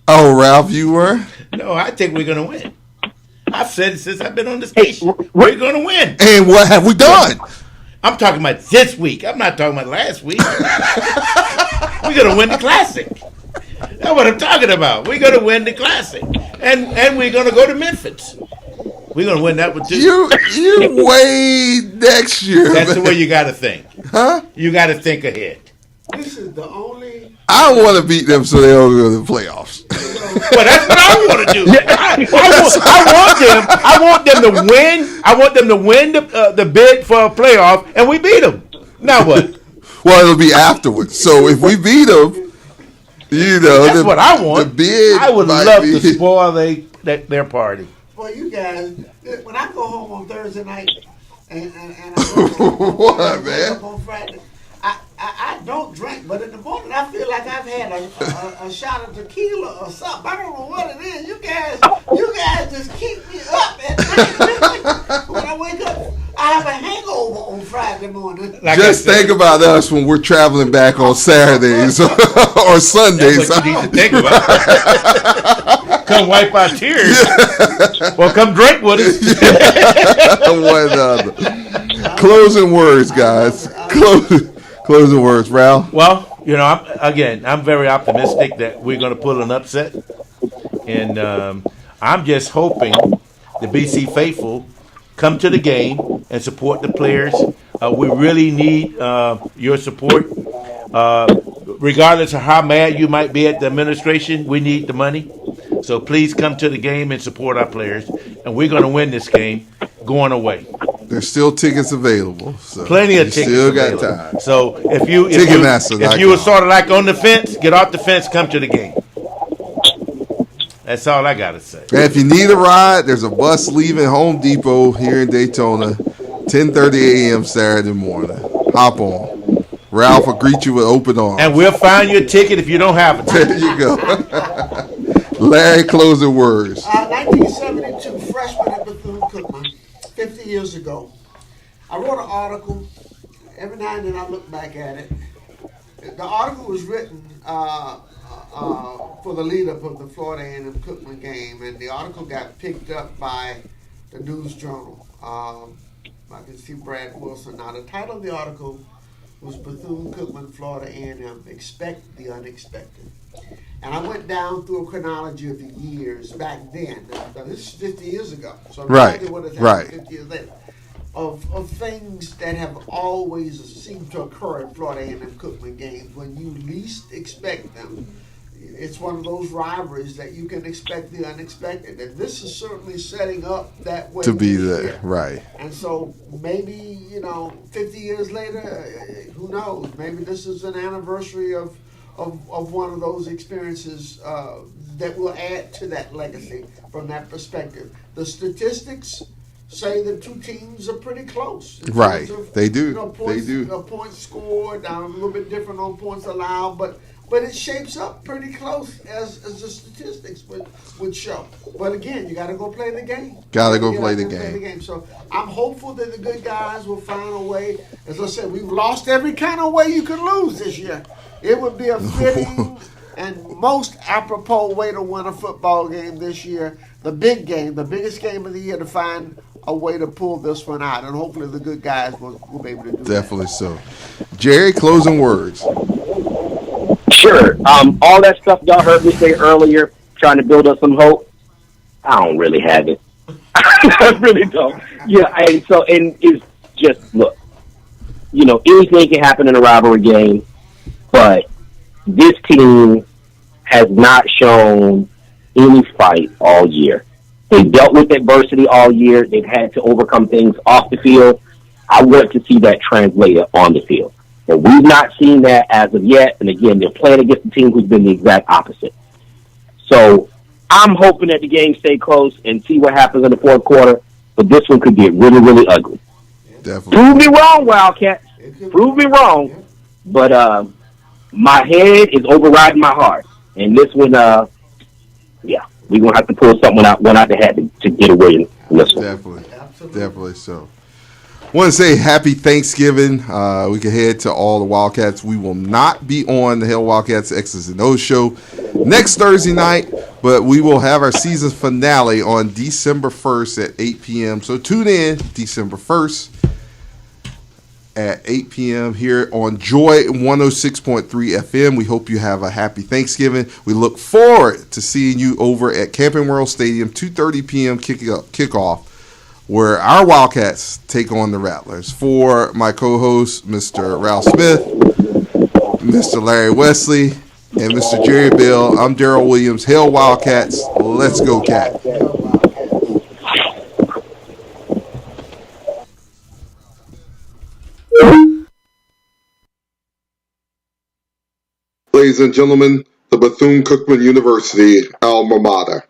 [SPEAKER 1] Oh, Ralph, you were?
[SPEAKER 2] No, I think we're going to win. I've said it since I've been on the station. We're going to win.
[SPEAKER 1] And what have we done?
[SPEAKER 2] I'm talking about this week. I'm not talking about last week. We're going to win the Classic. That's what I'm talking about. We're going to win the Classic. And we're going to go to Memphis. We're going to win that one, too.
[SPEAKER 1] You wait next year.
[SPEAKER 2] That's the way you got to think.
[SPEAKER 1] Huh?
[SPEAKER 2] You got to think ahead.
[SPEAKER 3] This is the only...
[SPEAKER 1] I want to beat them so they don't go to the playoffs.
[SPEAKER 2] Well, that's what I want to do. I want them to win. I want them to win the bid for a playoff, and we beat them. Now what?
[SPEAKER 1] Well, it'll be afterwards. So if we beat them,
[SPEAKER 2] that's what I want.
[SPEAKER 1] The bid
[SPEAKER 2] I would love to spoil their party.
[SPEAKER 3] Well, you guys, when I go home on Thursday night and I wake up on Friday, I don't drink, but in the morning I feel like I've had a shot of tequila or something. I don't know what it is. You guys just keep me up at night. When I wake up, I have a hangover on Friday morning.
[SPEAKER 1] Just think about us when we're traveling back on Saturdays or Sundays.
[SPEAKER 2] That's what you need to think about. Come wipe our tears. Well, come drink with
[SPEAKER 1] us. Closing words, guys. Closing words, Ralph.
[SPEAKER 2] Well, I'm very optimistic that we're going to pull an upset, and I'm just hoping the BC faithful come to the game and support the players. We really need your support. Regardless of how mad you might be at the administration, we need the money. So please come to the game and support our players. And we're going to win this game going away.
[SPEAKER 1] There's still tickets available. So
[SPEAKER 2] Plenty of tickets
[SPEAKER 1] still got
[SPEAKER 2] available.
[SPEAKER 1] time.
[SPEAKER 2] So if you were sort of like on the fence, get off the fence, come to the game. That's all I got to say.
[SPEAKER 1] And if you need a ride, there's a bus leaving Home Depot here in Daytona, 10:30 a.m. Saturday morning. Hop on. Ralph will greet you with open arms.
[SPEAKER 2] And we'll find you a ticket if you don't have a ticket.
[SPEAKER 1] There you go. Larry, closing words.
[SPEAKER 3] 1972, freshman at Bethune-Cookman, 50 years ago. I wrote an article. Every now and then I look back at it. The article was written for the lead-up of the Florida A&M Cookman game, and the article got picked up by the News Journal. I can see Brad Wilson. Now, the title of the article was Bethune-Cookman, Florida A&M, Expect the Unexpected. And I went down through a chronology of the years back then. Now, this is 50 years ago. So
[SPEAKER 1] right,
[SPEAKER 3] what has happened 50 years later. Of things that have always seemed to occur in Florida A&M Cookman games when you least expect them. It's one of those rivalries that you can expect the unexpected. And this is certainly setting up that way.
[SPEAKER 1] To be there, right.
[SPEAKER 3] And so maybe, 50 years later, who knows? Maybe this is an anniversary of one of those experiences that will add to that legacy from that perspective. The statistics say the two teams are pretty close.
[SPEAKER 1] Right. They do.
[SPEAKER 3] Points,
[SPEAKER 1] they do.
[SPEAKER 3] Points scored, a little bit different on points allowed, but it shapes up pretty close as the statistics would show. But again, you got to go play the game.
[SPEAKER 1] Got to go play the game.
[SPEAKER 3] So I'm hopeful that the good guys will find a way. As I said, we've lost every kind of way you could lose this year. It would be a fitting and most apropos way to win a football game this year. The big game, the biggest game of the year, to find a way to pull this one out. And hopefully the good guys will be able to do that.
[SPEAKER 1] Definitely so. Jerry, closing words.
[SPEAKER 12] Sure. All that stuff y'all heard me say earlier, trying to build up some hope, I don't really have it. I really don't. Yeah, and it's just, look, anything can happen in a rivalry game, but this team has not shown any fight all year. They've dealt with adversity all year. They've had to overcome things off the field. I want to see that translated on the field. But we've not seen that as of yet. And again, they're playing against a team who's been the exact opposite. So I'm hoping that the game stay close and see what happens in the fourth quarter. But this one could get really, really ugly.
[SPEAKER 1] Definitely.
[SPEAKER 12] Prove me wrong, Wildcats. Prove me wrong. But my head is overriding my heart. And this one, we're going to have to pull one out the hat to get away in this one.
[SPEAKER 1] Definitely so. Want to say happy Thanksgiving. We can head to all the Wildcats. We will not be on the Hell Wildcats X's and O's show next Thursday night, but we will have our season finale on December 1st at 8 p.m. So tune in December 1st at 8 p.m. here on Joy 106.3 FM. We hope you have a happy Thanksgiving. We look forward to seeing you over at Camping World Stadium, 2:30 p.m. kickoff, where our Wildcats take on the Rattlers. For my co-host, Mr. Ralph Smith, Mr. Larry Wesley, and Mr. Jerry Bell, I'm Darold Williams. Hail Wildcats. Let's go, Cat. Ladies and gentlemen, the Bethune-Cookman University alma mater.